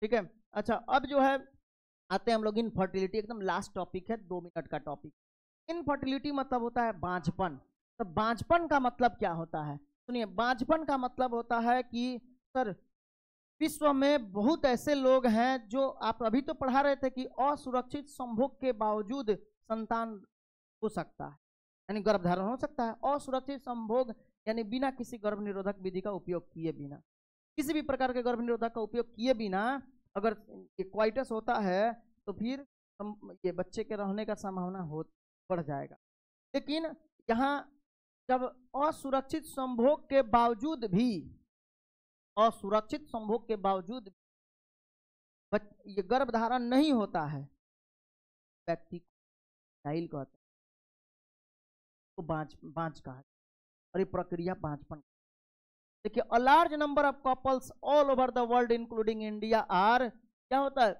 ठीक है, अच्छा अब जो है आते हैं हम लोग इनफर्टिलिटी, एकदम लास्ट टॉपिक है, 2 मिनट का टॉपिक। इनफर्टिलिटी मतलब होता है बांझपन। तो बांझपन का मतलब क्या होता है, सुनिए, बांझपन का मतलब होता है कि सर विश्व में बहुत ऐसे लोग हैं जो, आप अभी तो पढ़ा रहे थे कि असुरक्षित संभोग के बावजूद संतान हो सकता है, यानी गर्भधारण हो सकता है। असुरक्षित संभोग यानी बिना किसी गर्भ निरोधक विधि का उपयोग किए बिना, किसी भी प्रकार के गर्भ निरोधक का उपयोग किए बिना अगर क्वाइटस होता है तो फिर ये बच्चे के रहने का संभावना हो बढ़ जाएगा। लेकिन यहाँ जब असुरक्षित संभोग के बावजूद भी, असुरक्षित संभोग के बावजूद ये गर्भधारण नहीं होता है, व्यक्ति को कहते हैं तो बांझ कहा, और ये प्रक्रिया बांझपन। देखिए, a large number of couples all over the world including India are, क्या होता है,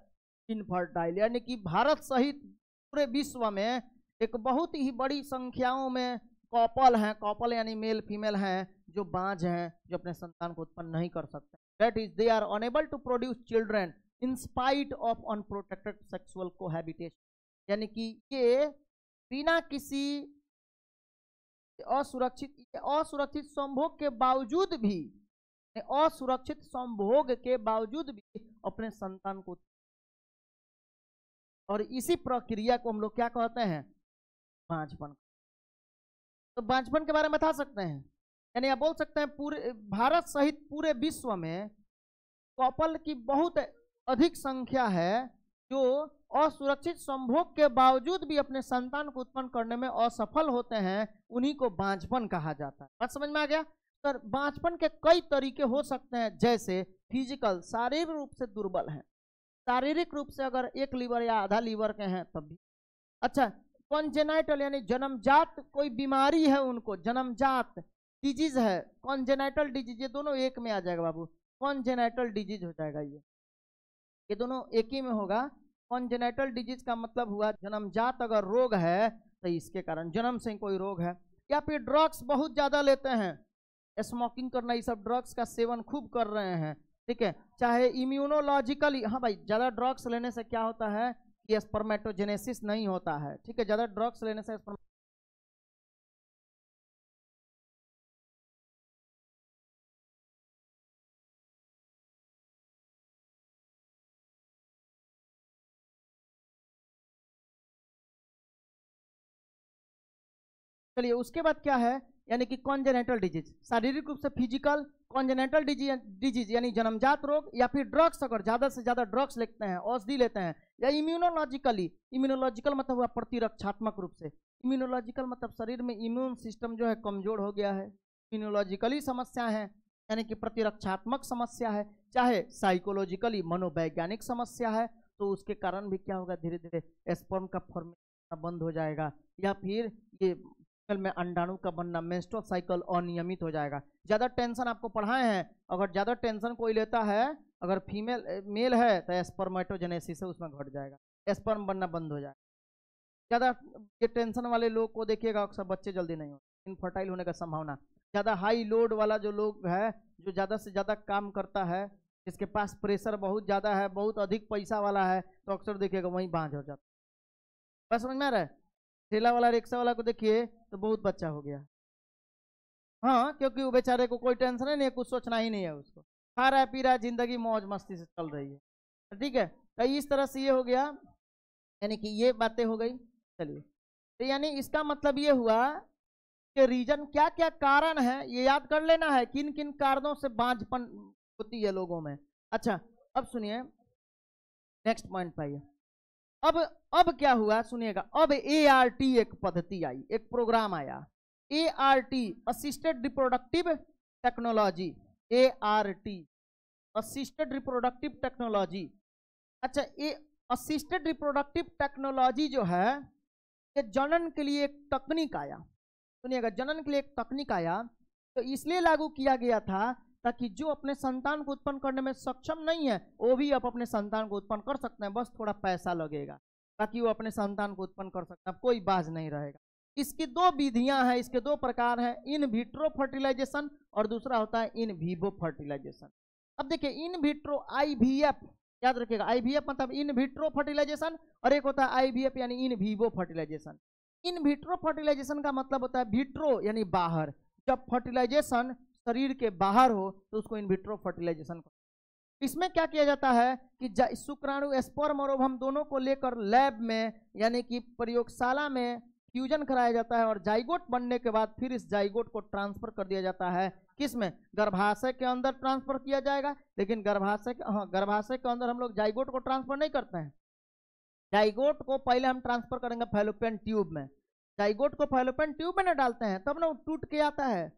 इनफर्टाइल, यानी कि भारत सहित पूरे विश्व में एक बहुत ही बड़ी संख्याओं में कपल हैं, कपल यानी मेल फीमेल हैं, जो बांझ हैं, जो अपने संतान को उत्पन्न नहीं कर सकते। That is they are unable to produce children in spite of unprotected sexual cohabitation, यानी कि ये बिना किसी असुरक्षित संभोग के बावजूद भी, असुरक्षित संभोग के बावजूद भी अपने संतान को, और इसी प्रक्रिया को हम लोग क्या कहते हैं, बांझपन। तो बांझपन के बारे में बता सकते हैं, यानी आप बोल सकते हैं पूरे भारत सहित पूरे विश्व में कपल की बहुत अधिक संख्या है जो असुरक्षित संभोग के बावजूद भी अपने संतान को उत्पन्न करने में असफल होते हैं, उन्हीं को बांझपन कहा जाता है। बात समझ में आ गया सर? बांझपन के कई तरीके हो सकते हैं, जैसे फिजिकल, शारीरिक रूप से दुर्बल हैं, शारीरिक रूप से अगर एक लीवर या आधा लीवर के हैं तब भी। अच्छा, कॉन्जेनाइटल यानी जन्मजात कोई बीमारी है उनको, जन्मजात डिजीज है, कॉन्जेनाइटल डिजीज, ये दोनों एक में आ जाएगा बाबू, कॉन्जेनाइटल डिजीज हो जाएगा, ये दोनों एक ही में होगा। कॉन्जेनेटल डिजीज का मतलब हुआ जन्मजात अगर रोग है तो इसके कारण जन्म से कोई रोग है, या फिर ड्रग्स बहुत ज्यादा लेते हैं, स्मोकिंग करना, ये सब ड्रग्स का सेवन खूब कर रहे हैं, ठीक है, चाहे इम्यूनोलॉजिकली, हाँ भाई ज्यादा ड्रग्स लेने से क्या होता है कि स्पर्मेटोजेनेसिस नहीं होता है, ठीक है, ज्यादा ड्रग्स लेने से चलिए उसके बाद क्या है, यानी कि कॉन्जेनेटल डिजीज, शारीरिक रूप से फिजिकल कॉन्जेनेटल डिजीज यानी जन्मजात रोग, या फिर ड्रग्स, अगर ज्यादा से ज्यादा ड्रग्स लेते हैं, औषधि लेते हैं, या इम्यूनोलॉजिकली, इम्यूनोलॉजिकल मतलब हुआ प्रतिरक्षात्मक रूप से, इम्यूनोलॉजिकल मतलब शरीर में इम्यून सिस्टम जो है कमजोर हो गया है, इम्यूनोलॉजिकली समस्या है यानी कि प्रतिरक्षात्मक समस्या है, चाहे साइकोलॉजिकली मनोवैज्ञानिक समस्या है, तो उसके कारण भी क्या होगा, धीरे धीरे स्पर्म का फॉर्मेशन बंद हो जाएगा, या फिर ये में अंडाणु का बनना, मेंस्ट्रुअल साइकिल अनियमित हो जाएगा। ज्यादा टेंशन आपको पढ़ाए हैं, अगर ज्यादा टेंशन कोई लेता है, अगर फीमेल मेल है तो स्पर्मेटोजेनेसिस है उसमें घट जाएगा, स्पर्म बनना बंद हो जाएगा। ज्यादा ये टेंशन वाले लोग को देखिएगा अक्सर बच्चे जल्दी नहीं होते, इनफर्टाइल होने का संभावना ज्यादा, हाई लोड वाला जो लोग है, जो ज्यादा से ज्यादा काम करता है, जिसके पास प्रेशर बहुत ज्यादा है, बहुत अधिक पैसा वाला है, तो अक्सर देखिएगा वहीं बांझ हो जाता है। बस समझ में आ रहा है, ठेला वाला रिक्शा वाला को देखिए तो बहुत बच्चा हो गया, हाँ, क्योंकि वो बेचारे को कोई टेंशन नहीं है, कुछ सोचना ही नहीं है, उसको खा रहा है पी रहा है, जिंदगी मौज मस्ती से चल रही है, ठीक है। तो इस तरह से ये हो गया, यानी कि ये बातें हो गई। चलिए, तो यानी इसका मतलब ये हुआ कि रीजन क्या क्या कारण है, ये याद कर लेना है, किन किन कारणों से बांझपन होती है लोगों में। अच्छा, अब सुनिए नेक्स्ट पॉइंट पे आइए। अब क्या हुआ सुनिएगा, अब ART एक पद्धति आई, एक प्रोग्राम आया, ART assisted reproductive technology, ART assisted reproductive technology. अच्छा, ये असिस्टेड रिप्रोडक्टिव टेक्नोलॉजी जो है, ये जनन के लिए एक तकनीक आया, सुनिएगा, जनन के लिए एक तकनीक आया, तो इसलिए लागू किया गया था ताकि जो अपने संतान को उत्पन्न करने में सक्षम नहीं है, वो भी अब अपने संतान को उत्पन्न कर सकते हैं, बस थोड़ा पैसा लगेगा, ताकि वो अपने संतान को उत्पन्न कर सकते हैं, कोई बाज नहीं रहेगा। इसकी दो विधियां हैं, इसके दो प्रकार हैं, इन विट्रो फर्टिलाइजेशन और दूसरा होता है इन विवो फर्टिलाइजेशन। अब देखिए, इन विट्रो IVF, याद रखिएगा, IVF मतलब इन विट्रो फर्टिलाइजेशन, और एक होता है IVF यानी in vivo fertilization. In vitro fertilisation का मतलब होता है विट्रो यानी बाहर, जब फर्टिलाइजेशन शरीर के बाहर हो तो उसको इन विट्रो फर्टिलाइजेशन। इसमें क्या किया जाता है कि शुक्राणु स्पर्म और ओवम दोनों को लेकर लैब में यानी कि प्रयोगशाला में फ्यूजन कराया जाता है, और जाइगोट बनने के बाद फिर इस जाइगोट को ट्रांसफर कर दिया जाता है, किसमें, गर्भाशय के अंदर ट्रांसफर किया जाएगा। लेकिन गर्भाशय के अंदर हम लोग जाइगोट को ट्रांसफर नहीं करते हैं, जाइगोट को पहले हम ट्रांसफर करेंगे फैलोपियन ट्यूब में, जाइगोट को फैलोपियन ट्यूब में ना डालते हैं, तब ना वो टूट के आता है,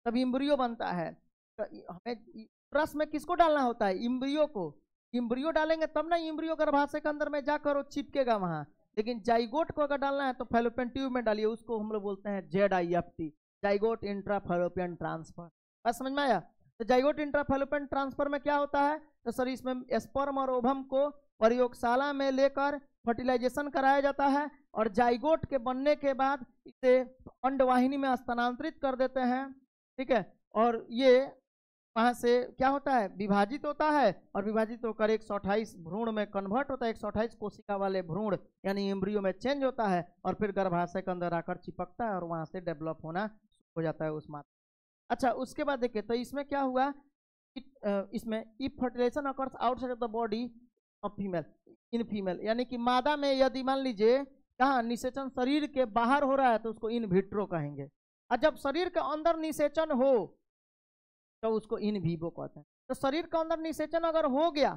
तब इम्ब्रियो बनता है। तो हमें रस में किसको डालना होता है, इम्ब्रियो को, इम्ब्रियो डालेंगे तब ना इम्ब्रियो गर्भाशय के अंदर में जाकर वो चिपकेगा वहां। लेकिन जाइगोट को अगर डालना है तो फैलोपियन ट्यूब में डालिए, उसको हम लोग बोलते हैं ZIFT, zygote intra fallopian transfer. बस समझ में आया। तो जाइगोट इंट्रा फैलोपियन ट्रांसफर में क्या होता है, तो सर इसमें स्पर्म और ओवम को प्रयोगशाला में लेकर फर्टिलाइजेशन कराया जाता है, और जाइगोट के बनने के बाद इसे अंडवाहिनी में स्थानांतरित कर देते हैं, ठीक है, और ये वहां से क्या होता है, विभाजित होता है, और विभाजित होकर 128 भ्रूण में कन्वर्ट होता है, 128 कोशिका वाले भ्रूण यानी एम्ब्रियो में चेंज होता है, और फिर गर्भाशय के अंदर आकर चिपकता है, और वहां से डेवलप होना हो जाता है उस मात्रा। अच्छा, उसके बाद देखिए, तो इसमें क्या हुआ, इसमें if fertilization occurs outside of the body of female, in female यानी कि मादा में यदि मान लीजिए कहाँ निषेचन शरीर के बाहर हो रहा है तो उसको इन विट्रो कहेंगे, और जब शरीर के अंदर निषेचन हो तो उसको इन विवो कहते हैं। तो शरीर के अंदर निषेचन अगर हो गया,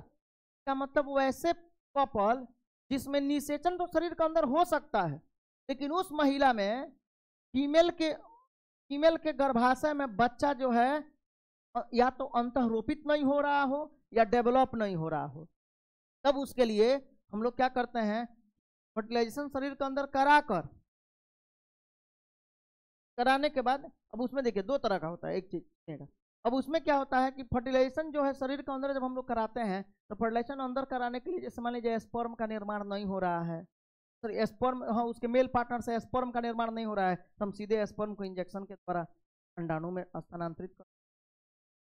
का मतलब वैसे कपल जिसमें निषेचन तो शरीर के अंदर हो सकता है, लेकिन उस महिला में फीमेल के गर्भाशय में बच्चा जो है या तो अंतःरोपित नहीं हो रहा हो या डेवलप नहीं हो रहा हो, तब उसके लिए हम लोग क्या करते हैं, फर्टिलाइजेशन शरीर के अंदर कराने के बाद, अब उसमें देखिए दो तरह का होता है, एक चीज अब उसमें क्या होता है कि फर्टिलाइजेशन जो है शरीर के अंदर जब हम लोग कराते हैं तो फर्टिलाइजेशन अंदर कराने के लिए जैसे मान लीजिए स्पर्म का निर्माण नहीं हो रहा है, सर स्पर्म, हाँ उसके मेल पार्टनर से स्पर्म का निर्माण नहीं हो रहा है, तो हम सीधे स्पर्म को इंजेक्शन के द्वारा अंडाणु में स्थानांतरित कर,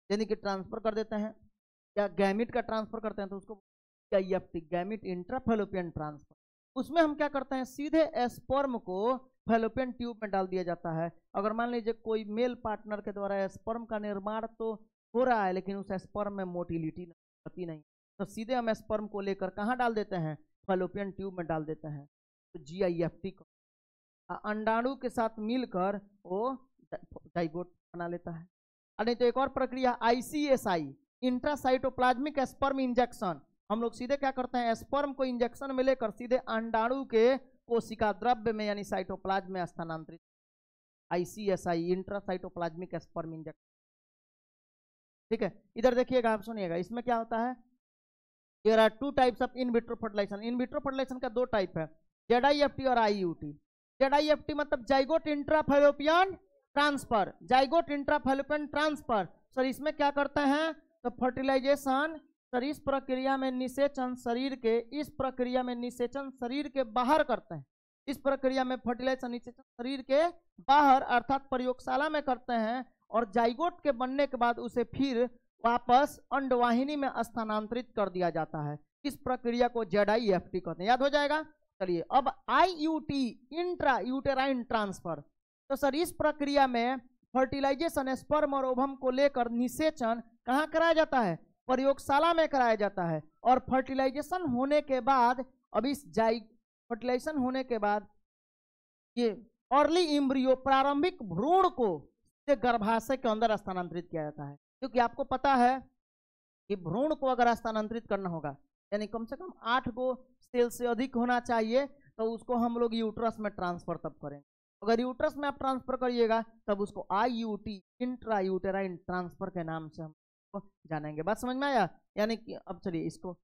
यानी कि ट्रांसफर कर देते हैं, या गैमिट का ट्रांसफर करते हैं तो उसको आईएफटी, गैमिट इंट्राफैलोपियन ट्रांसफर। उसमें हम क्या करते हैं, सीधे स्पर्म को फैलोपियन ट्यूब में डाल दिया जाता है। अगर मान लीजिए कोई मेल पार्टनर के द्वारा स्पर्म का निर्माण तो हो रहा है लेकिन उस स्पर्म में मोटिलिटी होती नहीं, तो सीधे हम स्पर्म को लेकर कहाँ डाल देते हैं, फैलोपियन ट्यूब में डाल देते हैं। तो जीआईएफटी अंडाणु के साथ मिलकर वो जाइगोट बना लेता है। नहीं तो एक और प्रक्रिया आईसीएसआई, इंट्रासाइटोप्लाज्मिक स्पर्म इंजेक्शन। हम लोग सीधे क्या करते हैं, स्पर्म को इंजेक्शन में लेकर सीधे अंडाणु के कोशिका द्रव्य में यानी साइटोप्लाज्म में स्थानांतरित, आईसीएसआई, इंट्रासाइटोप्लाज्मिक स्पर्म इंजेक्शन। ठीक है, इधर देखिएगा, आप सुनिएगा, इसमें क्या होता है, there are two types of in vitro fertilisation. In vitro fertilisation का दो टाइप है, जेडआईएफटी और आईयूटी। जेडआईएफटी मतलब zygote intrafallopian transfer, zygote intrafallopian transfer. Sir इसमें क्या करते हैं, तो फर्टिलाइजेशन सर इस प्रक्रिया में निषेचन शरीर के, इस प्रक्रिया में निषेचन शरीर के बाहर करते हैं, इस प्रक्रिया में फर्टिलाइजेशन निषेचन शरीर के बाहर अर्थात प्रयोगशाला में करते हैं, और जाइगोट के बनने के बाद उसे फिर वापस अंडवाहिनी में स्थानांतरित कर दिया जाता है। इस प्रक्रिया को जेडआईएफटी कहते हैं, याद हो जाएगा। चलिए अब आईयूटी, इंट्रा यूटेराइन ट्रांसफर। तो सर इस प्रक्रिया में फर्टिलाइजेशन स्पर्म और ओवम को लेकर निषेचन कहाँ कराया जाता है, प्रयोगशाला में कराया जाता है। और फर्टिलाइजेशन होने के बाद, अब इस फर्टिलाइजेशन होने के बाद ये अर्ली इम्ब्रियो, प्रारंभिक भ्रूण को गर्भाशय के अंदर स्थानांतरित किया जाता है। क्योंकि आपको पता है कि भ्रूण को अगर स्थानांतरित करना होगा यानी कम से कम 8 गो सेल से अधिक होना चाहिए, तो उसको हम लोग यूट्रस में ट्रांसफर तब करेंगे। अगर यूट्रस में आप ट्रांसफर करिएगा तब उसको आईयूटी, इंट्रा यूटेराइन ट्रांसफर के नाम से हम जानेंगे। बात समझ में आया। यानी कि अब चलिए इसको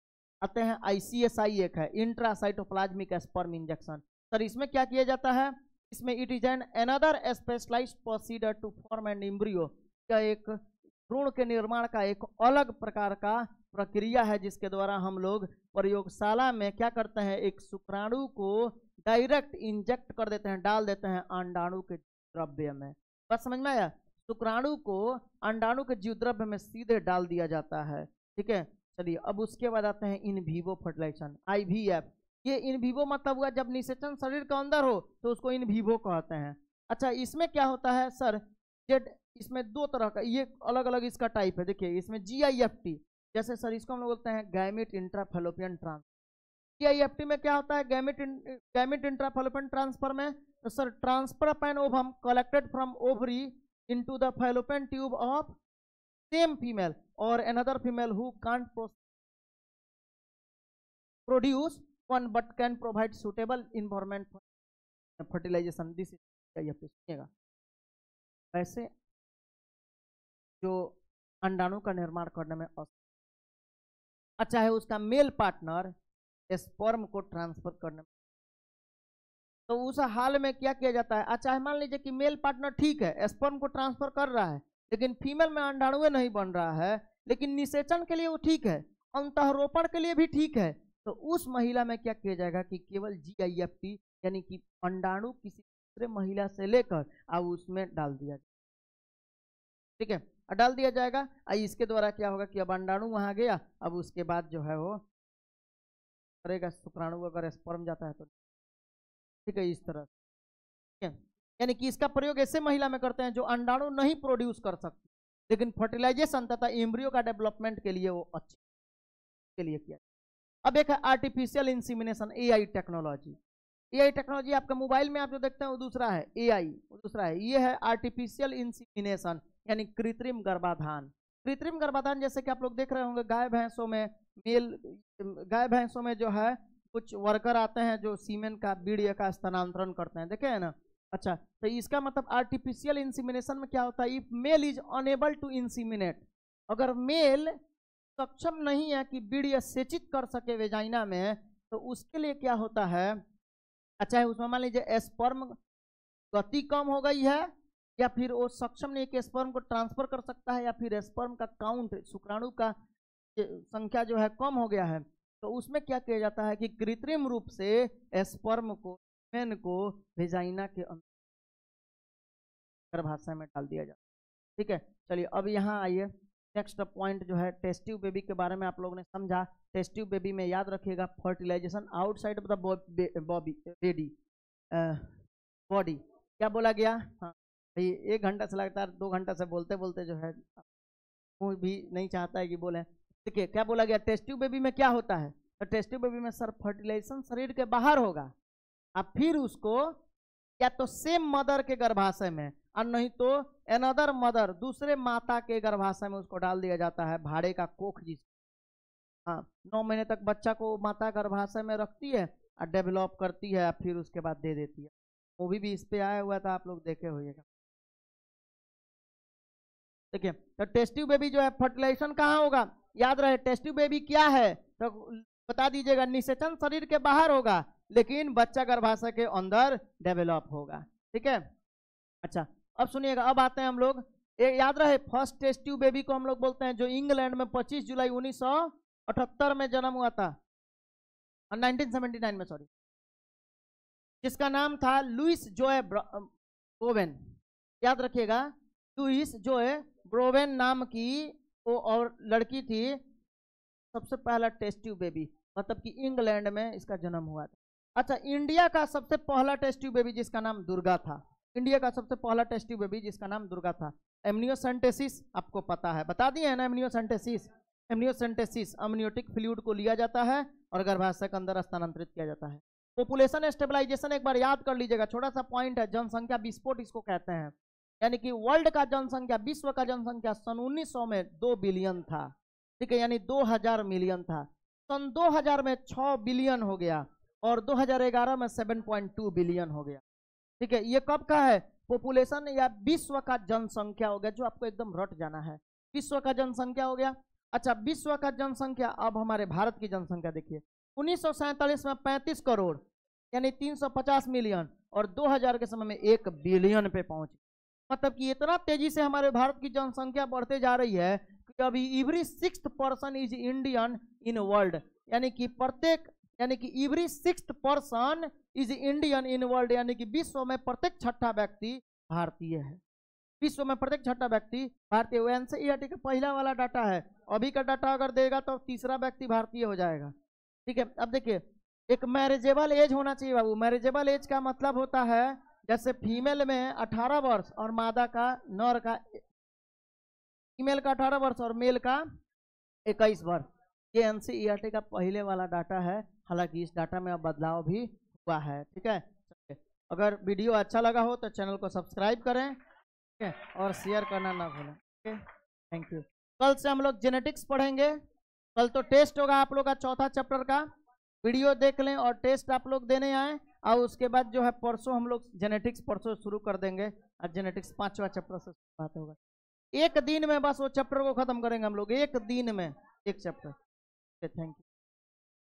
आते हैं, आईसीएसआई एक है, इंट्रासाइटोप्लाज्मिक स्पर्म इंजेक्शन। सर इसमें क्या किया जाता है, इसमें it is an another specialized procedure to form an embryo, का एक भ्रूण के निर्माण का एक अलग प्रकार का प्रक्रिया है जिसके द्वारा हम लोग प्रयोगशाला में क्या करते हैं, एक शुक्राणु को डायरेक्ट इंजेक्ट कर देते हैं, डाल देते हैं अंडाणु के द्रव्य में। बात समझ में आया। शुक्राणु को अंडाणु के जीव द्रव्य में सीधे डाल दिया जाता है। ठीक है, चलिए अब उसके बाद आते हैं इन विवो फर्टिलाइजेशन, आईवीएफ। ये इन विवो मतलब हुआ जब निषेचन शरीर के अंदर हो तो उसको इन विवो कहते हैं। अच्छा इसमें क्या होता है सर, जेड इसमें दो तरह का, ये अलग अलग इसका टाइप है। देखिए इसमें जीआईएफटी, जैसे सर इसको हम लोग बोलते हैं गैमिट इंट्राफैलोपियन ट्रांसफर। जीआईएफटी में क्या होता है, गैमिट इंट्राफैलोपियन ट्रांसफर में तो sir transfer of an ovum collected from ovary into the fallopian tube of same female or another female who can't produce one but can provide suitable environment for fertilization. This is सुनिएगा, वैसे जो अंडाणु का निर्माण करने में अच्छा है उसका मेल पार्टनर स्पर्म को ट्रांसफर करने में, तो उस हाल में क्या किया जाता है, अच्छा मान लीजिए कि मेल पार्टनर ठीक है स्पर्म को ट्रांसफर कर रहा है लेकिन फीमेल में अंडाणु नहीं बन रहा है, लेकिन निषेचन के लिए वो ठीक है, अंतःरोपण के लिए भी ठीक है, तो उस महिला में क्या किया जाएगा कि केवल जीआईएफटी यानी कि अंडाणु किसी दूसरे महिला से लेकर अब उसमें डाल दिया जाएगा। ठीक है, डाल दिया जाएगा। इसके द्वारा क्या होगा कि अब अंडाणु वहां गया, अब उसके बाद जो है वो करेगा शुक्राणु, अगर स्पर्म जाता है तो ठीक है, इस तरह। ठीक है, यानी कि इसका प्रयोग ऐसे महिला में करते हैं जो अंडाणु नहीं प्रोड्यूस कर सकती लेकिन फर्टिलाइजेशन तथा एम्ब्रियो का डेवलपमेंट के लिए वो अच्छे के लिए किया। अब एक है artificial insemination, AI technology. AI technology आपका मोबाइल में आप जो देखते हैं वो दूसरा है, एआई वो दूसरा है, ये है आर्टिफिशियल इंसीमिनेशन यानी कृत्रिम गर्भाधान। कृत्रिम गर्भाधान जैसे कि आप लोग देख रहे होंगे गाय भैंसों में, गाय भैंसों में जो है कुछ वर्कर आते हैं जो सीमेन का, बीड़िया का स्थानांतरण करते हैं, देखे है ना। अच्छा तो इसका मतलब आर्टिफिशियल इंसीमिनेशन में क्या होता है, if male is unable to inseminate, अगर मेल सक्षम नहीं है कि बीड़िया सेचित कर सके वेजाइना में, तो उसके लिए क्या होता है, अच्छा है उसमें मान लीजिए स्पर्म गति कम हो गई है या फिर वो सक्षम नहीं कि स्पर्म को ट्रांसफर कर सकता है, या फिर स्पर्म का काउंट, शुक्राणु का संख्या जो है कम हो गया है, तो उसमें क्या किया जाता है कि कृत्रिम रूप से स्पर्म को, मेन को वेजाइना के अंदर गर्भाशय में डाल दिया जाता है। ठीक है, चलिए अब यहाँ आइए, नेक्स्ट पॉइंट जो है टेस्ट ट्यूब बेबी के बारे में आप लोगों ने समझा। टेस्ट ट्यूब बेबी में याद रखिएगा fertilization outside of the body. क्या बोला गया? हाँ भाई, 1 घंटा से लगातार 2 घंटा से बोलते बोलते जो है मुंह भी नहीं चाहता है कि बोले। देखिए क्या बोला गया, टेस्ट ट्यूब बेबी में क्या होता है, तो टेस्ट ट्यूब बेबी में सर फर्टिलाइजेशन शरीर के बाहर होगा, अब फिर उसको या तो सेम मदर के गर्भाशय में और नहीं तो अनदर मदर, दूसरे माता के गर्भाशय में उसको डाल दिया जाता है, भाड़े का कोख जिस, हाँ 9 महीने तक बच्चा को माता गर्भाशय में रखती है और डेवलप करती है, फिर उसके बाद दे देती है। मूवी भी इस पे आया हुआ था, आप लोग देखे होइएगा। देखिए तो टेस्ट ट्यूब बेबी जो है फर्टिलाइजेशन कहाँ होगा, याद रहे टेस्ट ट्यूब बेबी क्या है, तो बता दीजिएगा, निषेचन शरीर के बाहर होगा लेकिन बच्चा गर्भाशय के अंदर डेवलप होगा। ठीक है, अच्छा अब सुनिएगा, अब आते हैं हम लोग, याद रहे फर्स्ट टेस्ट ट्यूब बेबी को हम लोग बोलते हैं जो इंग्लैंड में 25 जुलाई 1978 में जन्म हुआ था, 1979 में सॉरी, जिसका नाम था लुइस जोए ब्रोवेन। याद रखिएगा, लुइस जोए ब्रोवेन नाम की वो और लड़की थी, सबसे पहला टेस्ट ट्यूब बेबी, मतलब कि इंग्लैंड में इसका जन्म हुआ था। अच्छा, इंडिया का सबसे पहला टेस्ट ट्यूब बेबी जिसका नाम दुर्गा था, इंडिया का सबसे पहला टेस्ट ट्यूब बेबी जिसका नाम दुर्गा था। एमनियोसेंटेसिस आपको पता है, बता दिए है ना, एमनियोसेंटेसिस, एमनियोसेंटेसिस अमनियोटिक फ्लूइड को लिया जाता है और गर्भाशय के अंदर स्थानांतरित किया जाता है। पॉपुलेशन स्टेबलाइजेशन एक बार याद कर लीजिएगा, छोटा सा पॉइंट है, जनसंख्या विस्फोट इसको कहते हैं, यानी कि वर्ल्ड का जनसंख्या, विश्व का जनसंख्या सन 1900 में 2 बिलियन था। ठीक है, यानी 2000 मिलियन था, सन 2000 में 6 बिलियन हो गया और 2011 में 7.2 बिलियन हो गया। ठीक है, ये कब का है, पॉपुलेशन या विश्व का जनसंख्या हो गया, जो आपको एकदम रट जाना है, विश्व का जनसंख्या हो गया। अच्छा, विश्व का जनसंख्या, अब हमारे भारत की जनसंख्या देखिए, 1947 में 35 करोड़ यानी 350 मिलियन और 2000 के समय में 1 बिलियन पे पहुंची। मतलब कि इतना तेजी से हमारे भारत की जनसंख्या बढ़ते जा रही है कि अभी every 6th person is Indian in world, यानी कि every 6th person is Indian in world, यानी कि विश्व में प्रत्येक 6ठा व्यक्ति भारतीय है, विश्व में प्रत्येक 6ठा व्यक्ति भारतीय। एनसीईआरटी का पहला वाला डाटा है, अभी का डाटा अगर देगा तो तीसरा व्यक्ति भारतीय हो जाएगा। ठीक है, अब देखिए, एक मैरिजेबल एज होना चाहिए बाबू। मैरिजेबल एज का मतलब होता है जैसे फीमेल में 18 वर्ष और मादा का, नर का, फीमेल का 18 वर्ष और मेल का 21 वर्ष। ये एनसीईआरटी का पहले वाला डाटा है, हालांकि इस डाटा में अब बदलाव भी हुआ है। ठीक है, अगर वीडियो अच्छा लगा हो तो चैनल को सब्सक्राइब करें, ठीक है, और शेयर करना ना भूलें। ठीक है, थैंक यू। कल से हम लोग जेनेटिक्स पढ़ेंगे, कल तो टेस्ट होगा आप लोग का 4था चैप्टर का, वीडियो देख लें और टेस्ट आप लोग देने आए, और उसके बाद जो है परसों हम लोग जेनेटिक्स परसों शुरू कर देंगे, और जेनेटिक्स 5वां चैप्टर से बात होगा। 1 दिन में बस वो चैप्टर को खत्म करेंगे हम लोग, 1 दिन में 1 चैप्टर। Thank you.